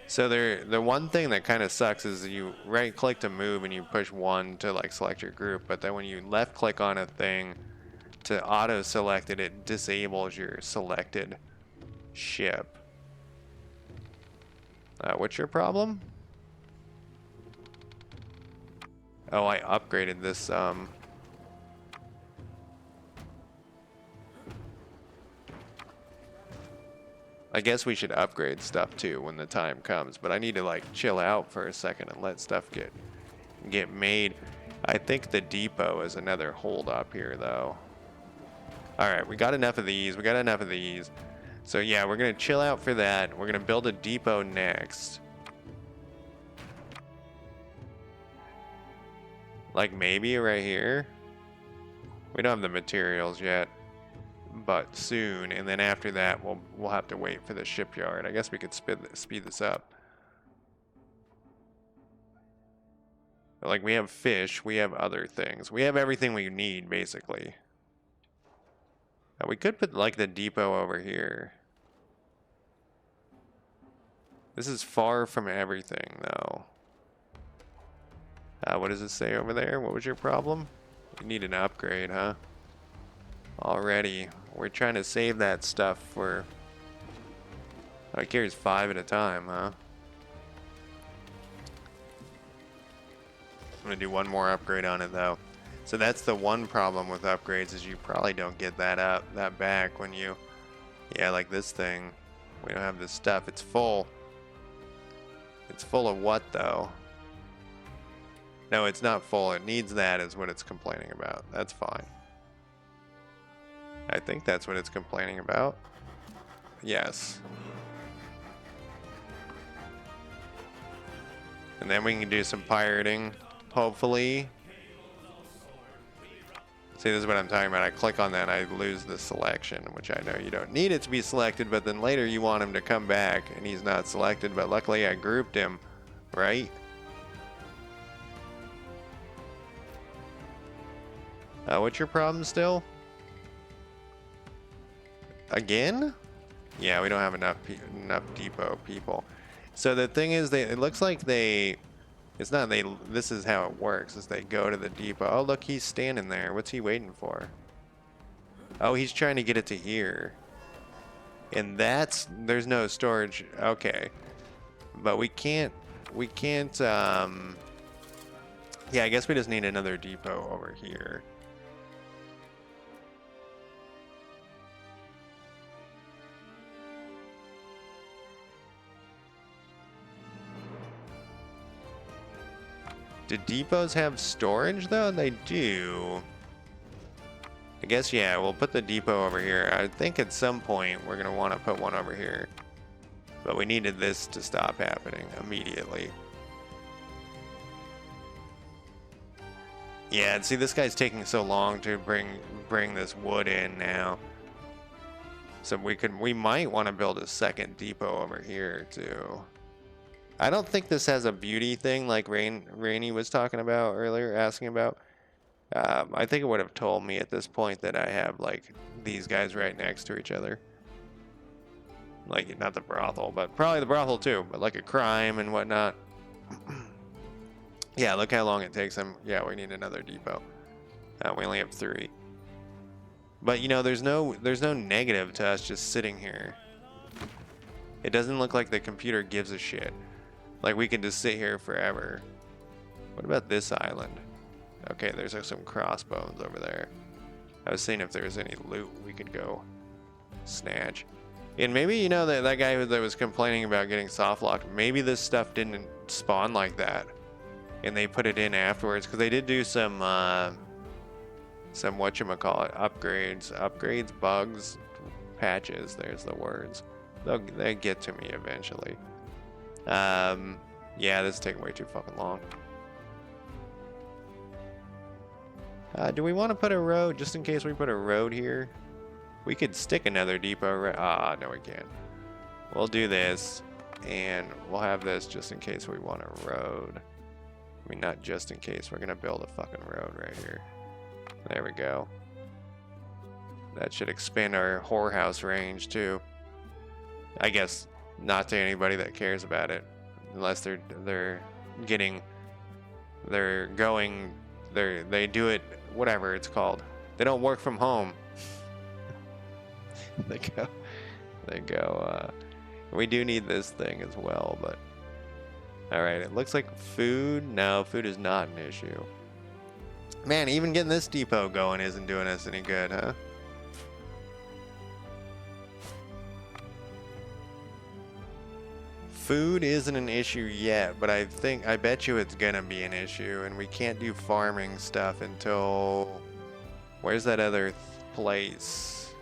So the one thing that kind of sucks is you right click to move and you push 1 to like select your group, but then when you left click on a thing to auto select it, it disables your selected ship. What's your problem? Oh, I upgraded this I guess we should upgrade stuff too when the time comes, but I need to like chill out for a second and let stuff get made. I think the depot is another hold up here though. All right, we got enough of these. We got enough of these. So yeah, we're gonna chill out for that. We're gonna build a depot next. Like maybe right here. We don't have the materials yet, but soon. And then after that, we'll have to wait for the shipyard. I guess we could speed this up. Like we have fish, we have other things. We have everything we need basically. We could put like the depot over here. This is far from everything though. What does it say over there? What was your problem? You need an upgrade, huh? Already. We're trying to save that stuff for... Oh, it carries 5 at a time, huh? I'm gonna do one more upgrade on it though. So that's the one problem with upgrades is you probably don't get that back when you... Yeah, like this thing. We don't have this stuff. It's full. It's full of what though? No, it's not full. It needs that is what it's complaining about. That's fine. I think that's what it's complaining about. Yes. And then we can do some pirating, hopefully. See, this is what I'm talking about. I click on that, I lose the selection, which I know you don't need it to be selected, but then later you want him to come back and he's not selected, but luckily I grouped him, right? What's your problem still? Again? Yeah, we don't have enough depot people. So the thing is, it looks like it's not this is how it works, is they go to the depot. Oh, look, he's standing there. What's he waiting for? Oh, he's trying to get it to here. And there's no storage. Okay. But we can't, yeah, I guess we just need another depot over here. Do depots have storage though? They do. I guess, yeah, we'll put the depot over here. I think at some point we're going to want to put one over here. But we needed this to stop happening immediately. Yeah, and see, this guy's taking so long to bring this wood in now. So we might want to build a second depot over here too. I don't think this has a beauty thing like Rainy was talking about earlier, asking about. I think it would have told me at this point that I have like these guys right next to each other. Like, not the brothel, but probably the brothel too, but like a crime and whatnot. Yeah, look how long it takes them. Yeah, we need another depot. We only have 3. But you know, there's no negative to us just sitting here. It doesn't look like the computer gives a shit. Like we can just sit here forever. What about this island? Okay, there's like some crossbones over there. I was seeing if there's any loot we could go snatch. And maybe, you know, that guy that was complaining about getting soft locked, maybe this stuff didn't spawn like that. And they put it in afterwards, because they did do some whatchamacallit, upgrades, bugs, patches, there's the words. They'll get to me eventually. Yeah, this is taking way too fucking long. Do we want to put a road, just in case we put a road here? We could stick another depot. No we can't. We'll do this, and we'll have this just in case we want a road. I mean, not just in case. We're gonna build a fucking road right here. There we go. That should expand our whorehouse range too. I guess not to anybody that cares about it, unless they do it, whatever it's called. They don't work from home. they go. We do need this thing as well, but all right. It looks like food. No, food is not an issue. Man, even getting this depot going isn't doing us any good, huh? Food isn't an issue yet, but I bet you it's gonna be an issue, and we can't do farming stuff until... Where's that other place?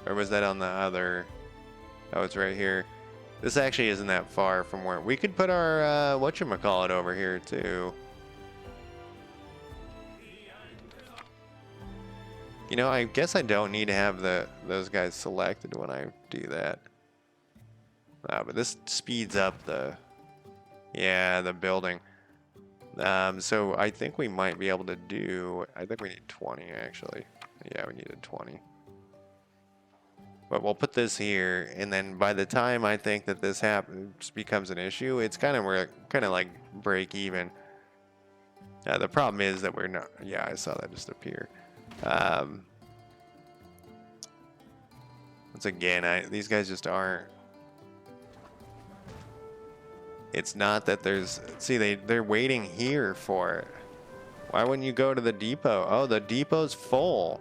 Or was that on the other... Oh, it's right here. This actually isn't that far from where... We could put our, whatchamacallit over here, too. You know, I guess I don't need to have those guys selected when I do that. But this speeds up the building. So I think we might be able to do, I think we need 20 actually. Yeah, we needed 20. But we'll put this here, and then by the time I think that this becomes an issue, it's kind of like break even. The problem is that we're not, yeah, I saw that just appear. Once again, these guys just aren't. It's not that there's... See, they're waiting here for it. Why wouldn't you go to the depot? Oh, the depot's full.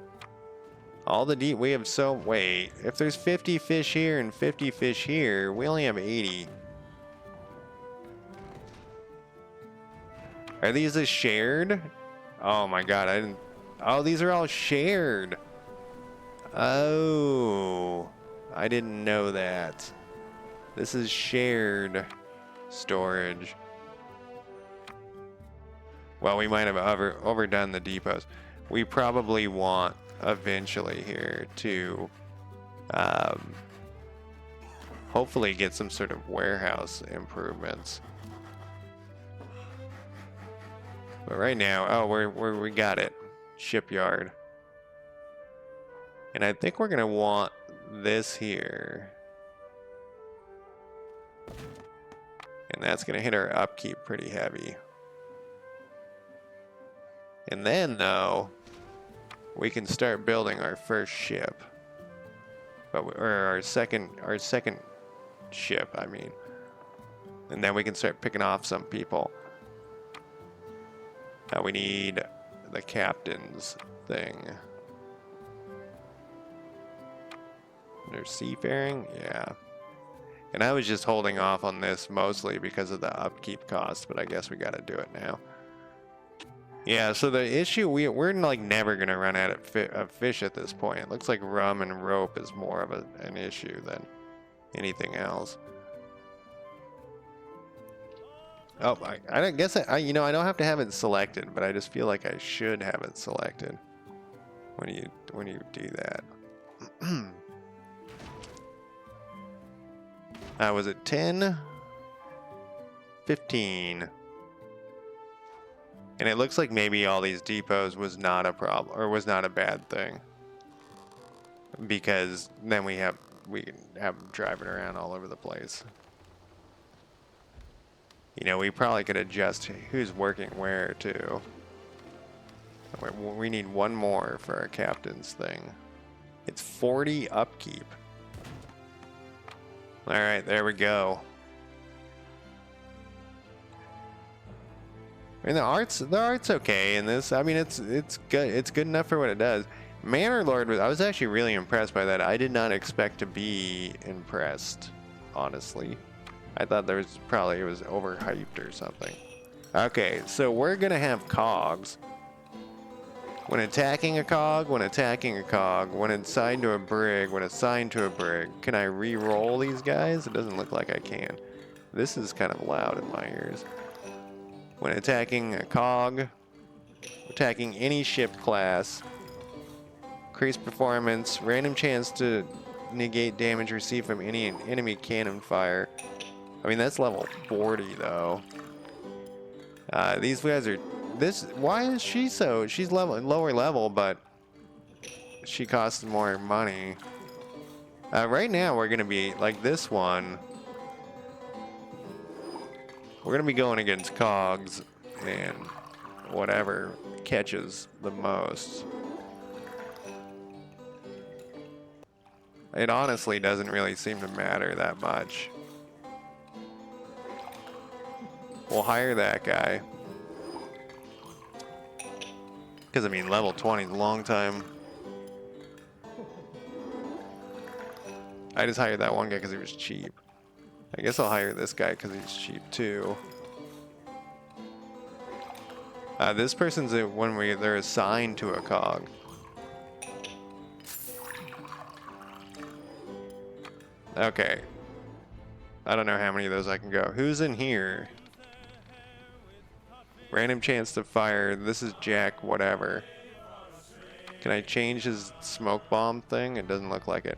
We have so... Wait, if there's 50 fish here and 50 fish here, we only have 80. Are these a shared? Oh my god, I didn't... Oh, these are all shared. Oh, I didn't know that. This is shared storage. Well, we might have overdone the depots. We probably want eventually here to hopefully get some sort of warehouse improvements. But right now, oh, we got it. Shipyard. And I think we're gonna want this here. And that's going to hit our upkeep pretty heavy. And then, though, we can start building our first ship. Or our second ship, I mean. And then we can start picking off some people. Now we need the captain's thing. They're seafaring? Yeah. And I was just holding off on this mostly because of the upkeep cost, but I guess we got to do it now. Yeah, so the issue, we're like never going to run out of fish at this point. It looks like rum and rope is more of an issue than anything else. Oh, I guess I don't have to have it selected, but I just feel like I should have it selected when you do that. Was it 10? 15. And it looks like maybe all these depots was not a problem, or was not a bad thing. Because then we can have them driving around all over the place. You know, we probably could adjust who's working where too. We need one more for our captain's thing. It's 40 upkeep. All right, there we go. I mean, the art's okay in this. I mean, it's good. It's good enough for what it does. Manor Lord I was actually really impressed by that. I did not expect to be impressed, honestly. I thought it was overhyped or something. Okay, so we're gonna have cogs. When attacking a cog, when assigned to a brig, can I re-roll these guys? It doesn't look like I can. This is kind of loud in my ears. When attacking a cog, attacking any ship class, increase performance, random chance to negate damage received from any enemy cannon fire. I mean, that's level 40 though. These guys are... Why is she so... She's lower level, but she costs more money. Right now, we're going to be, like this one, we're going to be going against cogs and whatever catches the most. It honestly doesn't really seem to matter that much. We'll hire that guy. Because, I mean, level 20 is a long time. I just hired that one guy because he was cheap. I guess I'll hire this guy because he's cheap too. This person's when they're assigned to a cog. Okay. I don't know how many of those I can go. Who's in here? Random chance to fire. This is Jack, whatever. Can I change his smoke bomb thing? It doesn't look like it.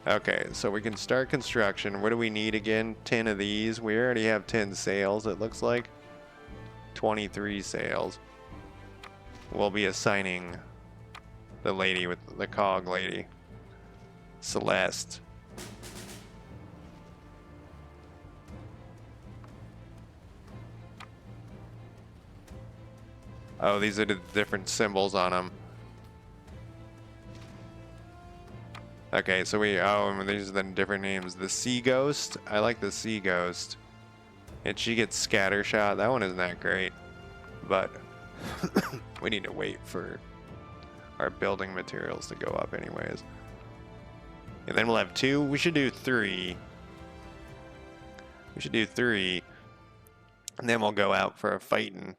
Okay, so we can start construction. What do we need again? 10 of these. We already have 10 sails, it looks like. 23 sails. We'll be assigning the lady with the cog lady. Celeste. Oh, these are the different symbols on them. Okay, so these are the different names. The Sea Ghost. I like the Sea Ghost. And she gets Scattershot. That one isn't that great. But we need to wait for our building materials to go up anyways. And then we'll have 2. We should do 3. We should do 3. And then we'll go out for a fighting.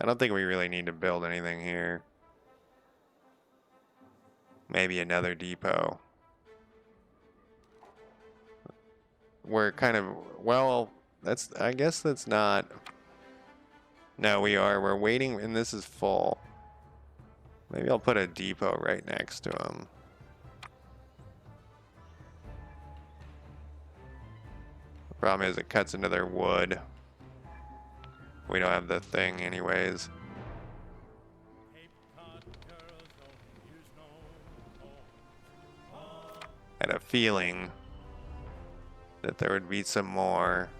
I don't think we really need to build anything here. Maybe another depot. We're kind of, well, I guess that's not. No, we are. We're waiting, and this is full. Maybe I'll put a depot right next to him. The problem is it cuts into their wood. We don't have the thing anyways. I had a feeling that there would be some more.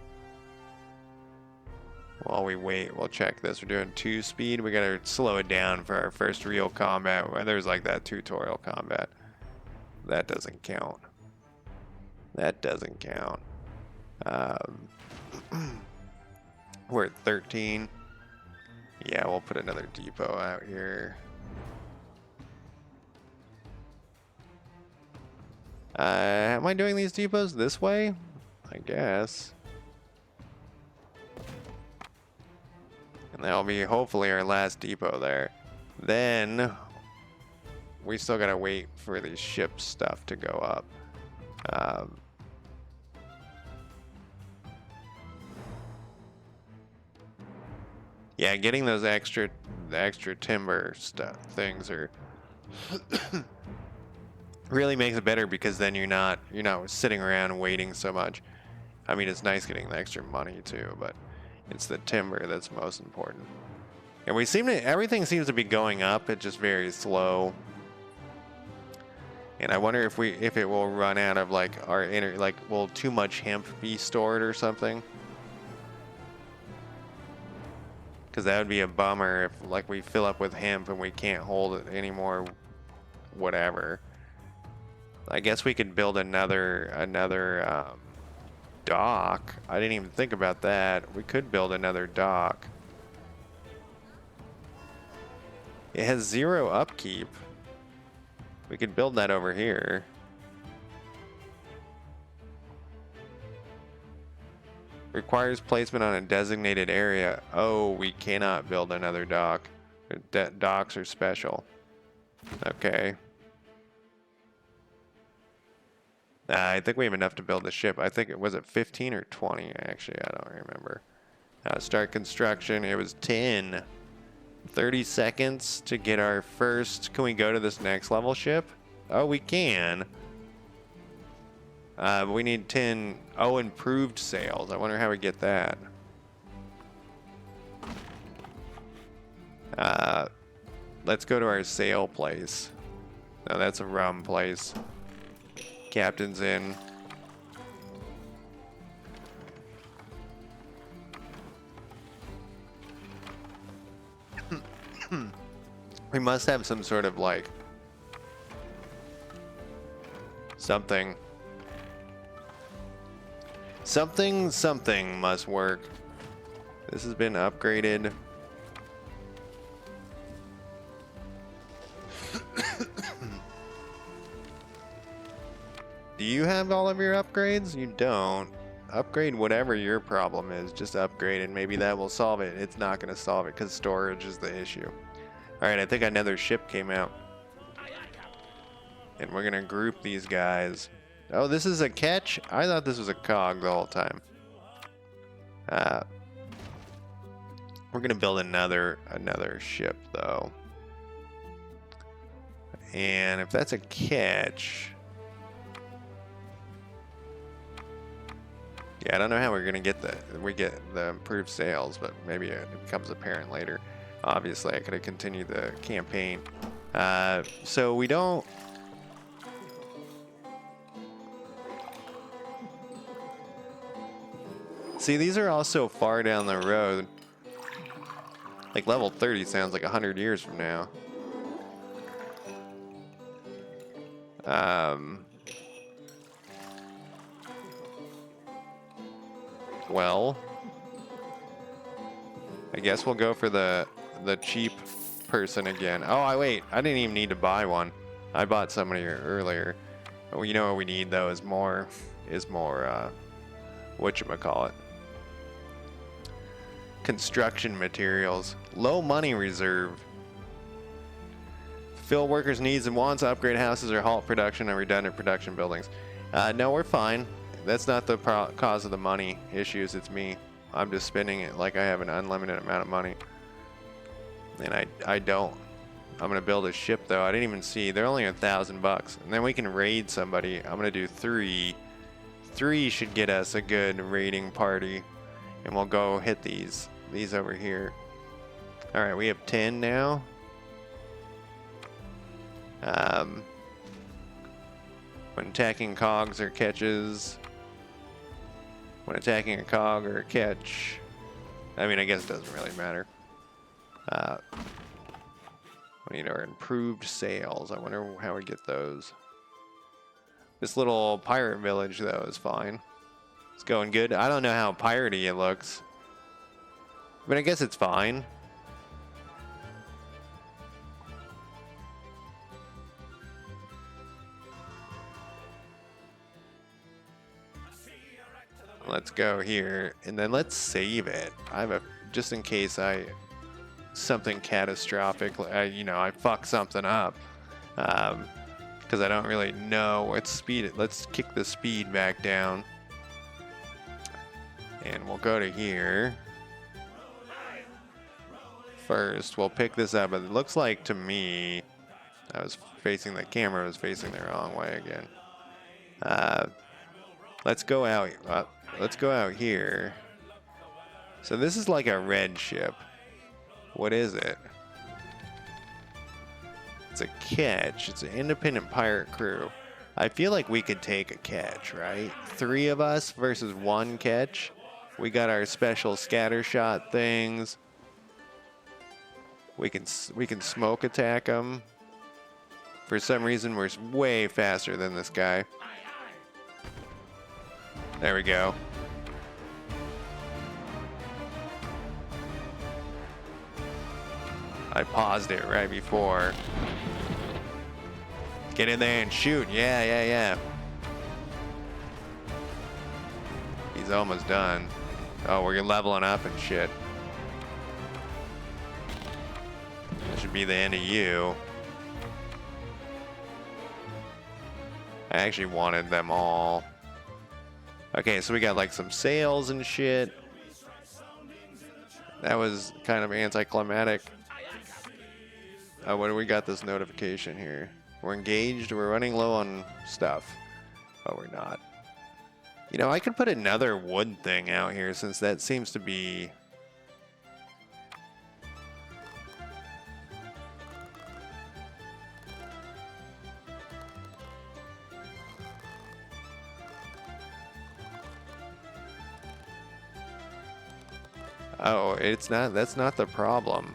While we wait, we'll check this. We're doing 2 speed. We gotta slow it down for our first real combat. There's like that tutorial combat. That doesn't count. That doesn't count. We're at 13. Yeah, we'll put another depot out here. Am I doing these depots this way? I guess. And that'll be hopefully our last depot there. Then we still gotta wait for the ship stuff to go up. Yeah, getting those extra timber stuff things are really makes it better because then you're not sitting around waiting so much. I mean, it's nice getting the extra money too, but it's the timber that's most important. And everything seems to be going up. It's just very slow. And I wonder if it will run out of like will too much hemp be stored or something? Because that would be a bummer if like we fill up with hemp and we can't hold it anymore. Whatever. I guess we could build another dock. I didn't even think about that. We could build another dock. It has 0 upkeep. We could build that over here. Requires placement on a designated area. Oh, we cannot build another dock. Docks are special. Okay. I think we have enough to build the ship. I think was it 15 or 20? Actually, I don't remember. Start construction. It was 10. 30 seconds to get our first. Can we go to this next level ship? Oh, we can. We need 10. Oh, improved sails. I wonder how we get that. let's go to our sail place. No, that's a rum place. Captain's Inn. We must have some sort of like something must work. This has been upgraded. Do you have all of your upgrades? You don't. Upgrade whatever your problem is. Just upgrade and maybe that will solve it. It's not going to solve it because storage is the issue. Alright, I think another ship came out. And we're going to group these guys. Oh, this is a catch? I thought this was a cog the whole time. We're going to build another ship, though. And if that's a catch... Yeah, I don't know how we're going to get the improved sales, but maybe it becomes apparent later. Obviously, I could have continued the campaign. So we don't... See, these are all so far down the road. Like, level 30 sounds like 100 years from now. Well, I guess we'll go for the cheap person again. Oh, wait, I didn't even need to buy one. I bought somebody earlier. Well, you know what we need though is more whatchamacallit. Construction materials. Low money reserve. Fill workers' needs and wants, upgrade houses or halt production and redundant production buildings. No, we're fine. That's not the cause of the money issues, it's me. I'm just spending it like I have an unlimited amount of money. And I don't. I'm gonna build a ship though. I didn't even see, they're only $1,000. And then we can raid somebody. I'm gonna do 3. 3 should get us a good raiding party. And we'll go hit these over here. Alright, we have 10 now. When attacking cogs or catches. When attacking a cog or a catch. I mean, I guess it doesn't really matter. We need our improved sales. I wonder how we get those. This little pirate village, though, is fine. It's going good. I don't know how piratey it looks. But I guess it's fine. Let's go here, and then let's save it. I have just in case something catastrophic, I fuck something up, because I don't really know what speed. Let's kick the speed back down, and we'll go to here. First, we'll pick this up. It looks like to me, the camera was facing the wrong way again. Let's go out. Let's go out here. So this is like a red ship. What is it? It's a catch. It's an independent pirate crew. I feel like we could take a catch, right? 3 of us versus 1 catch. We got our special scatter shot things. We can smoke attack them. For some reason, we're way faster than this guy. There we go. I paused it right before. Get in there and shoot. Yeah. He's almost done. Oh, we're leveling up and shit. That should be the end of you. I actually wanted them all. Okay, so we got like some sails and shit. That was kind of anticlimactic. Oh, what do we got this notification here? We're engaged, we're running low on stuff. Oh, we're not. You know, I could put another wood thing out here since that seems to be... Oh, it's not. That's not the problem.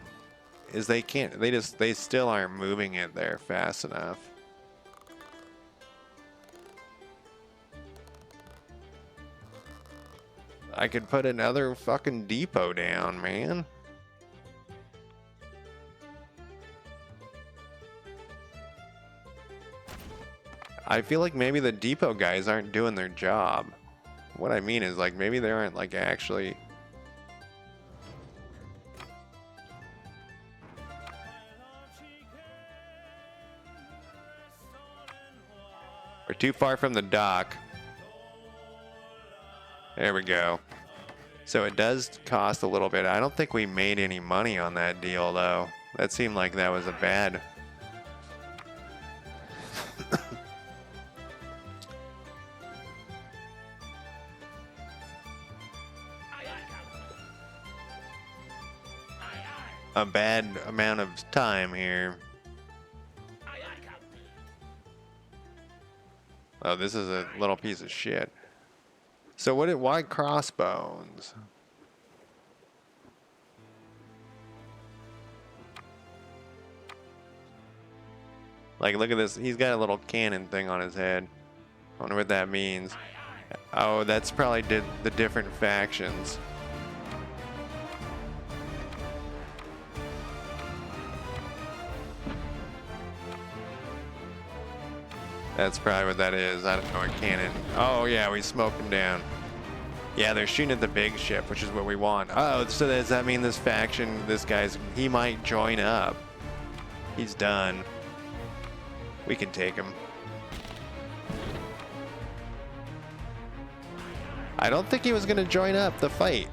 Is they can't. They still aren't moving it there fast enough. I could put another fucking depot down, man. I feel like maybe the depot guys aren't doing their job. What I mean is, like, maybe they aren't, like, actually... We're too far from the dock. There we go. So it does cost a little bit. I don't think we made any money on that deal, though. That seemed like that was a bad... a bad amount of time here. Oh, this is a little piece of shit. So why crossbones? Like, look at this. He's got a little cannon thing on his head. I wonder what that means. Oh, that's probably the different factions. That's probably what that is. I don't know what cannon. Oh, yeah, we smoked him down. Yeah, they're shooting at the big ship, which is what we want. Oh, so does that mean this faction, he might join up? He's done. We can take him. I don't think he was going to join up the fight.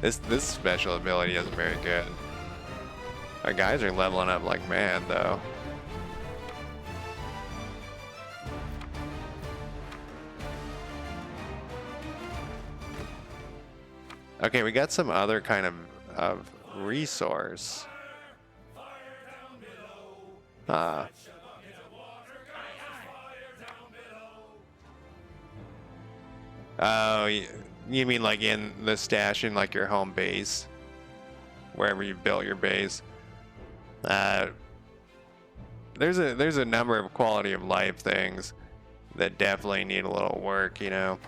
This special ability isn't very good. Our guys are leveling up like mad, though. Okay, we got some other kind of resource. Oh, you mean like in the stash in like your home base? Wherever you built your base? There's a number of quality of life things that definitely need a little work, you know.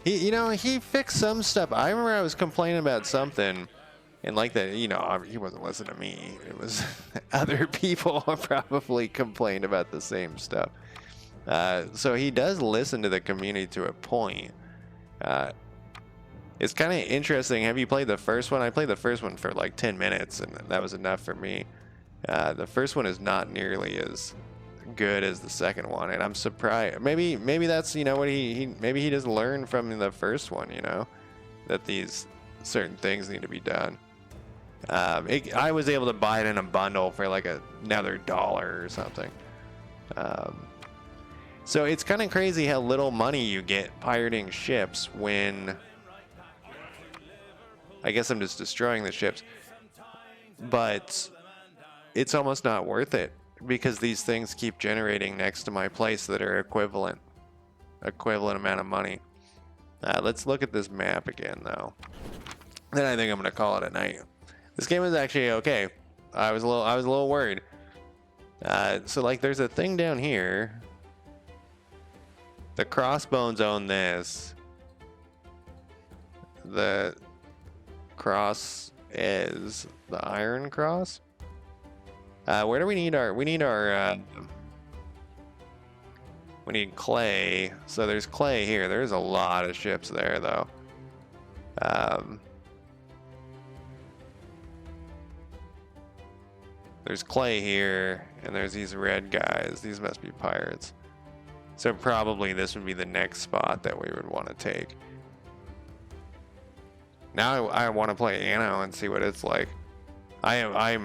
He fixed some stuff. I remember I was complaining about something, and like that, you know, he wasn't listening to me. It was other people probably complained about the same stuff. So he does listen to the community to a point. It's kind of interesting. Have you played the first one? I played the first one for like 10 minutes, and that was enough for me. The first one is not nearly as good as the second one, and I'm surprised. Maybe that's, you know, what maybe he just learned from the first one, you know, that these certain things need to be done. I was able to buy it in a bundle for like another $1 or something. So it's kind of crazy how little money you get pirating ships when... I guess I'm just destroying the ships. But it's almost not worth it, because these things keep generating next to my place that are equivalent amount of money. Let's look at this map again, though. Then I think I'm gonna call it a night. This game is actually okay. I was a little worried. So like, there's a thing down here. The crossbones own this. The cross is the iron cross. Where do we need our? We need clay. So there's clay here. There's a lot of ships there, though. There's clay here, and there's these red guys. These must be pirates. So probably this would be the next spot that we would want to take. Now I want to play Anno and see what it's like. I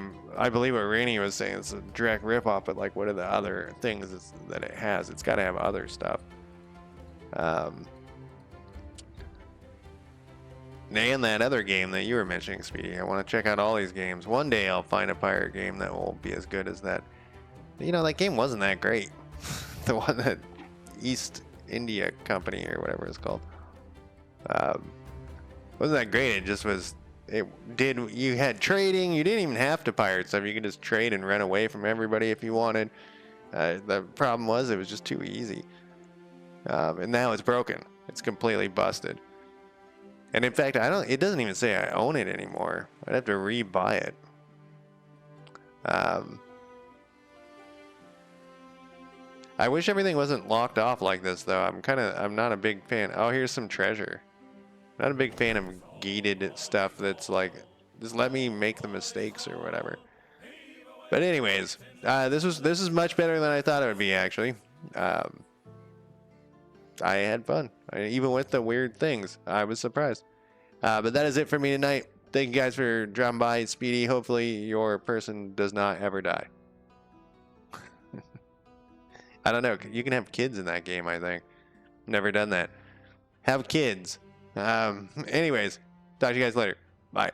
believe what Rainey was saying, it's a direct ripoff, but like, what are the other things that it has? It's got to have other stuff. And that other game that you were mentioning, Speedy. I want to check out all these games. One day I'll find a pirate game that will be as good as that. You know, that game wasn't that great. The one that East India Company or whatever it's called. Wasn't that great? It just was. It did. You had trading. You didn't even have to pirate stuff. You could just trade and run away from everybody if you wanted. The problem was it was just too easy. And now it's broken. It's completely busted. And in fact, I don't. It doesn't even say I own it anymore. I'd have to re-buy it. I wish everything wasn't locked off like this, though. I'm not a big fan. Oh, here's some treasure. Not a big fan of gated stuff that's like, just let me make the mistakes or whatever. But anyways, this is much better than I thought it would be, actually. I had fun. Even with the weird things, I was surprised. But that is it for me tonight. Thank you guys for dropping by. Speedy, hopefully your person does not ever die. I don't know. You can have kids in that game, I think. Never done that. Have kids. Anyways, talk to you guys later. Bye.